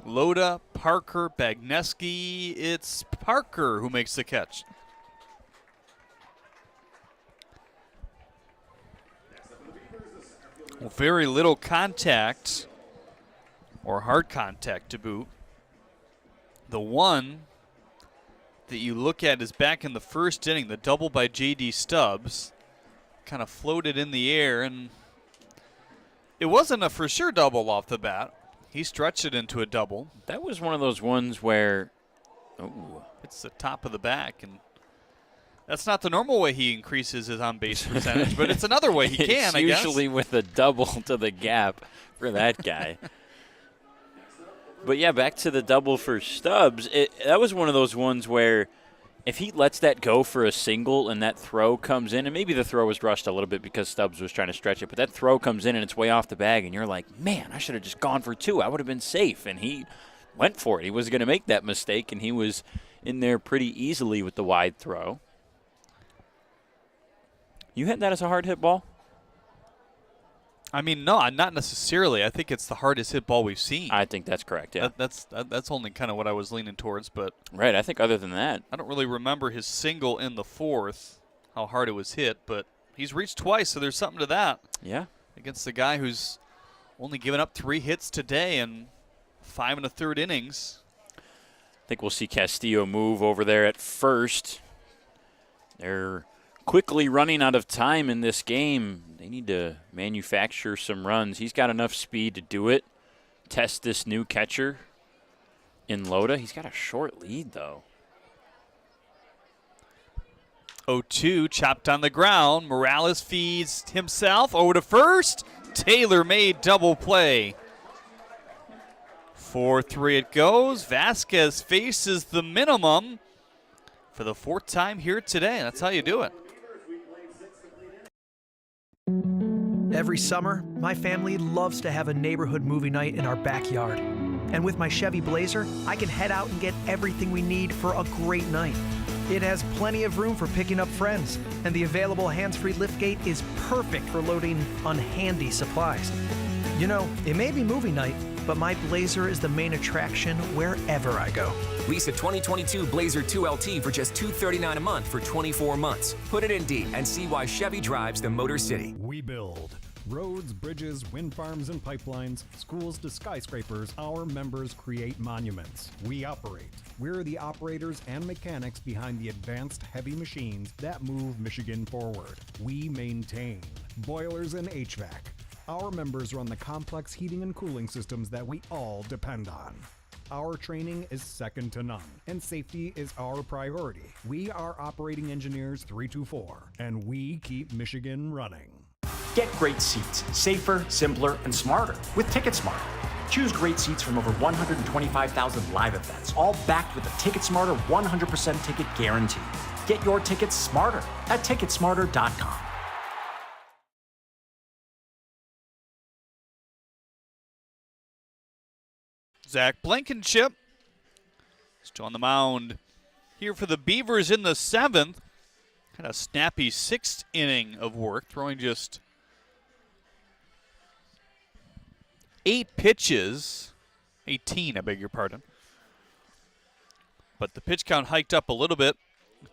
Loda, Parker, Bagneski. It's Parker who makes the catch. Well, very little contact, or hard contact to boot. The one that you look at is back in the 1st inning, the double by J.D. Stubbs. Kind of floated in the air, and it wasn't a for sure double off the bat. He stretched it into a double. That was one of those ones where, it's the top of the back, and that's not the normal way he increases his on-base percentage, but it's another way he can, I guess. It's usually with a double to the gap for that guy. But, yeah, back to the double for Stubbs. That was one of those ones where if he lets that go for a single and that throw comes in, and maybe the throw was rushed a little bit because Stubbs was trying to stretch it, but that throw comes in and it's way off the bag, and you're like, man, I should have just gone for 2. I would have been safe. And he went for it. He was going to make that mistake, and he was in there pretty easily with the wide throw. You hit that as a hard hit ball? I mean, no, not necessarily. I think it's the hardest hit ball we've seen. I think that's correct, yeah. That's only kind of what I was leaning towards. But right, I think other than that. I don't really remember his single in the 4th, how hard it was hit, but he's reached twice, so there's something to that. Yeah. Against the guy who's only given up 3 hits today in 5 1/3 innings. I think we'll see Castillo move over there at first. They're quickly running out of time in this game. They need to manufacture some runs. He's got enough speed to do it. Test this new catcher in Loda. He's got a short lead, though. 0-2, chopped on the ground. Morales feeds himself over to first. Taylor made double play. 4-3 it goes. Vasquez faces the minimum for the 4th time here today. That's how you do it. Every summer, my family loves to have a neighborhood movie night in our backyard. And with my Chevy Blazer, I can head out and get everything we need for a great night. It has plenty of room for picking up friends, and the available hands-free liftgate is perfect for loading unhandy supplies. You know, it may be movie night, but my Blazer is the main attraction wherever I go. Lease a 2022 Blazer 2LT for just $239 a month for 24 months. Put it in D and see why Chevy drives the Motor City. We build roads, bridges, wind farms and pipelines, schools to skyscrapers. Our members create monuments. We operate. We're the operators and mechanics behind the advanced heavy machines that move Michigan forward. We maintain boilers and HVAC. Our members run the complex heating and cooling systems that we all depend on. Our training is second to none, and safety is our priority. We are Operating Engineers 324, and we keep Michigan running. Get great seats, safer, simpler, and smarter with TicketSmarter. Choose great seats from over 125,000 live events, all backed with a TicketSmarter 100% ticket guarantee. Get your tickets smarter at TicketSmarter.com. Zach Blankenship still on the mound here for the Beavers in the 7th. Kind of snappy 6th inning of work, throwing just 8 pitches. 18, I beg your pardon. But the pitch count hiked up a little bit.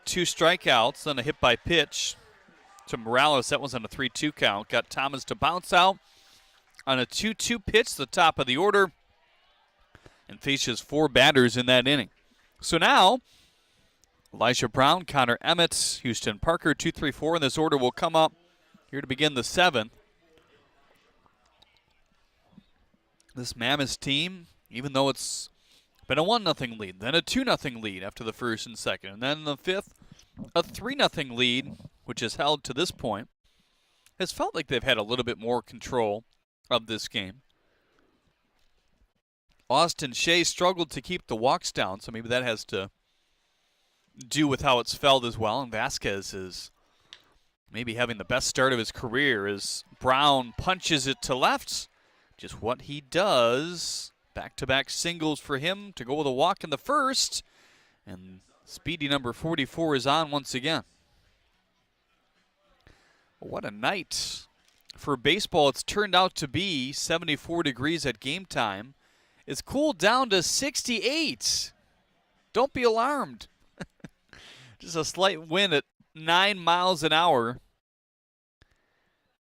2 strikeouts, then a hit by pitch to Morales. That was on a 3-2 count. Got Thomas to bounce out on a 2-2 pitch, the top of the order, and faces 4 batters in that inning. So now, Elijah Brown, Connor Emmett, Houston Parker, 2, 3, 4, and this order will come up here to begin the 7th. This Mammoths team, even though it's been a 1-0 lead, then a 2-0 lead after the first and second, and then the 5th, a 3-0 lead, which is held to this point, has felt like they've had a little bit more control of this game. Austin Shea struggled to keep the walks down, so maybe that has to do with how it's felt as well. And Vasquez is maybe having the best start of his career as Brown punches it to left. Just what he does. Back-to-back singles for him to go with a walk in the first. And speedy number 44 is on once again. What a night for baseball. It's turned out to be 74 degrees at game time. It's cooled down to 68. Don't be alarmed. Just a slight wind at 9 miles an hour.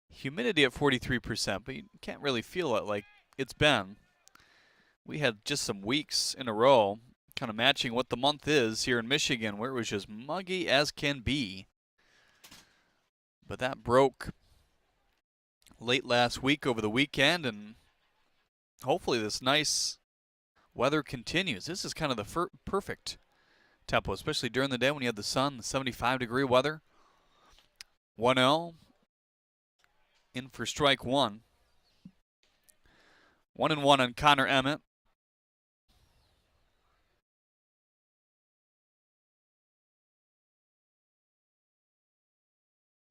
Humidity at 43%, but you can't really feel it like it's been. We had just some weeks in a row kind of matching what the month is here in Michigan, where it was just muggy as can be. But that broke late last week over the weekend, and hopefully this nice weather continues. This is kind of the perfect tempo, especially during the day when you have the sun, the 75-degree weather. 1-0 in for strike 1. 1-1 on Connor Emmett.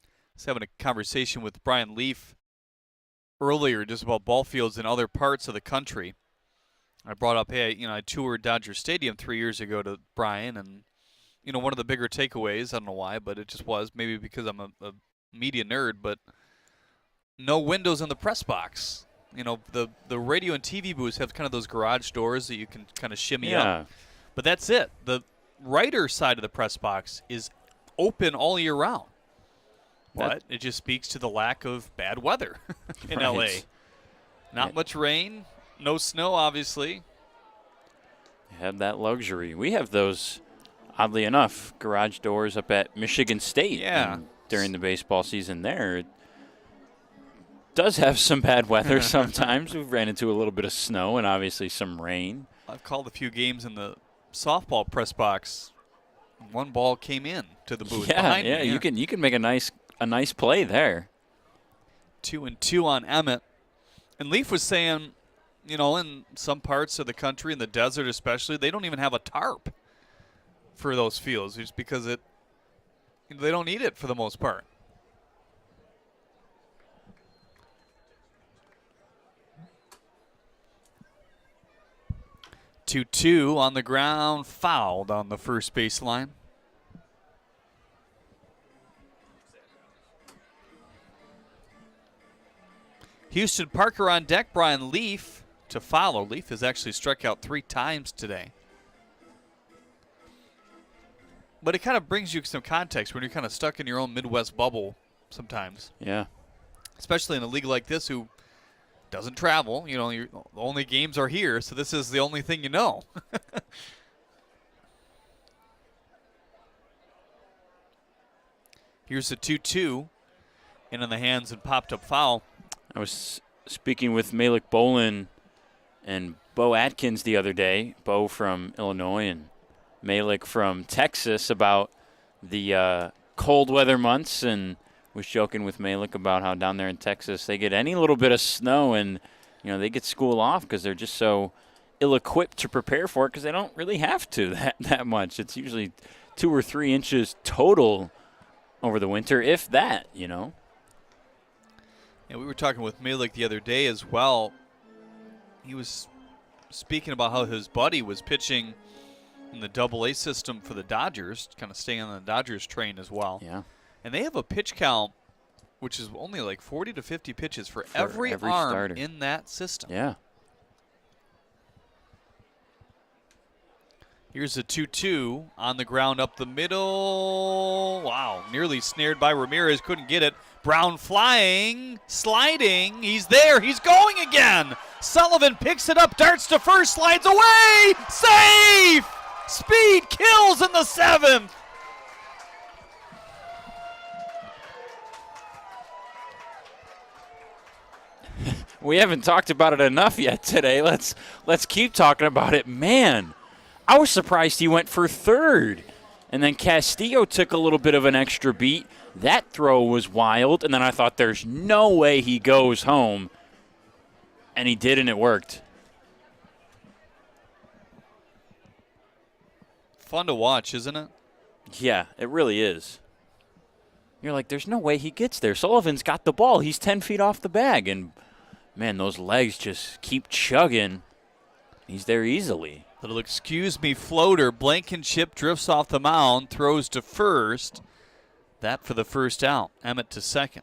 I was having a conversation with Brian Leaf earlier just about ball fields in other parts of the country. I brought up, hey, I toured Dodger Stadium 3 years ago to Brian, and, one of the bigger takeaways, I don't know why, but it just was, maybe because I'm a media nerd, but no windows in the press box. The radio and TV booths have kind of those garage doors that you can kind of shimmy up. But that's it. The writer side of the press box is open all year round. But it just speaks to the lack of bad weather in L.A. Not much rain, no snow, obviously. Have that luxury. We have those, oddly enough, garage doors up at Michigan State. Yeah. During the baseball season there. It does have some bad weather sometimes. We've ran into a little bit of snow and obviously some rain. I've called a few games in the softball press box. One ball came in to the booth behind me. You can make a nice play there. 2-2 on Emmett. And Leaf was saying, in some parts of the country, in the desert especially, they don't even have a tarp for those fields just because they don't need it for the most part. Two on the ground, fouled on the first baseline. Houston Parker on deck, Brian Leaf to follow. Leaf has actually struck out 3 times today. But it kind of brings you some context when you're kind of stuck in your own Midwest bubble sometimes. Yeah. Especially in a league like this who doesn't travel. The only games are here, so this is the only thing you know. Here's a 2-2. In the hands and popped up foul. I was speaking with Malik Bolin and Bo Atkins the other day, Bo from Illinois and Malik from Texas, about the cold weather months, and was joking with Malik about how down there in Texas they get any little bit of snow and they get school off because they're just so ill-equipped to prepare for it because they don't really have to that much. It's usually 2 or 3 inches total over the winter, if that, Yeah, we were talking with Malik the other day as well. He was speaking about how his buddy was pitching in the AA system for the Dodgers, kind of staying on the Dodgers train as well. Yeah. And they have a pitch count, which is only like 40 to 50 pitches for every arm starter in that system. Yeah. Here's a 2-2 on the ground up the middle. Wow, nearly snared by Ramirez, couldn't get it. Brown flying, sliding, he's there, he's going again. Sullivan picks it up, darts to first, slides away, safe! Speed kills in the 7th. We haven't talked about it enough yet today. Let's keep talking about it. Man, I was surprised he went for third. And then Castillo took a little bit of an extra beat. That throw was wild. And then I thought there's no way he goes home. And he did, and it worked. Fun to watch, isn't it? Yeah, it really is. You're like, there's no way he gets there. Sullivan's got the ball. He's 10 feet off the bag. And, man, those legs just keep chugging. He's there easily. Little excuse me floater. Blankenship drifts off the mound, throws to first. That for the first out. Emmett to second.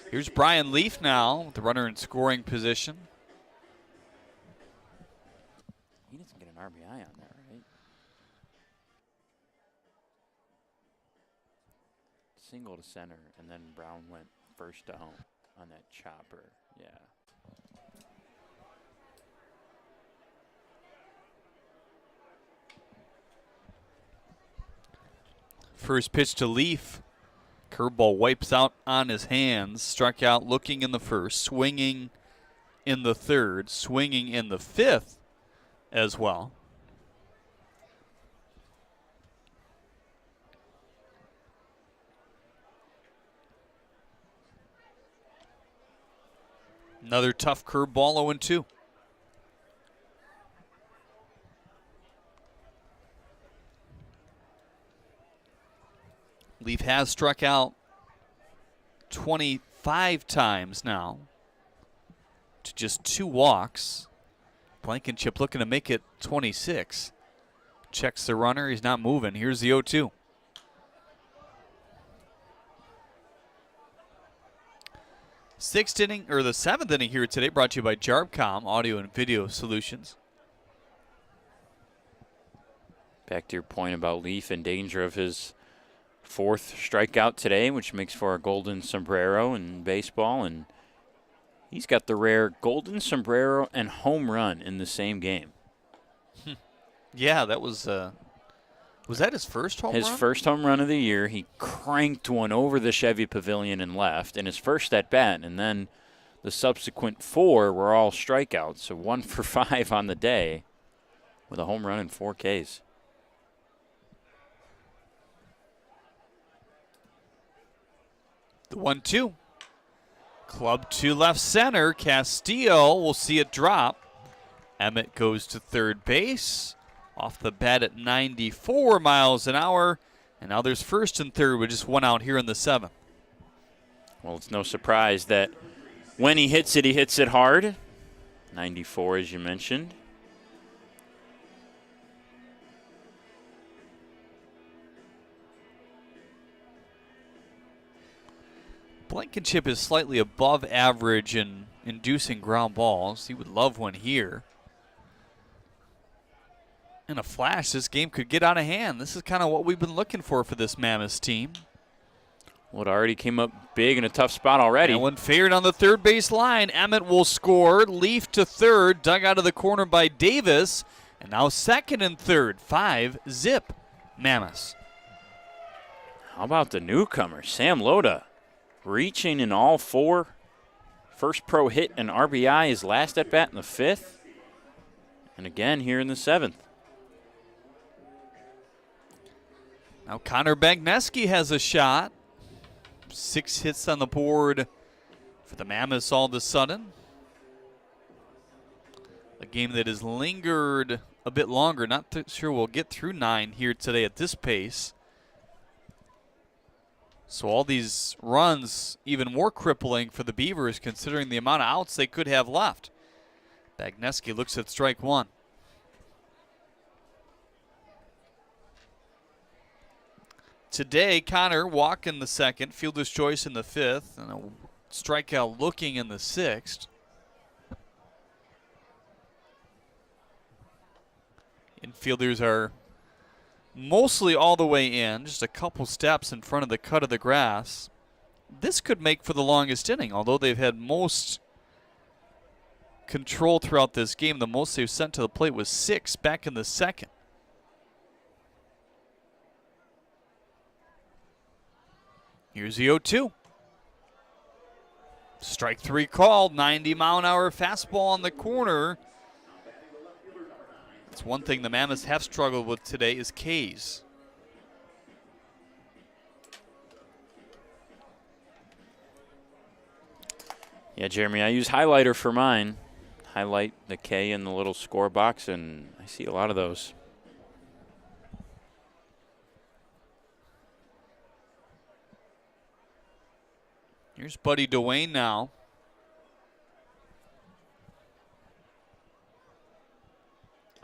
Here's Brian Leaf now, the runner in scoring position. He doesn't get an RBI on that, right? Single to center, and then Brown went first to home on that chopper. Yeah. First pitch to Leaf. Curveball wipes out on his hands. Struck out looking in the first, swinging in the third, swinging in the fifth as well. Another tough curveball, 0-2. Leaf has struck out 25 times now to just 2 walks. Blankenship looking to make it 26. Checks the runner. He's not moving. Here's the 0-2. Sixth inning, or the 7th inning here today, brought to you by Jarbcom Audio and Video Solutions. Back to your point about Leaf in danger of his 4th strikeout today, which makes for a golden sombrero in baseball, and he's got the rare golden sombrero and home run in the same game. Yeah, that was that his first home run? His first home run of the year. He cranked one over the Chevy Pavilion and left in his first at bat, and then the subsequent 4 were all strikeouts, so 1 for 5 on the day with a home run and 4 Ks. The 1-2. Club to left center. Castillo will see it drop. Emmett goes to third base. Off the bat at 94 miles an hour. And now there's first and third with just 1 out here in the 7th. Well, it's no surprise that when he hits it hard. 94, as you mentioned. Blankenship is slightly above average in inducing ground balls. He would love one here. In a flash, this game could get out of hand. This is kind of what we've been looking for this Mammoths team. Well, it already came up big in a tough spot already. And one favored on the third base line. Emmett will score. Leaf to third. Dug out of the corner by Davis. And now second and third. 5-zip Mammoths. How about the newcomer, Sam Loda? Reaching in all 4. First pro hit and RBI, his last at bat in the 5th. And again here in the 7th. Now Connor Bagneski has a shot. 6 hits on the board for the Mammoths all of a sudden. A game that has lingered a bit longer. Not sure we'll get through 9 here today at this pace. So all these runs even more crippling for the Beavers considering the amount of outs they could have left. Bagneski looks at strike 1. Today, Connor walk in the 2nd, fielder's choice in the 5th, and a strikeout looking in the 6th. Infielders are mostly all the way in, just a couple steps in front of the cut of the grass. This could make for the longest inning, although they've had most control throughout this game. The most they've sent to the plate was 6 back in the second. Here's the 0-2. Strike 3 called, 90-mile-an-hour fastball on the corner. That's one thing the Mammoths have struggled with today is Ks. Yeah, Jeremy, I use highlighter for mine. Highlight the K in the little score box, and I see a lot of those. Here's Buddy Dwayne now.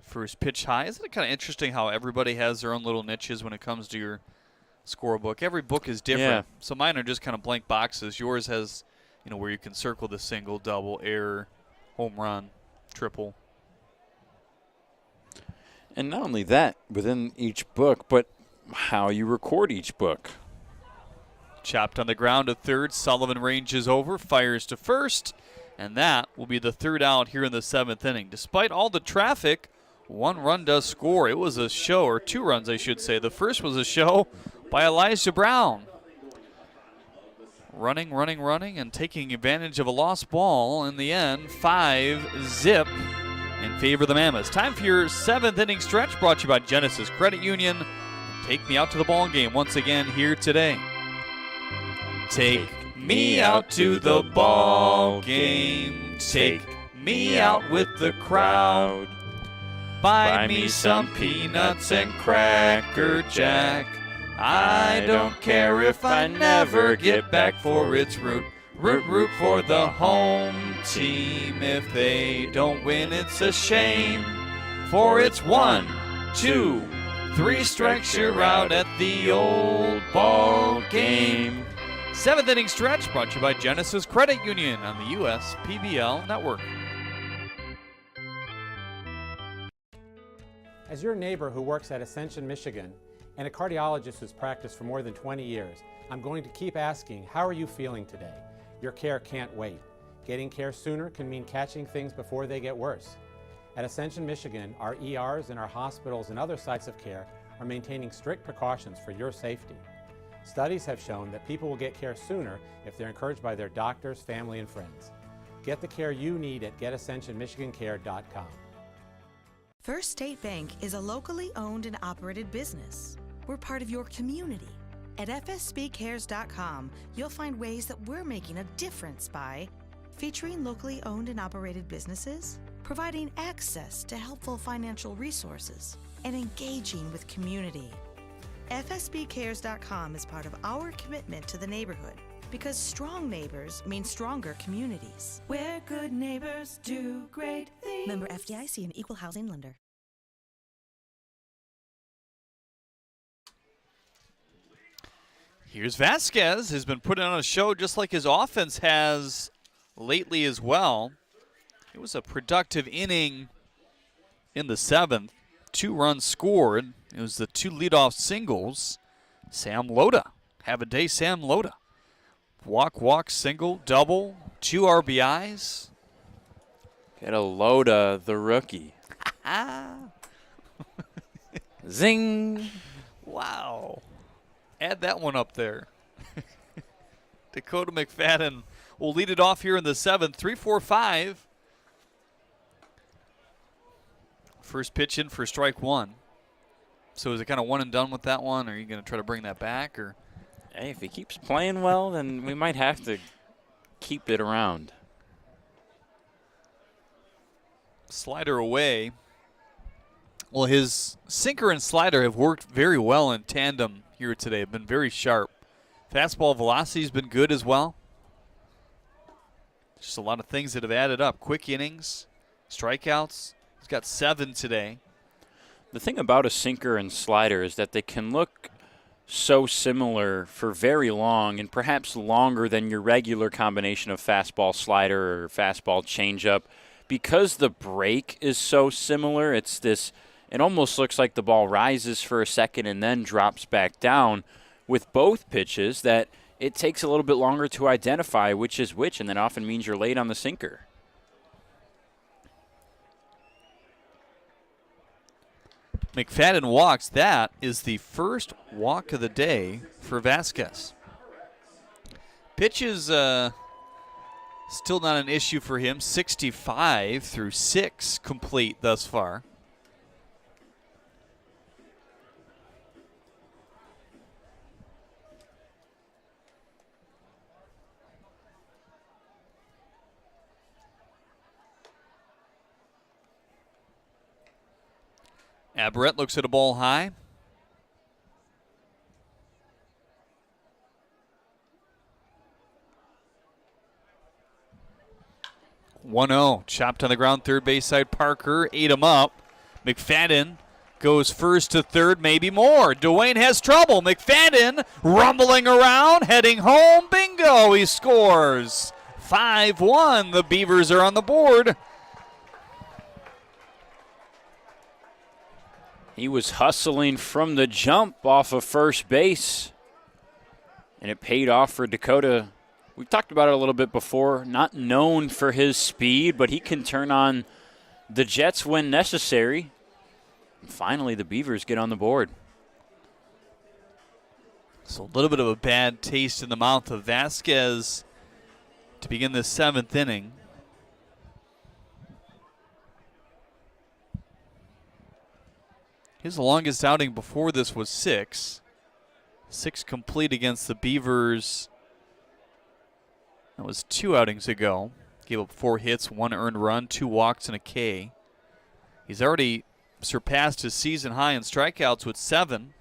First pitch high. Isn't it kind of interesting how everybody has their own little niches when it comes to your scorebook? Every book is different. Yeah. So mine are just kind of blank boxes. Yours has, where you can circle the single, double, error, home run, triple. And not only that, within each book, but how you record each book. Chopped on the ground to third. Sullivan ranges over, fires to first, and that will be the third out here in the 7th inning. Despite all the traffic, 1 run does score. It was a show, or 2 runs, I should say. The first was a show by Elijah Brown. Running, and taking advantage of a lost ball. In the end, 5-zip in favor of the Mammoths. Time for your 7th inning stretch, brought to you by Genesis Credit Union. Take me out to the ball game once again here today. Take me out to the ball game. Take me out with the crowd. Buy me some peanuts and Cracker Jack. I don't care if I never get back, for it's root for the home team. If they don't win, it's a shame, for it's 1, 2, 3 strikes, you're out at the old ball game. 7th inning stretch brought to you by Genesis Credit Union on the US PBL Network. As your neighbor who works at Ascension, Michigan, and a cardiologist who's practiced for more than 20 years, I'm going to keep asking, how are you feeling today? Your care can't wait. Getting care sooner can mean catching things before they get worse. At Ascension, Michigan, our ERs and our hospitals and other sites of care are maintaining strict precautions for your safety. Studies have shown that people will get care sooner if they're encouraged by their doctors, family, and friends. Get the care you need at getascensionmichigancare.com. First State Bank is a locally owned and operated business. We're part of your community. At fsbcares.com, you'll find ways that we're making a difference by featuring locally owned and operated businesses, providing access to helpful financial resources, and engaging with community. FSBcares.com is part of our commitment to the neighborhood, because strong neighbors mean stronger communities. Where good neighbors do great things. Member FDIC and Equal Housing Lender. Here's Vasquez, has been putting on a show just like his offense has lately as well. It was a productive inning in the 7th. 2 runs scored. It was the 2 leadoff singles. Sam Loda. Have a day, Sam Loda. Walk, single, double, 2 RBIs. Get a Loda, the rookie. Zing. Wow. Add that one up there. Dakota McFadden will lead it off here in the 7th. 3-4-5. First pitch in for strike 1. So is it kind of one and done with that one? Or are you going to try to bring that back? Or Hey, if he keeps playing well, then we might have to keep it around. Slider away. Well, his sinker and slider have worked very well in tandem here today. Have been very sharp. Fastball velocity has been good as well. Just a lot of things that have added up. Quick innings, strikeouts. He's got 7 today. The thing about a sinker and slider is that they can look so similar for very long, and perhaps longer than your regular combination of fastball slider or fastball changeup. Because the break is so similar, it's this it almost looks like the ball rises for a second and then drops back down. With both pitches, that it takes a little bit longer to identify which is which, and that often means you're late on the sinker. McFadden walks. That is the first walk of the day for Vasquez. Pitch is still not an issue for him. 65 through 6 complete thus far. Aberrett looks at a ball high. 1-0. Chopped on the ground, third base side. Parker ate him up. McFadden goes first to third, maybe more. Dwayne has trouble. McFadden rumbling around, heading home. Bingo! He scores. 5-1. The Beavers are on the board. He was hustling from the jump off of first base, and it paid off for Dakota. We talked about it a little bit before. Not known for his speed, but he can turn on the Jets when necessary. And finally, the Beavers get on the board. So a little bit of a bad taste in the mouth of Vasquez to begin the 7th inning. His longest outing before this was 6. 6 complete against the Beavers. That was 2 outings ago. Gave up 4 hits, 1 earned run, 2 walks, and a K. He's already surpassed his season high in strikeouts with 7.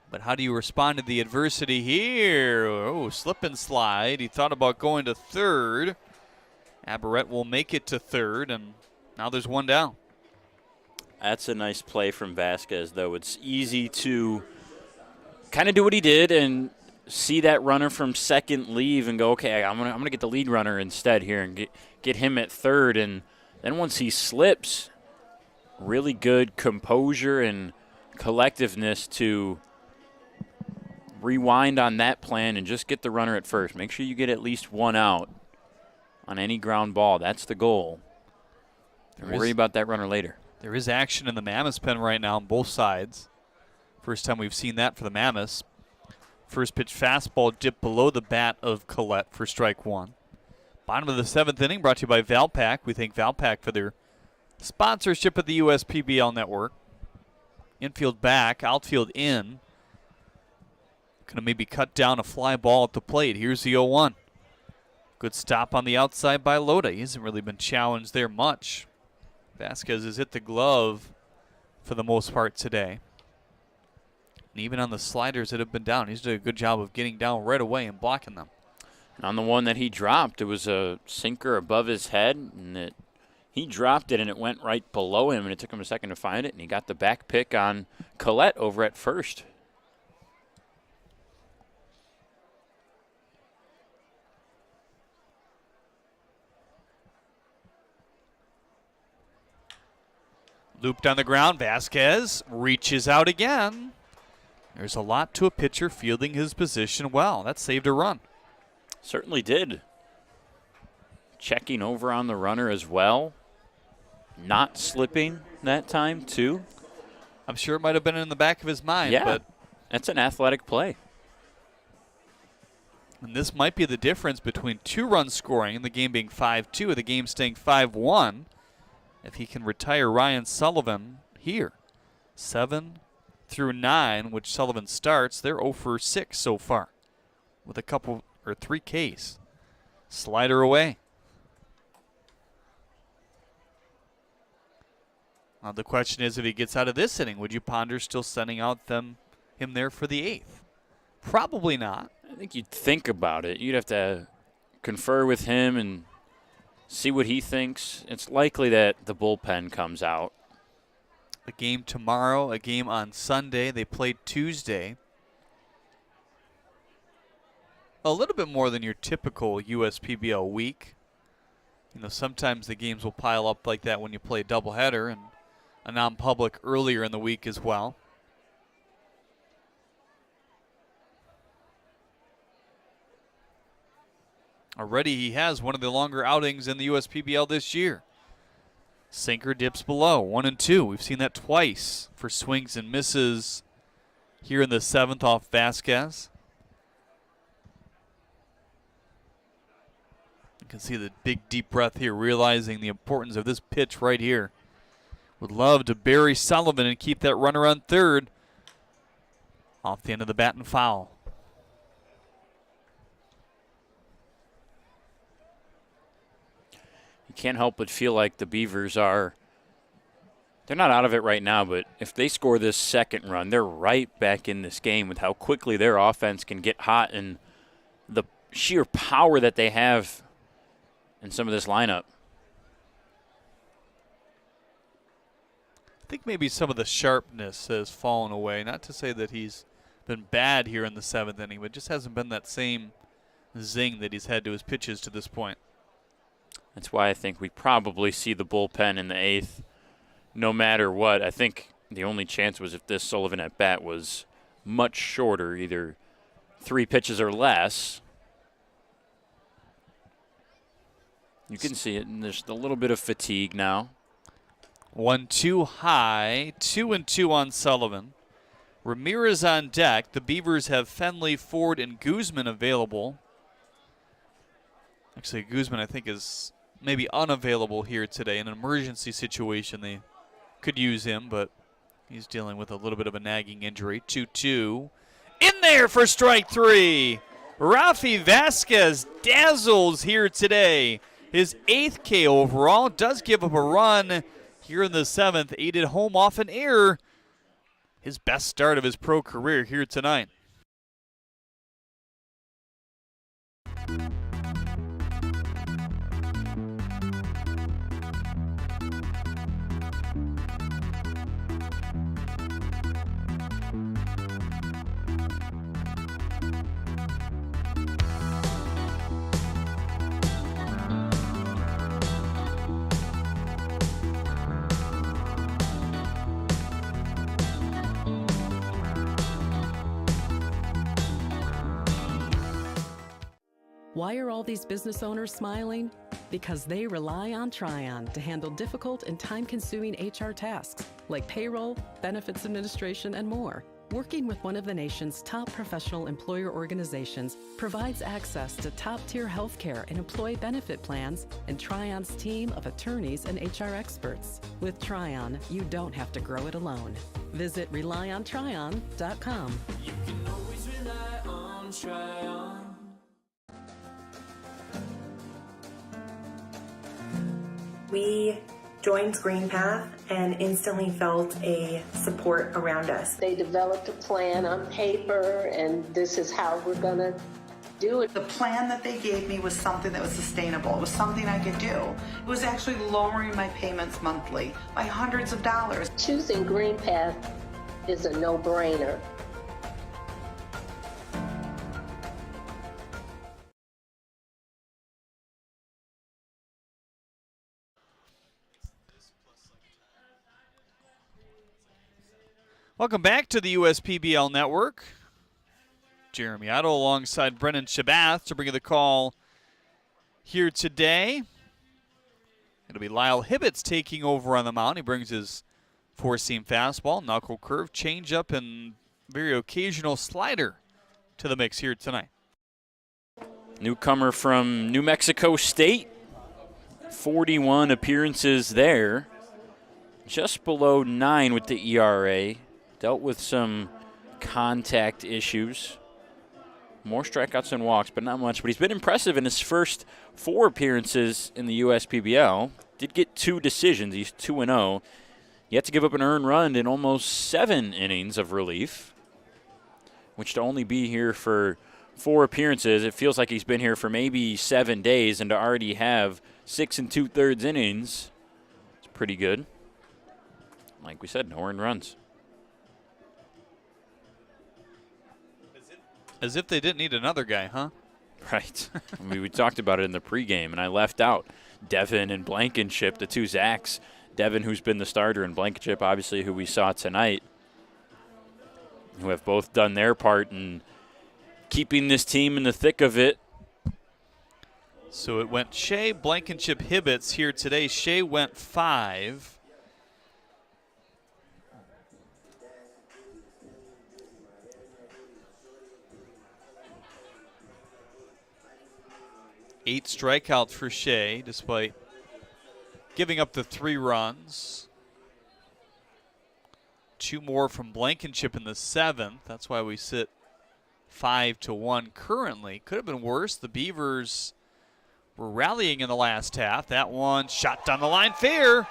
But how do you respond to the adversity here? Oh, slip and slide. He thought about going to third. Aberrett will make it to third, and now there's 1 down. That's a nice play from Vasquez, though. It's easy to kind of do what he did and see that runner from second leave and go, okay, I'm gonna get the lead runner instead here and get him at third. And then once he slips, really good composure and collectiveness to rewind on that plan and just get the runner at first. Make sure you get at least 1 out on any ground ball. That's the goal. Worry about that runner later. There is action in the Mammoths pen right now on both sides. First time we've seen that for the Mammoths. First pitch fastball dipped below the bat of Collette for strike 1. Bottom of the 7th inning brought to you by Valpak. We thank Valpak for their sponsorship of the USPBL network. Infield back, outfield in. Going to maybe cut down a fly ball at the plate. Here's the 0-1. Good stop on the outside by Loda. He hasn't really been challenged there much. Vasquez has hit the glove for the most part today. And even on the sliders that have been down, he's done a good job of getting down right away and blocking them. And on the one that he dropped, it was a sinker above his head, and he dropped it, and it went right below him, and it took him a second to find it, and he got the back pick on Collette over at first. Looped on the ground. Vasquez reaches out again. There's a lot to a pitcher fielding his position well. That saved a run. Certainly did. Checking over on the runner as well. Not slipping that time, too. I'm sure it might have been in the back of his mind. Yeah, but that's an athletic play. And this might be the difference between 2 runs scoring and the game being 5-2 and the game staying 5-1. If he can retire Ryan Sullivan here. 7 through 9, which Sullivan starts, they're 0 for 6 so far with a couple or 3 Ks. Slider away. Now the question is, if he gets out of this inning, would you ponder still sending out him there for the 8th? Probably not. I think you'd think about it. You'd have to confer with him and see what he thinks. It's likely that the bullpen comes out. A game tomorrow, a game on Sunday. They played Tuesday. A little bit more than your typical USPBL week. You know, sometimes the games will pile up like that when you play a doubleheader and a non-public earlier in the week as well. Already he has one of the longer outings in the USPBL this year. Sinker dips below, 1-2. We've seen that twice for swings and misses here in the 7th off Vasquez. You can see the big deep breath here, realizing the importance of this pitch right here. Would love to bury Sullivan and keep that runner on third. Off the end of the bat and foul. You can't help but feel like the Beavers they're not out of it right now, but if they score this second run, they're right back in this game with how quickly their offense can get hot and the sheer power that they have in some of this lineup. I think maybe some of the sharpness has fallen away. Not to say that he's been bad here in the 7th inning, but just hasn't been that same zing that he's had to his pitches to this point. That's why I think we probably see the bullpen in the 8th no matter what. I think the only chance was if this Sullivan at bat was much shorter, either 3 pitches or less. You can see it, and there's a little bit of fatigue now. 1-2 high, 2-2 on Sullivan. Ramirez on deck. The Beavers have Fenley, Ford, and Guzman available. Actually, Guzman, I think, is maybe unavailable here today. In an emergency situation, they could use him, but he's dealing with a little bit of a nagging injury. 2-2. In there for strike 3. Rafi Vasquez dazzles here today. His 8th K overall, does give up a run here in the 7th. Aided home off an error. His best start of his pro career here tonight. Why are all these business owners smiling? Because they rely on Tryon to handle difficult and time-consuming HR tasks like payroll, benefits administration, and more. Working with one of the nation's top professional employer organizations provides access to top-tier healthcare and employee benefit plans and Tryon's team of attorneys and HR experts. With Tryon, you don't have to grow it alone. Visit RelyOnTryon.com. You can always rely on Tryon. We joined Green Path and instantly felt a support around us. They developed a plan on paper, and this is how we're going to do it. The plan that they gave me was something that was sustainable. It was something I could do. It was actually lowering my payments monthly by hundreds of dollars. Choosing Green Path is a no-brainer. Welcome back to the USPBL Network. Jeremy Otto alongside Brennan Shabath to bring you the call here today. It'll be Lyle Hibbets taking over on the mound. He brings his four-seam fastball, knuckle curve, changeup, and very occasional slider to the mix here tonight. Newcomer from New Mexico State, 41 appearances there, just below 9 with the ERA. Dealt with some contact issues. More strikeouts than walks, but not much. But he's been impressive in his first 4 appearances in the USPBL. Did get 2 decisions. He's 2-0. Yet to give up an earned run in almost 7 innings of relief, which to only be here for 4 appearances, it feels like he's been here for maybe 7 days, and to already have 6 2/3 innings, it's pretty good. Like we said, no earned runs. As if they didn't need another guy, huh? Right. I mean, we talked about it in the pregame, and I left out Devin and Blankenship, the two Zacks. Devin, who's been the starter, and Blankenship, obviously, who we saw tonight, who have both done their part in keeping this team in the thick of it. So it went Shea, Blankenship, Hibbets here today. Shea went 5. Eight strikeouts for Shea, despite giving up the 3 runs. 2 more from Blankenship in the 7th. That's why we sit 5-1 currently. Could have been worse. The Beavers were rallying in the last half. That one shot down the line, fair.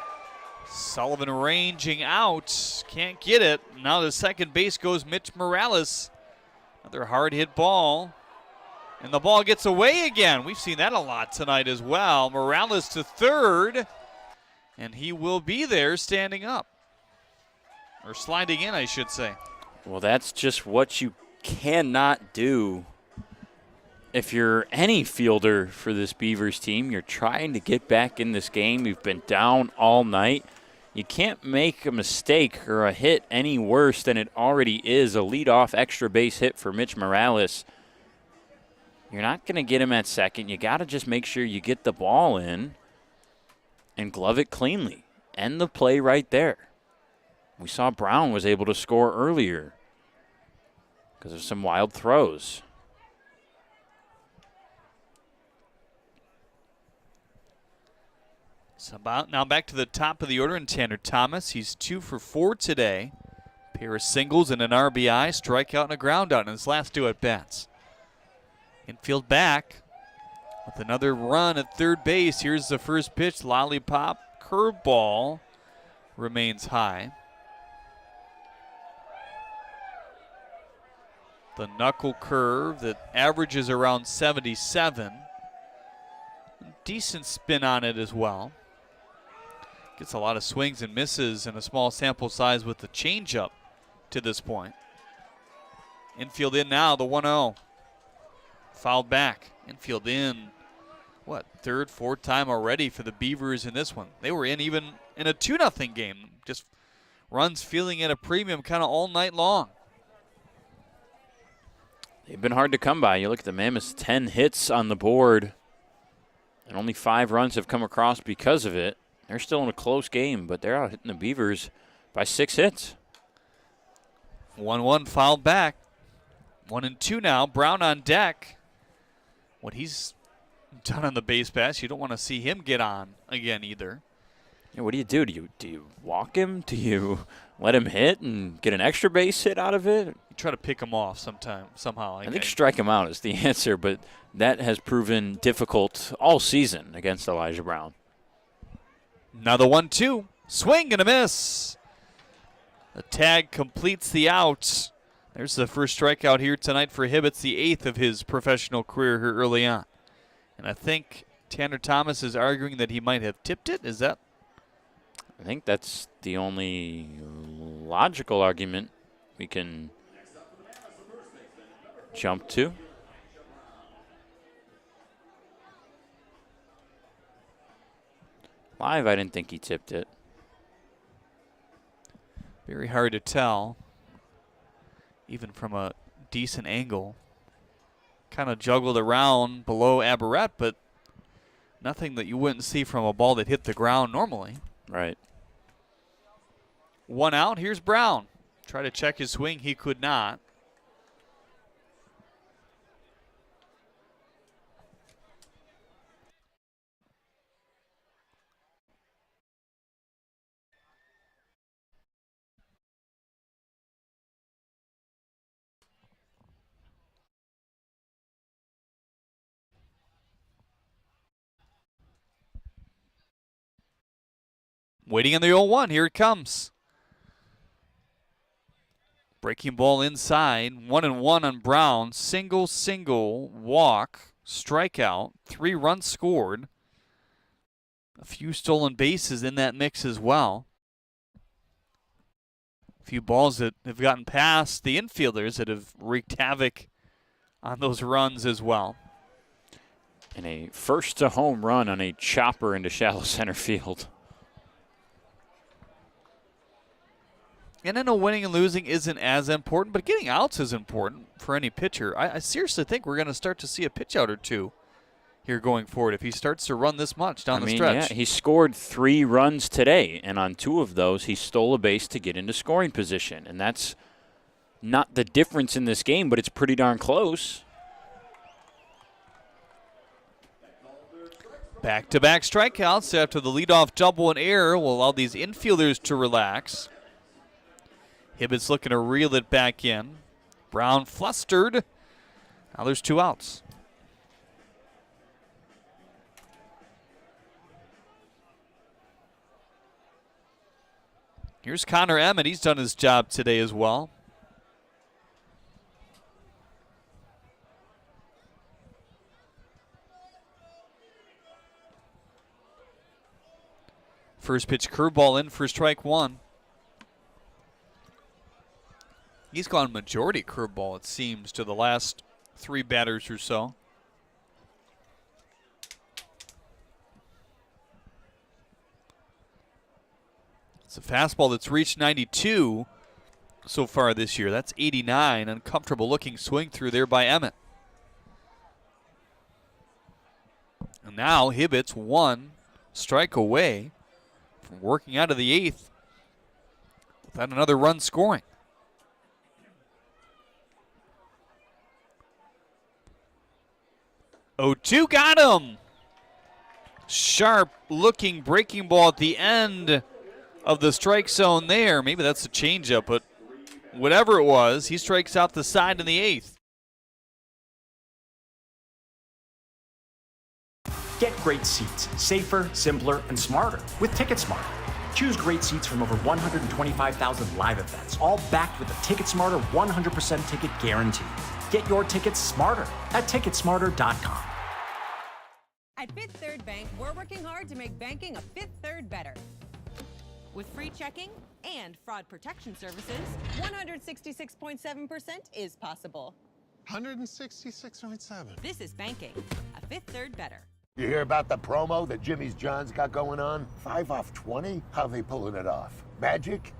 Sullivan ranging out, can't get it. Now to second base goes Mitch Morales. Another hard hit ball. And the ball gets away again. We've seen that a lot tonight as well. Morales to third. And he will be there standing up. Or sliding in, I should say. Well, that's just what you cannot do. If you're any fielder for this Beavers team, you're trying to get back in this game. You've been down all night. You can't make a mistake or a hit any worse than it already is. A leadoff extra base hit for Mitch Morales. You're not going to get him at second. You got to just make sure you get the ball in and glove it cleanly. End the play right there. We saw Brown was able to score earlier because of some wild throws. So now back to the top of the order in Tanner Thomas. He's 2 for 4 today. Pair of singles and an RBI, strikeout and a ground out in his last 2 at-bats. Infield back with another run at third base. Here's the first pitch, lollipop, curveball, remains high. The knuckle curve that averages around 77. Decent spin on it as well. Gets a lot of swings and misses in a small sample size with the changeup to this point. Infield in now, the 1-0. Fouled back. Infield in. What, third, fourth time already for the Beavers in this one. They were in even in a 2-0 game. Just runs feeling at a premium kind of all night long. They've been hard to come by. You look at the Mammoths, 10 hits on the board, and only 5 runs have come across because of it. They're still in a close game, but they're out hitting the Beavers by 6 hits. 1-1 fouled back. 1-2 now. Brown on deck. What he's done on the base pass, you don't want to see him get on again either. Yeah, what do? Do you walk him? Do you let him hit and get an extra base hit out of it? You try to pick him off somehow. I think strike him out is the answer, but that has proven difficult all season against Elijah Brown. Now the 1-2. Swing and a miss. The tag completes the out. There's the first strikeout here tonight for Hibbets, the 8th of his professional career here early on. And I think Tanner Thomas is arguing that he might have tipped it. Is that? I think that's the only logical argument we can jump to. Live, I didn't think he tipped it. Very hard to tell, even from a decent angle. Kind of juggled around below Aberrett, but nothing that you wouldn't see from a ball that hit the ground normally. Right. 1 out. Here's Brown. Try to check his swing. He could not. Waiting on the 0-1. Here it comes. Breaking ball inside. 1-1 on Brown. Single, walk, strikeout. 3 runs scored. A few stolen bases in that mix as well. A few balls that have gotten past the infielders that have wreaked havoc on those runs as well. And a first to home run on a chopper into shallow center field. And I know winning and losing isn't as important, but getting outs is important for any pitcher. I seriously think we're going to start to see a pitch out or two here going forward if he starts to run this much down the stretch. Yeah, he scored 3 runs today, and on 2 of those, he stole a base to get into scoring position. And that's not the difference in this game, but it's pretty darn close. Back-to-back strikeouts after the leadoff double and error will allow these infielders to relax. Hibbett's looking to reel it back in. Brown flustered. Now there's 2 outs. Here's Connor Emmett. He's done his job today as well. First pitch curveball in for strike 1. He's gone majority curveball, it seems, to the last 3 batters or so. It's a fastball that's reached 92 so far this year. That's 89. Uncomfortable looking swing through there by Emmett. And now Hibbett's 1 strike away from working out of the 8th without another run scoring. Oh, 2 got him. Sharp looking breaking ball at the end of the strike zone there. Maybe that's a changeup, but whatever it was, he strikes out the side in the 8th. Get great seats, safer, simpler, and smarter with TicketSmarter. Choose great seats from over 125,000 live events, all backed with a TicketSmarter 100% ticket guarantee. Get your tickets smarter at ticketsmarter.com. At Fifth Third Bank, we're working hard to make banking a Fifth Third better. With free checking and fraud protection services, 166.7% is possible. 166.7. This is banking, a Fifth Third better. You hear about the promo that Jimmy's John's got going on? 5 off 20? How they pulling it off? Magic?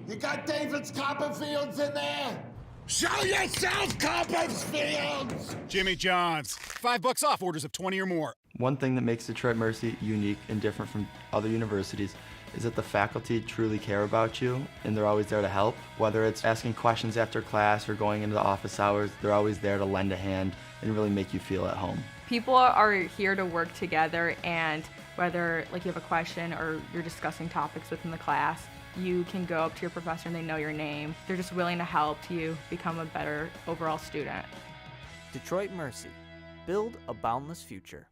You got David's Copperfields in there? Show yourself, Copperfields! Jimmy John's. $5 off orders of 20 or more. One thing that makes Detroit Mercy unique and different from other universities is that the faculty truly care about you and they're always there to help. Whether it's asking questions after class or going into the office hours, they're always there to lend a hand and really make you feel at home. People are here to work together, and whether like you have a question or you're discussing topics within the class, you can go up to your professor and they know your name. They're just willing to help you become a better overall student. Detroit Mercy. Build a boundless future.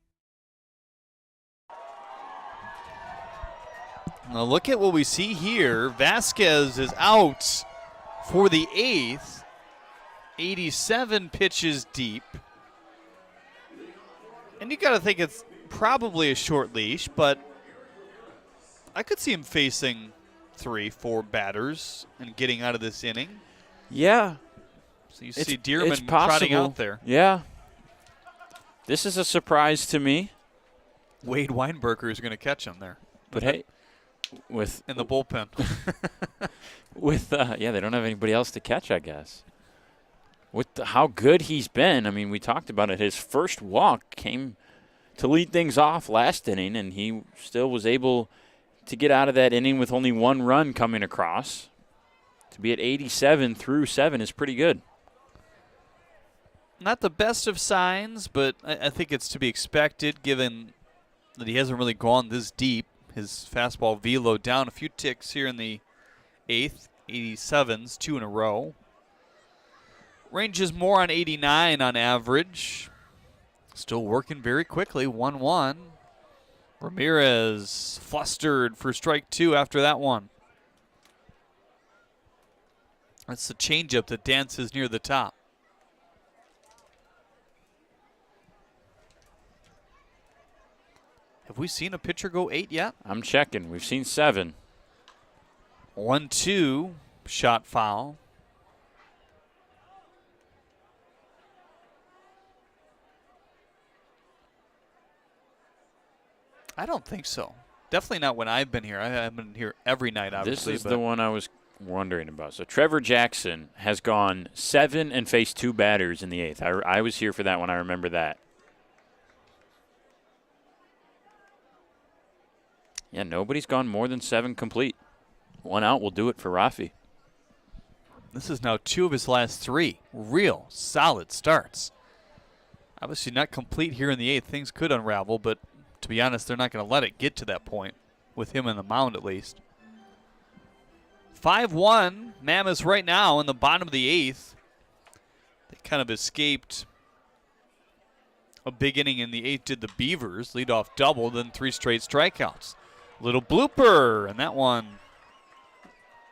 Now look at what we see here. Vasquez is out for the 8th. 87 pitches deep. And you got to think it's probably a short leash, but I could see him facing 3-4 batters and getting out of this inning. Yeah. So you see Dearman trotting out there. Yeah. This is a surprise to me. Wade Weinberger is going to catch him there. But hey, in the bullpen. Yeah, they don't have anybody else to catch, I guess. With how good he's been, I mean, we talked about it. His first walk came to lead things off last inning, and he still was able to get out of that inning with only 1 run coming across. To be at 87 through 7 is pretty good. Not the best of signs, but I think it's to be expected given that he hasn't really gone this deep. His fastball velo down a few ticks here in the 8th. 87s, 2 in a row. Ranges more on 89 on average. Still working very quickly, 1-1. Ramirez flustered for strike 2 after that one. That's the changeup that dances near the top. Have we seen a pitcher go 8 yet? I'm checking. We've seen 7. 1-2, shot foul. I don't think so. Definitely not when I've been here. I've been here every night, obviously. This is the one I was wondering about. So Trevor Jackson has gone 7 and faced 2 batters in the 8th. I was here for that one. I remember that. Yeah, nobody's gone more than 7 complete. 1 out will do it for Rafi. This is now 2 of his last 3 real solid starts. Obviously not complete here in the 8th. Things could unravel, but to be honest, they're not going to let it get to that point, with him in the mound at least. 5-1, Mammoths right now in the bottom of the 8th. They kind of escaped a big inning in the 8th, did the Beavers. Leadoff double, then 3 straight strikeouts. Little blooper, and that one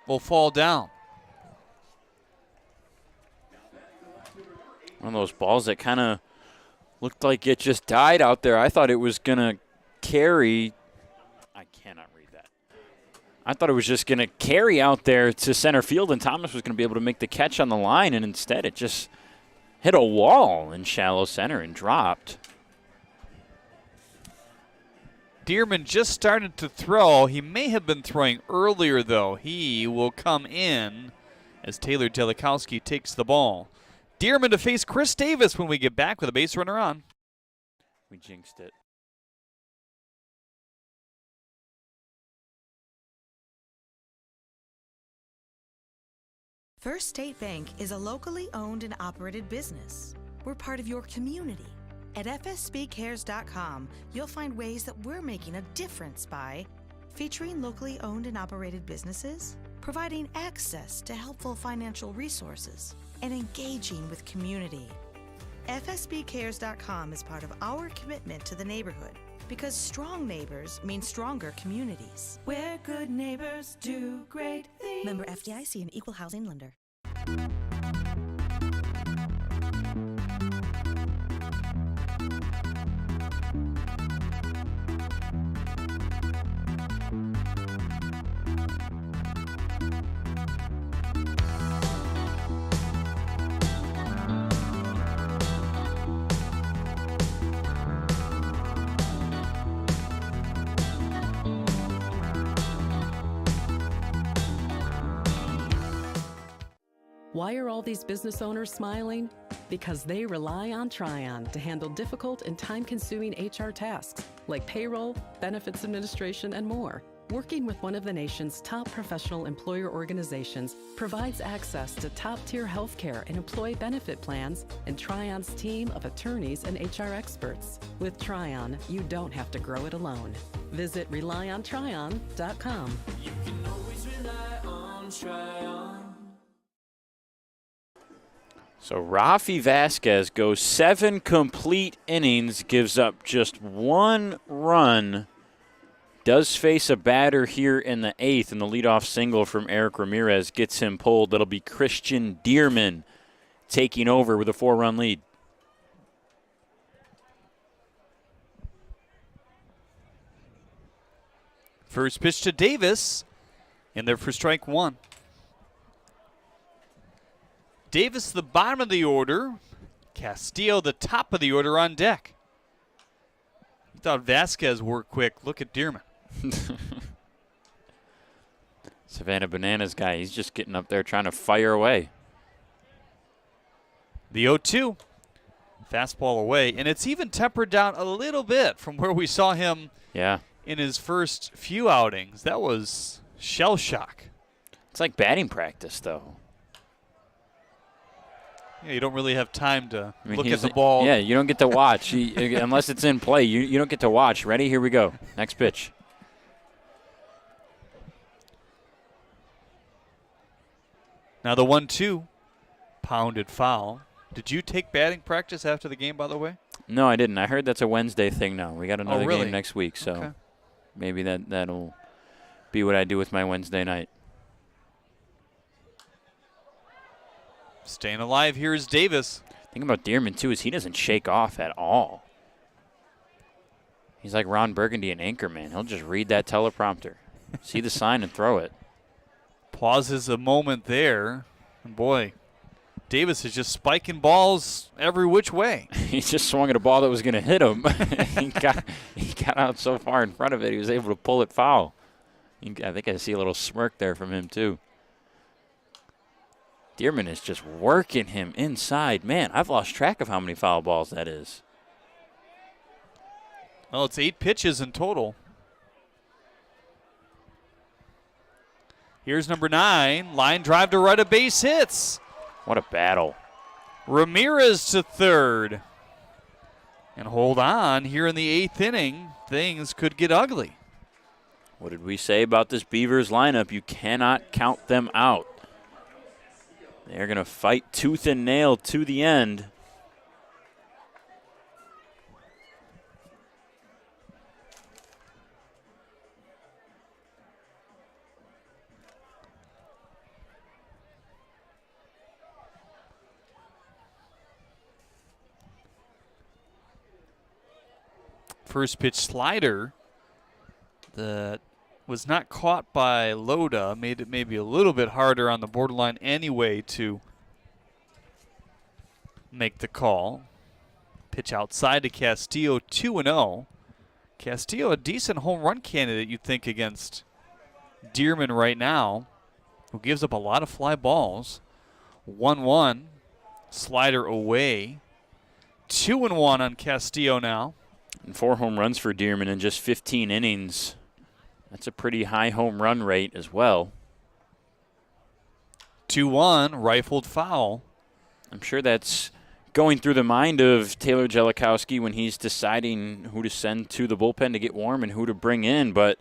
will fall down. One of those balls that kind of looked like it just died out there. I thought it was going to carry. I cannot read that. I thought it was just going to carry out there to center field, and Thomas was going to be able to make the catch on the line, and instead it just hit a wall in shallow center and dropped. Dearman just started to throw. He may have been throwing earlier, though. He will come in as Taylor Delikowski takes the ball. Dearman to face Chris Davis when we get back with a base runner on. We jinxed it. First State Bank is a locally owned and operated business. We're part of your community. At fsbcares.com, you'll find ways that we're making a difference by featuring locally owned and operated businesses, providing access to helpful financial resources, and engaging with community. FSBcares.com is part of our commitment to the neighborhood because strong neighbors mean stronger communities. Where good neighbors do great things. Member FDIC and Equal Housing Lender. Why are all these business owners smiling? Because they rely on Tryon to handle difficult and time-consuming HR tasks like payroll, benefits administration, and more. Working with one of the nation's top professional employer organizations provides access to top-tier healthcare and employee benefit plans and Tryon's team of attorneys and HR experts. With Tryon, you don't have to grow it alone. Visit RelyOnTryon.com. You can always rely on Tryon. So Rafi Vasquez goes 7 complete innings, gives up just 1 run. Does face a batter here in the 8th, and the leadoff single from Eric Ramirez gets him pulled. That'll be Christian Dearman taking over with a 4-run lead. First pitch to Davis, and there for strike 1. Davis, the bottom of the order. Castillo, the top of the order on deck. You thought Vasquez worked quick. Look at Dearman. Savannah Bananas guy, he's just getting up there trying to fire away. The 0-2. Fastball away, and it's even tempered down a little bit from where we saw him in his first few outings. That was shell shock. It's like batting practice, though. Yeah, you don't really have time to look at the ball. Yeah, you don't get to watch. Unless it's in play, you don't get to watch. Ready? Here we go. Next pitch. Now the 1-2. Pounded foul. Did you take batting practice after the game, by the way? No, I didn't. I heard that's a Wednesday thing now. We got another really? game next week, so Okay. maybe that'll be what I do with my Wednesday night. Staying alive here is Davis. The thing about Dearman, too, is he doesn't shake off at all. He's like Ron Burgundy in Anchorman. He'll just read that teleprompter, see the sign, and throw it. Pauses a moment there. And boy, Davis is just spiking balls every which way. He just swung at a ball that was going to hit him. he got out so far in front of it, he was able to pull it foul. I think I see a little smirk there from him, too. Dearman is just working him inside. Man, I've lost track of how many foul balls that is. Well, it's 8 pitches in total. Here's number 9. Line drive to right, a base hits. What a battle. Ramirez to third. And hold on, here in the 8th inning, things could get ugly. What did we say about this Beavers lineup? You cannot count them out. They're going to fight tooth and nail to the end. First pitch slider that was not caught by Loda, made it maybe a little bit harder on the borderline anyway to make the call. Pitch outside to Castillo, 2-0. Castillo, a decent home run candidate, you'd think, against Dearman right now, who gives up a lot of fly balls. 1-1, slider away. 2-1 on Castillo now. And 4 home runs for Dearman in just 15 innings. That's a pretty high home run rate as well. 2-1, rifled foul. I'm sure that's going through the mind of Taylor Jellikowski when he's deciding who to send to the bullpen to get warm and who to bring in. But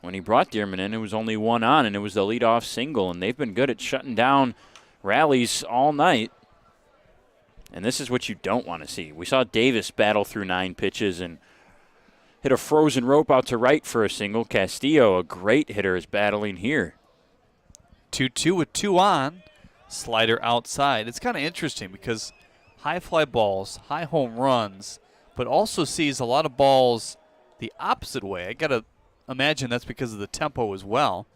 when he brought Dearman in, it was only 1 on, and it was the leadoff single. And they've been good at shutting down rallies all night. And this is what you don't want to see. We saw Davis battle through 9 pitches and hit a frozen rope out to right for a single. Castillo, a great hitter, is battling here. 2-2 with 2 on. Slider outside. It's kind of interesting because high fly balls, high home runs, but also sees a lot of balls the opposite way. I got to imagine that's because of the tempo as well.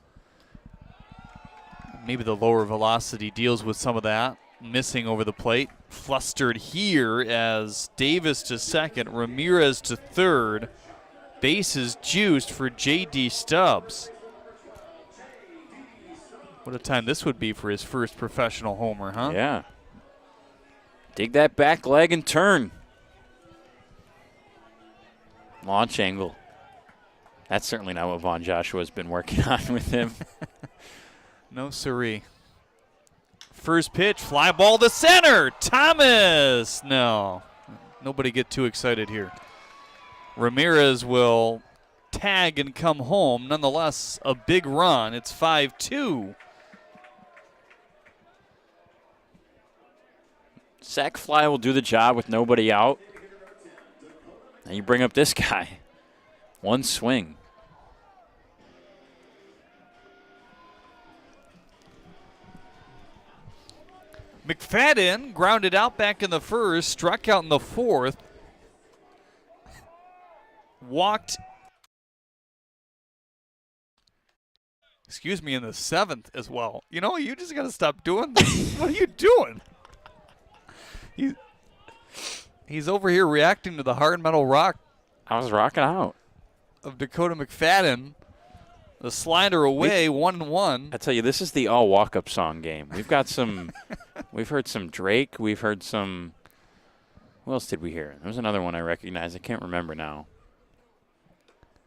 Maybe the lower velocity deals with some of that. Missing over the plate. Flustered here as Davis to second, Ramirez to third. Bases juiced for J.D. Stubbs. What a time this would be for his first professional homer, huh? Yeah. Dig that back leg and turn. Launch angle. That's certainly not what Vaughn Joshua's been working on with him. No siree. First pitch, fly ball to center. Thomas. No. Nobody get too excited here. Ramirez will tag and come home. Nonetheless, a big run. It's 5-2. Sac fly will do the job with nobody out. Now you bring up this guy. 1 swing. McFadden grounded out back in the first, struck out in the 4th. Walked, in the 7th as well. You know, you just got to stop doing this. What are you doing? He's over here reacting to the hard metal rock. I was rocking out. Of Dakota McFadden. The slider away, 1-1. I tell you, this is the all walk-up song game. We've got some, we've heard some Drake. We've heard some, who else did we hear? There was another one I recognize. I can't remember now.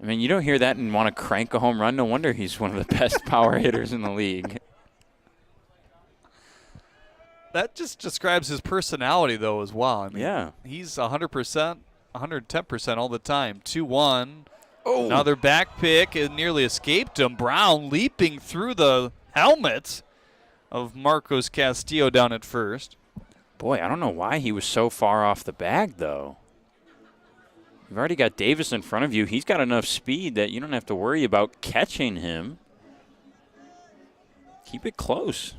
I mean, you don't hear that and want to crank a home run. No wonder he's one of the best power hitters in the league. That just describes his personality, though, as well. I mean, yeah. He's 100%, 110% all the time. 2-1. Oh. Another back pick. It nearly escaped him. Brown leaping through the helmet of Marcos Castillo down at first. Boy, I don't know why he was so far off the bag, though. You've already got Davis in front of you. He's got enough speed that you don't have to worry about catching him. Keep it close.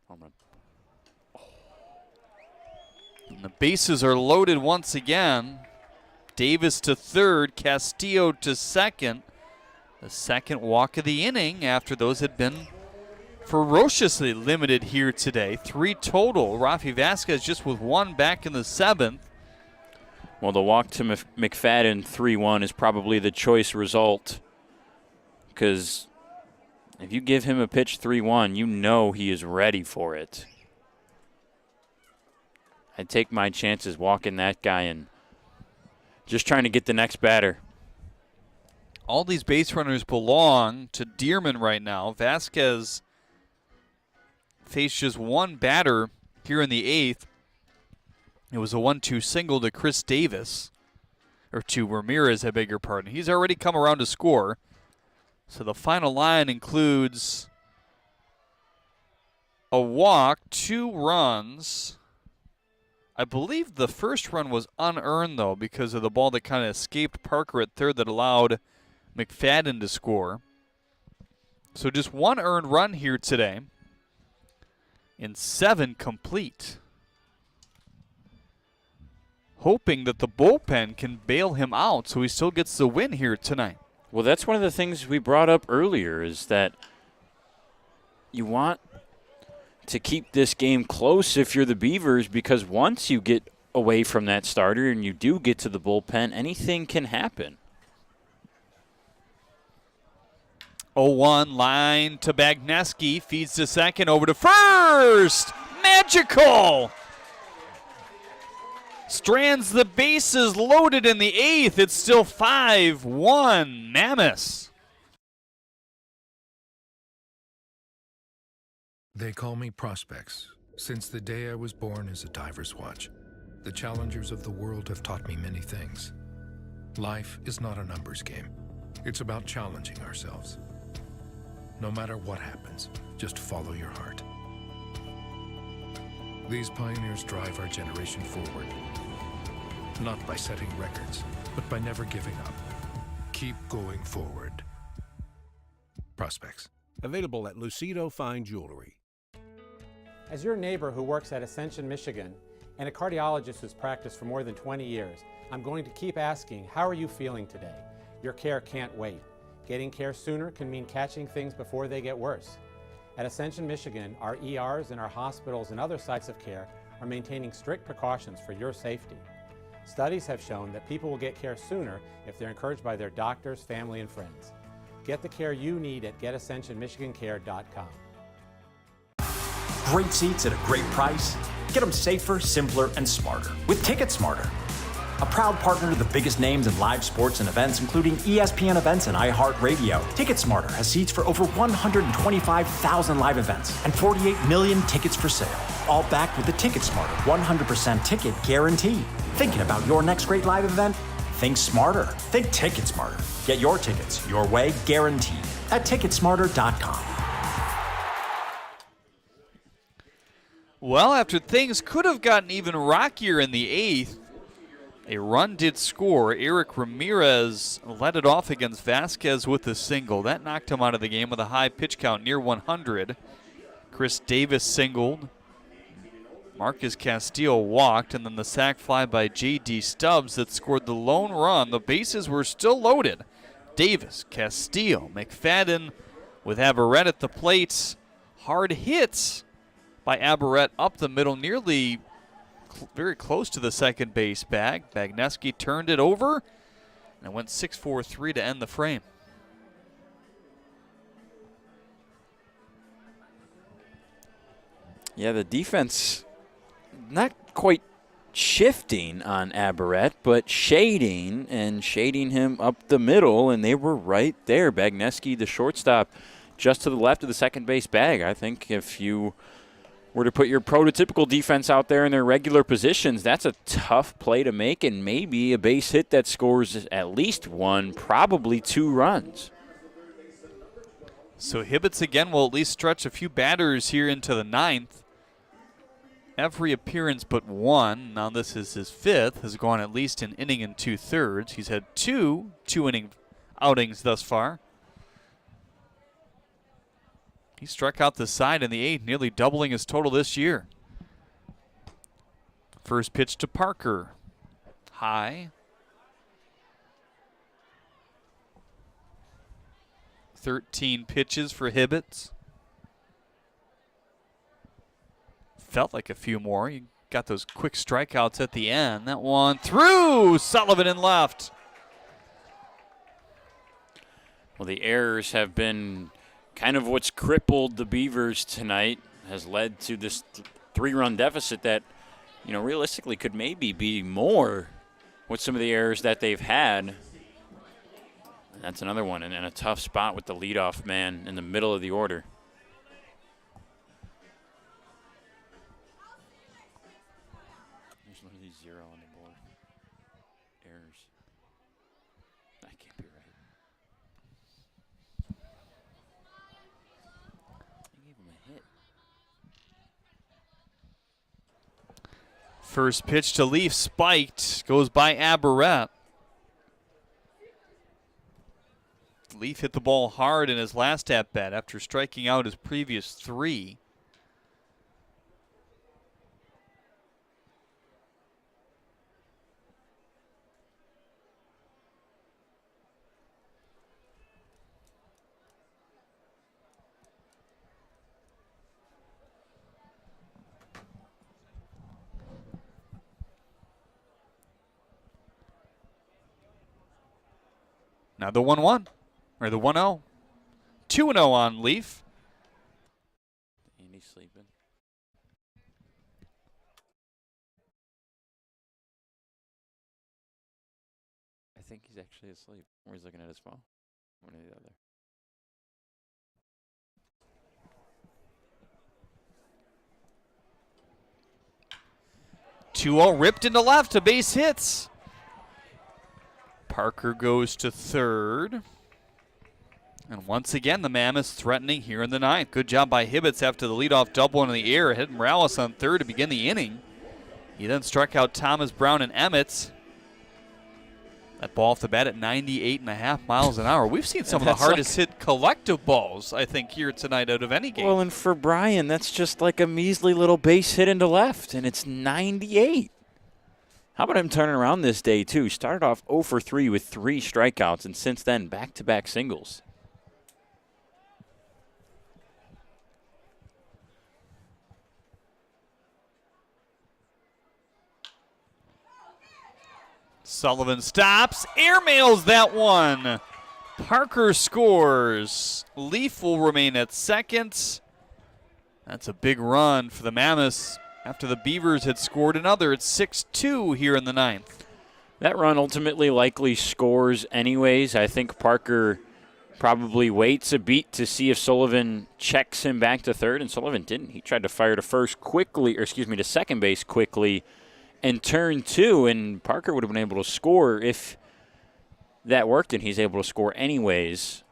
Home run. And the bases are loaded once again. Davis to third, Castillo to second. The second walk of the inning after those had been ferociously limited here today. 3 total. Rafi Vasquez just with 1 back in the 7th. Well, the walk to McFadden 3-1 is probably the choice result, because if you give him a pitch 3-1, you know he is ready for it. I'd take my chances walking that guy and just trying to get the next batter. All these base runners belong to Dearman right now. Vasquez faced just 1 batter here in the 8th. It was a 1-2 single to Chris Davis, or to Ramirez, I beg your pardon. He's already come around to score. So the final line includes a walk, 2 runs. I believe the first run was unearned, though, because of the ball that kind of escaped Parker at third that allowed McFadden to score. So just 1 earned run here today, and 7 complete. Hoping that the bullpen can bail him out so he still gets the win here tonight. Well, that's one of the things we brought up earlier, is that you want to keep this game close if you're the Beavers, because once you get away from that starter and you do get to the bullpen, anything can happen. 0-1 line to Bagneski, feeds to second, over to first. Magical! Strands the bases loaded in the 8th. It's still 5-1 Mammoths. They call me Prospects. Since the day I was born as a diver's watch, the challengers of the world have taught me many things. Life is not a numbers game. It's about challenging ourselves. No matter what happens, just follow your heart. These pioneers drive our generation forward. Not by setting records, but by never giving up. Keep going forward. Prospects. Available at Lucido Fine Jewelry. As your neighbor who works at Ascension, Michigan, and a cardiologist who's practiced for more than 20 years, I'm going to keep asking, how are you feeling today? Your care can't wait. Getting care sooner can mean catching things before they get worse. At Ascension, Michigan, our ERs and our hospitals and other sites of care are maintaining strict precautions for your safety. Studies have shown that people will get care sooner if they're encouraged by their doctors, family, and friends. Get the care you need at getascensionmichigancare.com. Great seats at a great price. Get them safer, simpler, and smarter with TicketSmarter. A proud partner to the biggest names in live sports and events, including ESPN events and iHeartRadio. TicketSmarter has seats for over 125,000 live events and 48 million tickets for sale. All backed with the TicketSmarter 100% ticket guarantee. Thinking about your next great live event? Think smarter. Think TicketSmarter. Get your tickets your way, guaranteed, at TicketSmarter.com. Well, after things could have gotten even rockier in the 8th, a run did score. Eric Ramirez led it off against Vasquez with a single. That knocked him out of the game with a high pitch count near 100. Chris Davis singled. Marcus Castillo walked, and then the sac fly by J.D. Stubbs that scored the lone run. The bases were still loaded. Davis, Castillo, McFadden with Aberrett at the plate. Hard hits by Aberrett up the middle, nearly very close to the second base bag. Bagneski turned it over and went 6-4-3 to end the frame. Yeah, the defense not quite shifting on Aberrett, but shading him up the middle, and they were right there. Bagneski, the shortstop, just to the left of the second base bag. I think if you were to put your prototypical defense out there in their regular positions, that's a tough play to make, and maybe a base hit that scores at least 1, probably 2 runs. So Hibbets again will at least stretch a few batters here into the 9th. Every appearance but 1, now this is his 5th, has gone at least an inning and 2/3. He's had two inning outings thus far. He struck out the side in the 8th, nearly doubling his total this year. First pitch to Parker. High. 13 pitches for Hibbets. Felt like a few more. You got those quick strikeouts at the end. That one through Sullivan in left. Well, the errors have been kind of what's crippled the Beavers tonight, has led to this 3-run deficit that, realistically could maybe be more with some of the errors that they've had. And that's another one, and a tough spot with the leadoff man in the middle of the order. There's literally 0 on the board. Errors. That can't be right. They gave him a hit. First pitch to Leaf, spiked, goes by Aberrett. Leaf hit the ball hard in his last at-bat after striking out his previous 3. Now the 1-1, or the 1-0. 2-0 on Leaf. Andy's sleeping. I think he's actually asleep. Or he's looking at his phone. One or the other. Ripped into left, a base hits. Parker goes to third. And once again, the Mammoths threatening here in the 9th. Good job by Hibbets after the leadoff double into the air. Hit Morales on third to begin the inning. He then struck out Thomas, Brown, and Emmett. That ball off the bat at 98.5 miles an hour. We've seen some of the hardest hit collective balls, I think, here tonight out of any game. Well, and for Brian, that's just like a measly little base hit into left, and it's 98. How about him turning around this day, too? Started off 0 for 3 with 3 strikeouts, and since then, back-to-back singles. Sullivan stops, airmails that one. Parker scores. Leaf will remain at second. That's a big run for the Mammoths after the Beavers had scored another. It's 6-2 here in the 9th. That run ultimately likely scores anyways. I think Parker probably waits a beat to see if Sullivan checks him back to third, and Sullivan didn't. He tried to fire to second base quickly and turn 2, and Parker would have been able to score if that worked, and he's able to score anyways.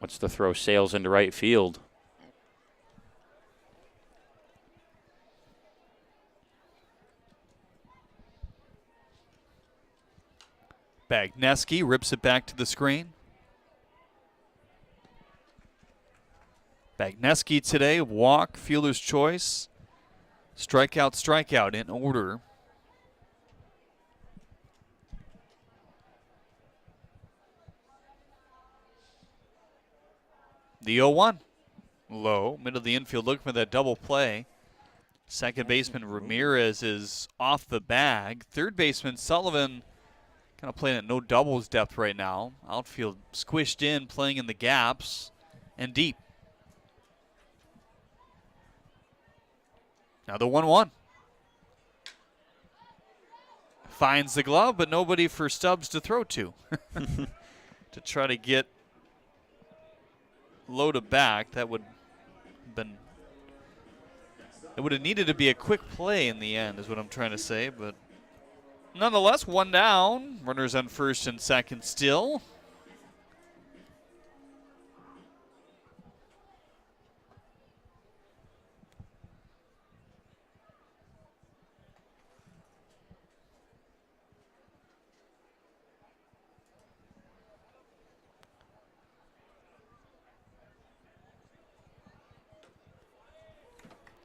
What's the throw? Sails into right field. Bagneski rips it back to the screen. Bagneski today, walk, fielder's choice, strikeout in order. The 0-1. Low, middle of the infield, looking for that double play. Second baseman Ramirez is off the bag. Third baseman Sullivan kind of playing at no doubles depth right now. Outfield squished in, playing in the gaps and deep. Now the 1-1. Finds the glove, but nobody for Stubbs to throw to. To try to get Loda back, that would have been. It would have needed to be a quick play in the end, is what I'm trying to say, but nonetheless, 1 down. Runners on first and second still.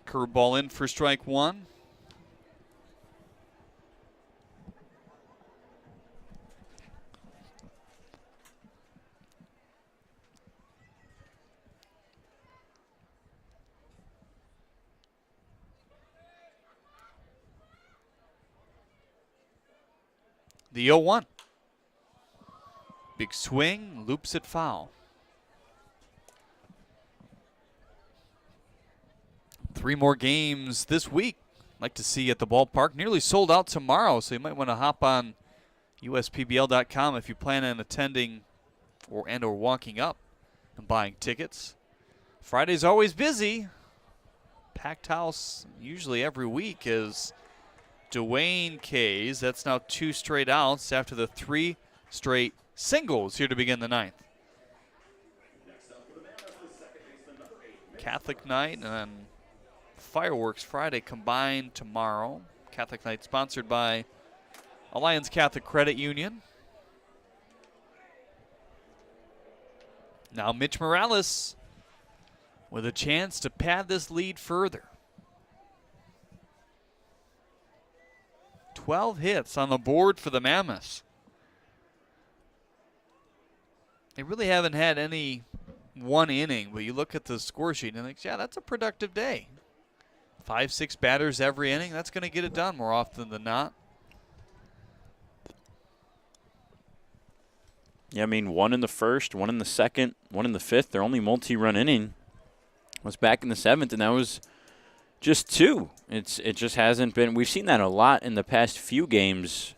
Curveball in for strike 1. The 0-1. Big swing, loops it foul. 3 more games this week. Like to see at the ballpark. Nearly sold out tomorrow, so you might want to hop on USPBL.com if you plan on attending or walking up and buying tickets. Friday's always busy. Packed house usually every week as Dwayne K's. That's now 2 straight outs after the 3 straight singles here to begin the 9th. Catholic night and then Fireworks Friday combined tomorrow. Catholic night sponsored by Alliance Catholic Credit Union. Now Mitch Morales with a chance to pad this lead further. 12 hits on the board for the Mammoths. They really haven't had any one inning, but you look at the score sheet and think, yeah, that's a productive day. 5-6 batters every inning, that's going to get it done more often than not. Yeah, I mean, 1 in the first, 1 in the second, 1 in the fifth. Their only multi-run inning was back in the 7th, and that was just 2. It just hasn't been. We've seen that a lot in the past few games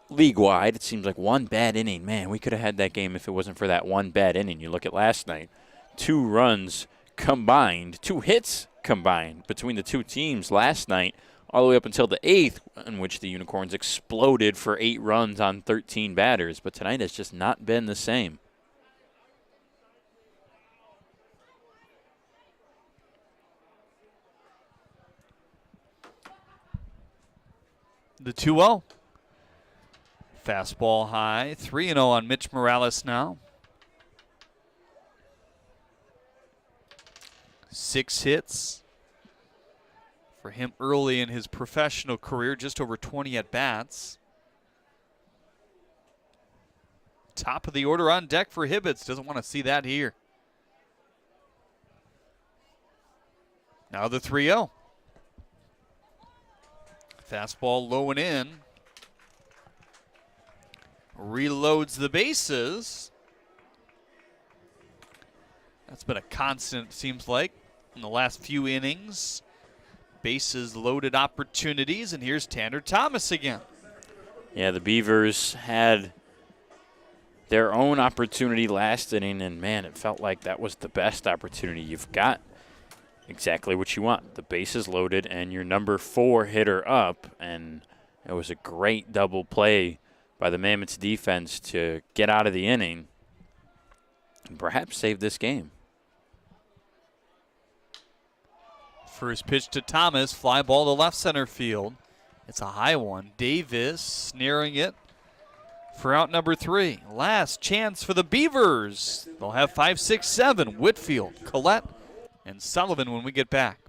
league-wide. It seems like 1 bad inning. Man, we could have had that game if it wasn't for that 1 bad inning. You look at last night, 2 runs combined, 2 hits combined between the 2 teams last night, all the way up until the 8th, in which the Unicorns exploded for 8 runs on 13 batters. But tonight has just not been the same. The 2-0. Fastball high. 3-0 on Mitch Morales now. 6 hits for him early in his professional career, just over 20 at-bats. Top of the order on deck for Hibbets. Doesn't want to see that here. Now the 3-0. Fastball low and in. Reloads the bases. That's been a constant, seems like, in the last few innings. Bases loaded opportunities, and here's Tanner Thomas again. Yeah, the Beavers had their own opportunity last inning, and man, it felt like that was the best opportunity. You've got exactly what you want. The bases loaded and your number 4 hitter up, and it was a great double play by the Mammoths defense to get out of the inning and perhaps save this game. First pitch to Thomas, fly ball to left center field. It's a high one. Davis snaring it for out number 3. Last chance for the Beavers. They'll have 5, 6, 7. Whitfield, Collette, and Sullivan when we get back.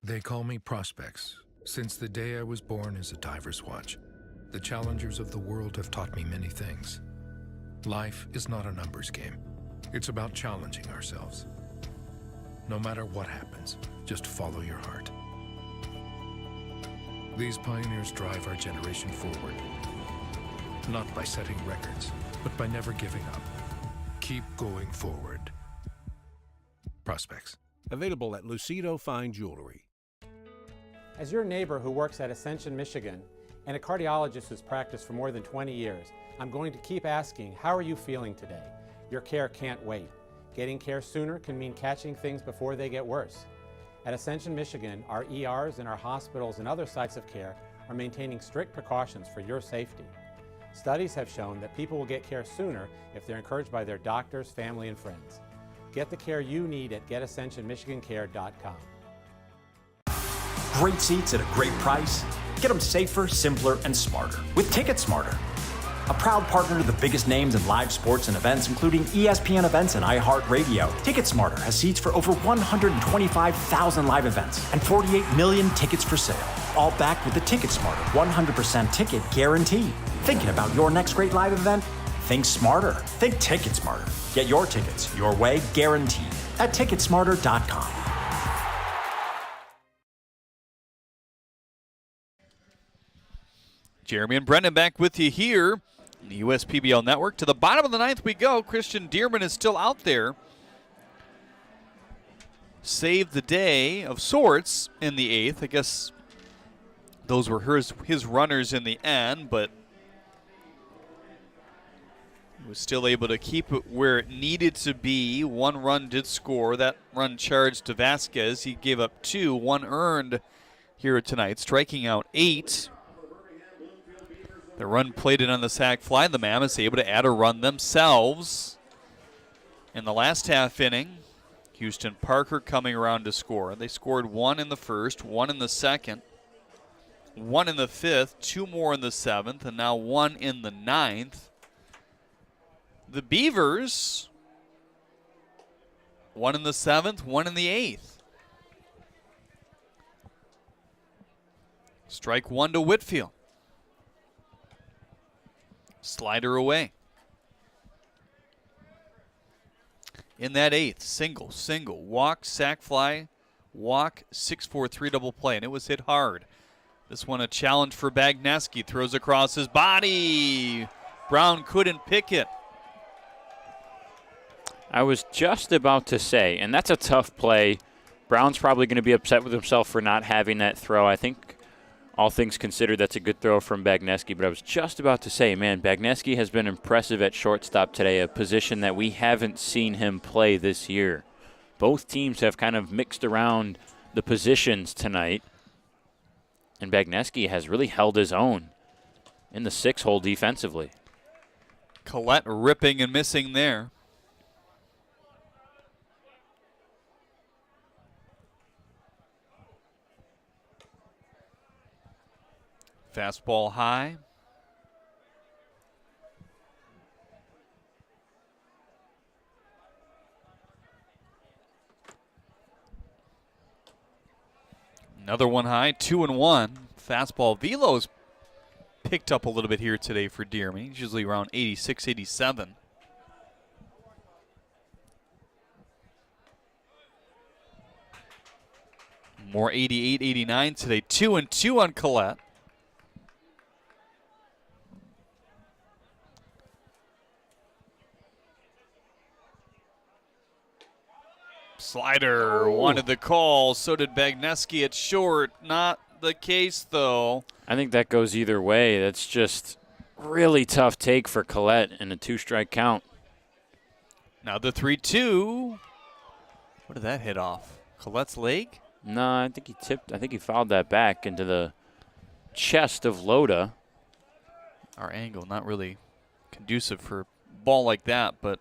They call me Prospects. Since the day I was born as a diver's watch, the challengers of the world have taught me many things. Life is not a numbers game. It's about challenging ourselves. No matter what happens, just follow your heart. These pioneers drive our generation forward. Not by setting records, but by never giving up. Keep going forward. Prospects. Available at Lucido Fine Jewelry. As your neighbor who works at Ascension, Michigan, and a cardiologist who's practiced for more than 20 years, I'm going to keep asking, how are you feeling today? Your care can't wait. Getting care sooner can mean catching things before they get worse. At Ascension, Michigan, our ERs and our hospitals and other sites of care are maintaining strict precautions for your safety. Studies have shown that people will get care sooner if they're encouraged by their doctors, family, and friends. Get the care you need at getascensionmichigancare.com. Great seats at a great price. Get them safer, simpler, and smarter with TicketSmarter. A proud partner to the biggest names in live sports and events, including ESPN events and iHeartRadio. TicketSmarter has seats for over 125,000 live events and 48 million tickets for sale. All backed with the TicketSmarter 100% ticket guarantee. Thinking about your next great live event? Think smarter. Think TicketSmarter. Get your tickets your way, guaranteed, at TicketSmarter.com. Jeremy and Brendan back with you here on the USPBL Network. To the bottom of the ninth we go. Christian Dearman is still out there. Saved the day of sorts in the eighth. I guess those were his runners in the end, but he was still able to keep it where it needed to be. One run did score. That run charged to Vasquez. He gave up 2, 1 earned here tonight, striking out 8. The run plated on the sac fly. The Mammoths able to add a run themselves. In the last half inning, Houston Parker coming around to score. They scored 1 in the first, 1 in the second, 1 in the fifth, 2 more in the seventh, and now 1 in the ninth. The Beavers, 1 in the seventh, 1 in the eighth. Strike 1 to Whitfield. Slider away. In that eighth, single, walk, sac fly, walk, 6-4-3 double play, and it was hit hard. This one a challenge for Bagneski. Throws across his body. Brown couldn't pick it. I was just about to say, and that's a tough play. Brown's probably going to be upset with himself for not having that throw. I think all things considered, that's a good throw from Bagneski, but I was just about to say, man, Bagneski has been impressive at shortstop today, a position that we haven't seen him play this year. Both teams have kind of mixed around the positions tonight, and Bagneski has really held his own in the 6-hole defensively. Collette ripping and missing there. Fastball high. Another one high, 2-1. Fastball velo's picked up a little bit here today for Dearman. He's usually around 86, 87. More 88, 89 today. 2-2 on Collette. Slider wanted the call. So did Bagneski at short. Not the case, though. I think that goes either way. That's just really tough take for Collette in a 2-strike count. Now the 3-2. What did that hit off? Collette's leg? No, I think he tipped. I think he fouled that back into the chest of Loda. Our angle not really conducive for a ball like that, but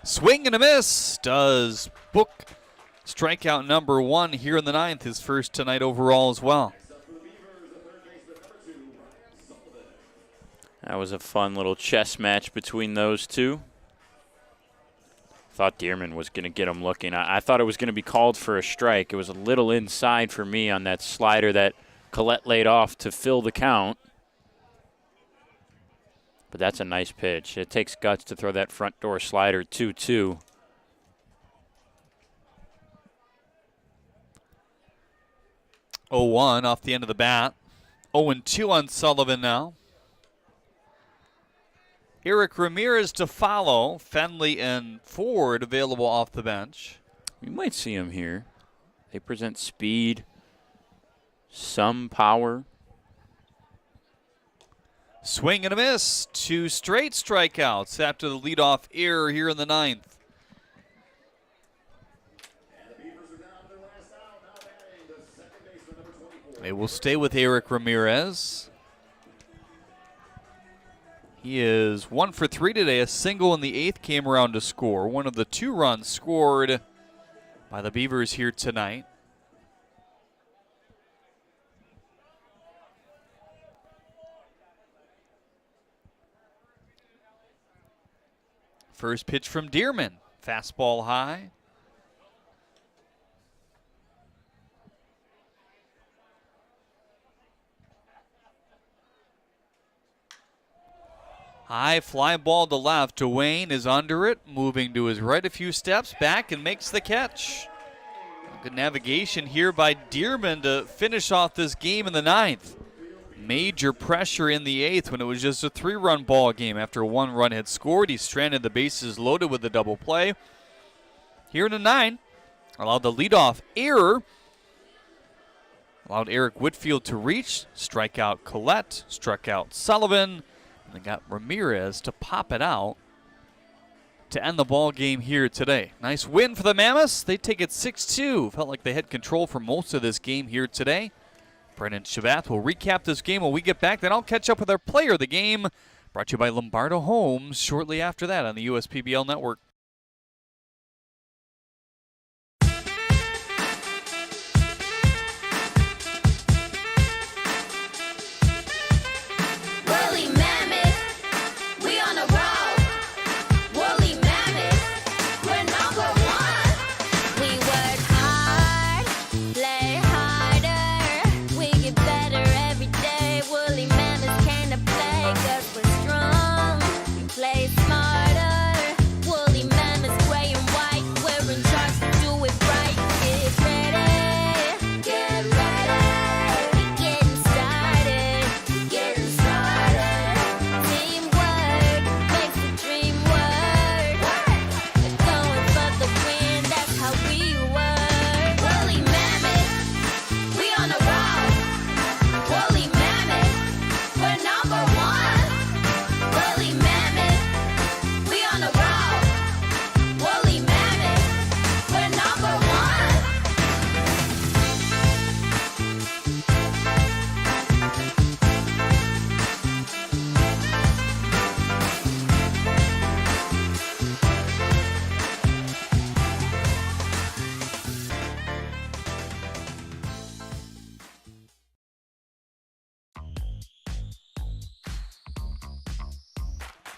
swing and a miss does book strikeout number 1 here in the ninth, his first tonight overall as well. That was a fun little chess match between those two. Thought Dearman was going to get him looking. I thought it was going to be called for a strike. It was a little inside for me on that slider that Collette laid off to fill the count. But that's a nice pitch. It takes guts to throw that front door slider 2-2. (0-1) off the end of the bat. 0-2 on Sullivan now. Eric Ramirez to follow. Fenley and Ford available off the bench. We might see him here. They present speed, some power. Swing and a miss. 2 straight strikeouts after the leadoff error here in the ninth. They will stay with Eric Ramirez. He is 1 for 3 today. A single in the eighth came around to score. One of the 2 runs scored by the Beavers here tonight. First pitch from Dearman. Fastball high. High fly ball to left. Dwayne is under it, moving to his right a few steps back and makes the catch. Good navigation here by Dearman to finish off this game in the 9th. Major pressure in the 8th when it was just a 3-run ball game. After 1 run had scored, he stranded the bases loaded with the double play. Here in the 9, allowed the leadoff error. Allowed Eric Whitfield to reach, strike out Collette, struck out Sullivan, and they got Ramirez to pop it out to end the ball game here today. Nice win for the Mammoths. They take it 6-2. Felt like they had control for most of this game here today. Brendan Shabath will recap this game when we get back. Then I'll catch up with our player of the game, brought to you by Lombardo Homes, shortly after that on the USPBL Network.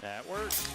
That works.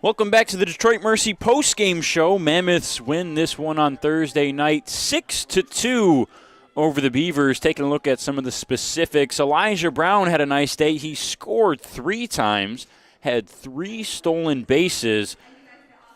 Welcome back to the Detroit Mercy post-game show. Mammoths win this one on Thursday night 6-2 over the Beavers. Taking a look at some of the specifics. Elijah Brown had a nice day. He scored 3 times, had 3 stolen bases,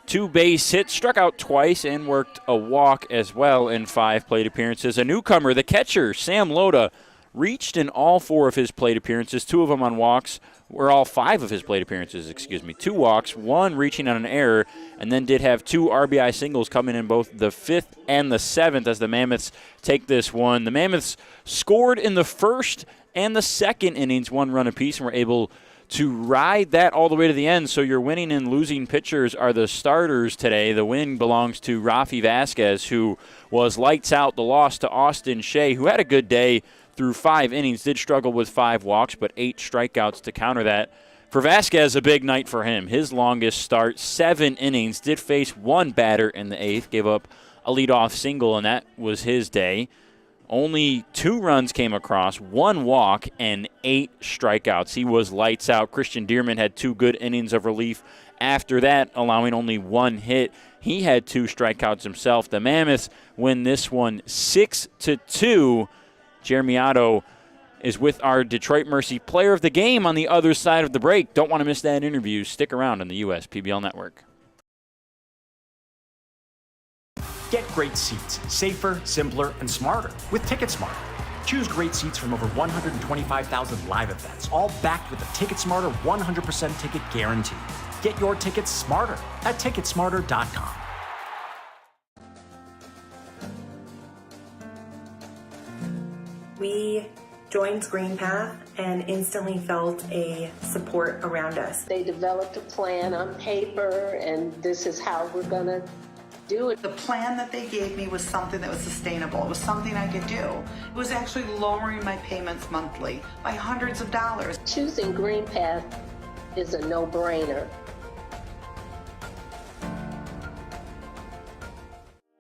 2 base hits, struck out twice, and worked a walk as well in 5 plate appearances. A newcomer, the catcher, Sam Loda, reached in all 4 of his plate appearances, 2 of them on walks, or all 5 of his plate appearances, 2 walks, 1 reaching on an error, and then did have 2 RBI singles coming in both the 5th and the 7th as the Mammoths take this one. The Mammoths scored in the 1st and the 2nd innings, 1 run apiece, and were able to ride that all the way to the end. So your winning and losing pitchers are the starters today. The win belongs to Rafi Vasquez, who was lights out. The loss to Austin Shea, who had a good day through 5 innings, did struggle with 5 walks, but 8 strikeouts to counter that. For Vasquez, a big night for him. His longest start, 7 innings, did face 1 batter in the 8th, gave up a leadoff single, and that was his day. Only 2 runs came across, 1 walk, and 8 strikeouts. He was lights out. Christian Dearman had 2 good innings of relief after that, allowing only 1 hit. He had 2 strikeouts himself. The Mammoths win this one 6-2. Jeremy Otto is with our Detroit Mercy player of the game on the other side of the break. Don't want to miss that interview. Stick around on the USPBL Network. Get great seats, safer, simpler, and smarter with TicketSmarter. Choose great seats from over 125,000 live events, all backed with a TicketSmarter 100% ticket guarantee. Get your tickets smarter at TicketSmarter.com. We joined GreenPath and instantly felt a support around us. They developed a plan on paper, and this is how we're going to do it. The plan that they gave me was something that was sustainable. It was something I could do. It was actually lowering my payments monthly by hundreds of dollars. Choosing GreenPath is a no-brainer.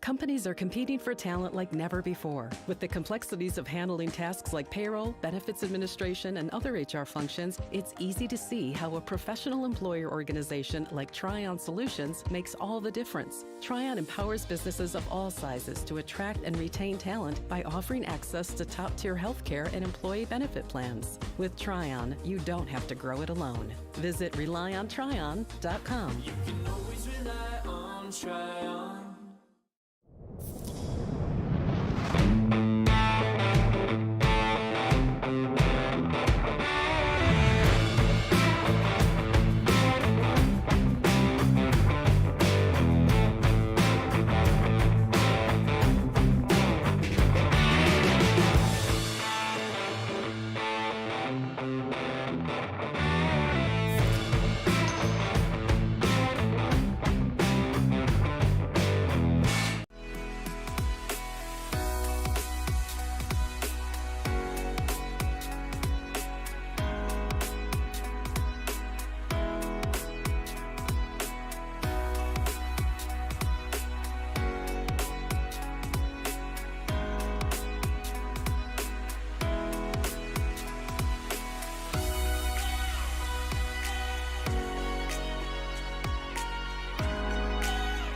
Companies are competing for talent like never before. With the complexities of handling tasks like payroll, benefits administration, and other HR functions, it's easy to see how a professional employer organization like Tryon Solutions makes all the difference. Tryon empowers businesses of all sizes to attract and retain talent by offering access to top-tier healthcare and employee benefit plans. With Tryon, you don't have to grow it alone. Visit RelyOnTryon.com. You can always rely on Tryon.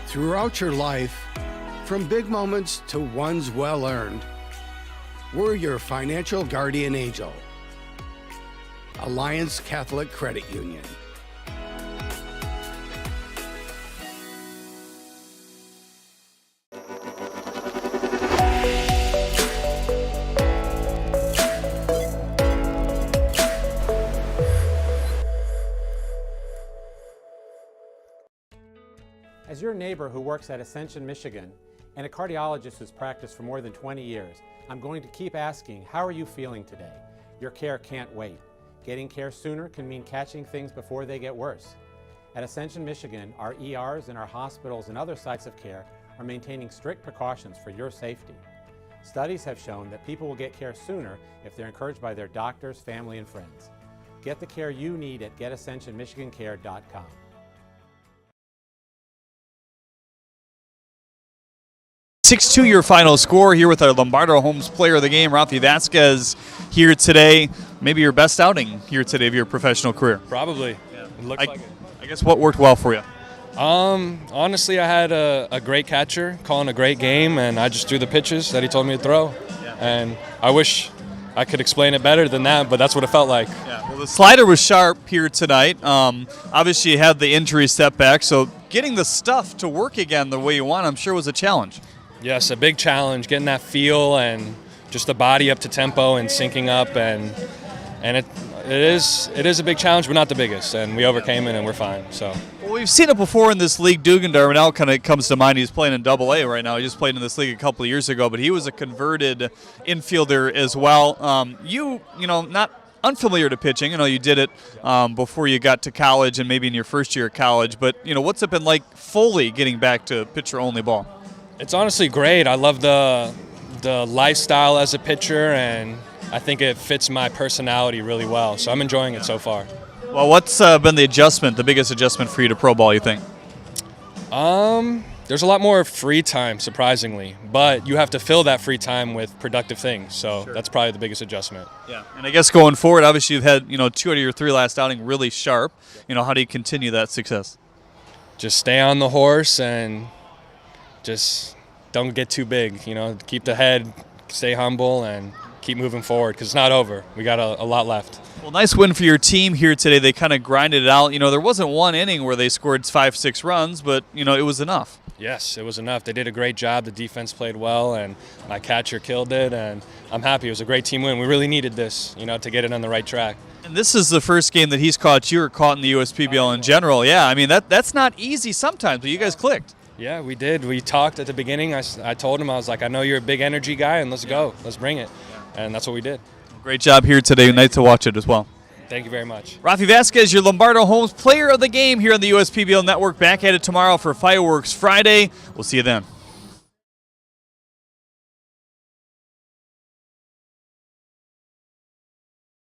Throughout your life, from big moments to ones well-earned, we're your financial guardian angel. Alliance Catholic Credit Union. As your neighbor who works at Ascension, Michigan, and a cardiologist who's practiced for more than 20 years, I'm going to keep asking, how are you feeling today? Your care can't wait. Getting care sooner can mean catching things before they get worse. At Ascension, Michigan, our ERs and our hospitals and other sites of care are maintaining strict precautions for your safety. Studies have shown that people will get care sooner if they're encouraged by their doctors, family, and friends. Get the care you need at getascensionmichigancare.com. 6-2 your final score here with our Lombardo Homes Player of the Game, Rafi Vasquez, here today. Maybe your best outing here today of your professional career. Probably. Yeah. It looks like it. I guess what worked well for you? Honestly, I had a great catcher calling a great game, and I just threw the pitches that he told me to throw. Yeah. And I wish I could explain it better than that, but that's what it felt like. Yeah. Well, the slider was sharp here tonight. Obviously, you had the injury setback, so getting the stuff to work again the way you want, I'm sure, was a challenge. Yes, a big challenge, getting that feel and just the body up to tempo and syncing up, and it is a big challenge, but not the biggest, and we overcame it and we're fine. So. Well, we've seen it before in this league. Dugan Darnell kind of comes to mind. He's playing in Double-A right now. He just played in this league a couple of years ago, but he was a converted infielder as well. You know, not unfamiliar to pitching. I know you did it before you got to college and maybe in your first year of college, but you know, what's it been like fully getting back to pitcher-only ball? It's honestly great. I love the lifestyle as a pitcher, and I think it fits my personality really well. So I'm enjoying it so far. Well, what's been the biggest adjustment for you to pro ball, you think? There's a lot more free time, surprisingly, but you have to fill that free time with productive things. So That's probably the biggest adjustment. Yeah, and I guess going forward, obviously you've had 2 out of your 3 last outing really sharp. How do you continue that success? Just stay on the horse and just don't get too big, keep the head, stay humble, and keep moving forward because it's not over. We got a lot left. Well, nice win for your team here today. They kind of grinded it out. There wasn't one inning where they scored 5-6 runs, but, it was enough. Yes, it was enough. They did a great job. The defense played well, and my catcher killed it, and I'm happy. It was a great team win. We really needed this, to get it on the right track. And this is the first game that he's caught you or caught in the USPBL in general. Yeah, I mean, that's not easy sometimes, but you guys clicked. Yeah, we did. We talked at the beginning. I told him, I was like, I know you're a big energy guy, and let's go. Let's bring it. And that's what we did. Great job here today. Nice to watch it as well. Thank you very much. Rafi Vasquez, your Lombardo Homes Player of the Game here on the USPBL Network. Back at it tomorrow for Fireworks Friday. We'll see you then.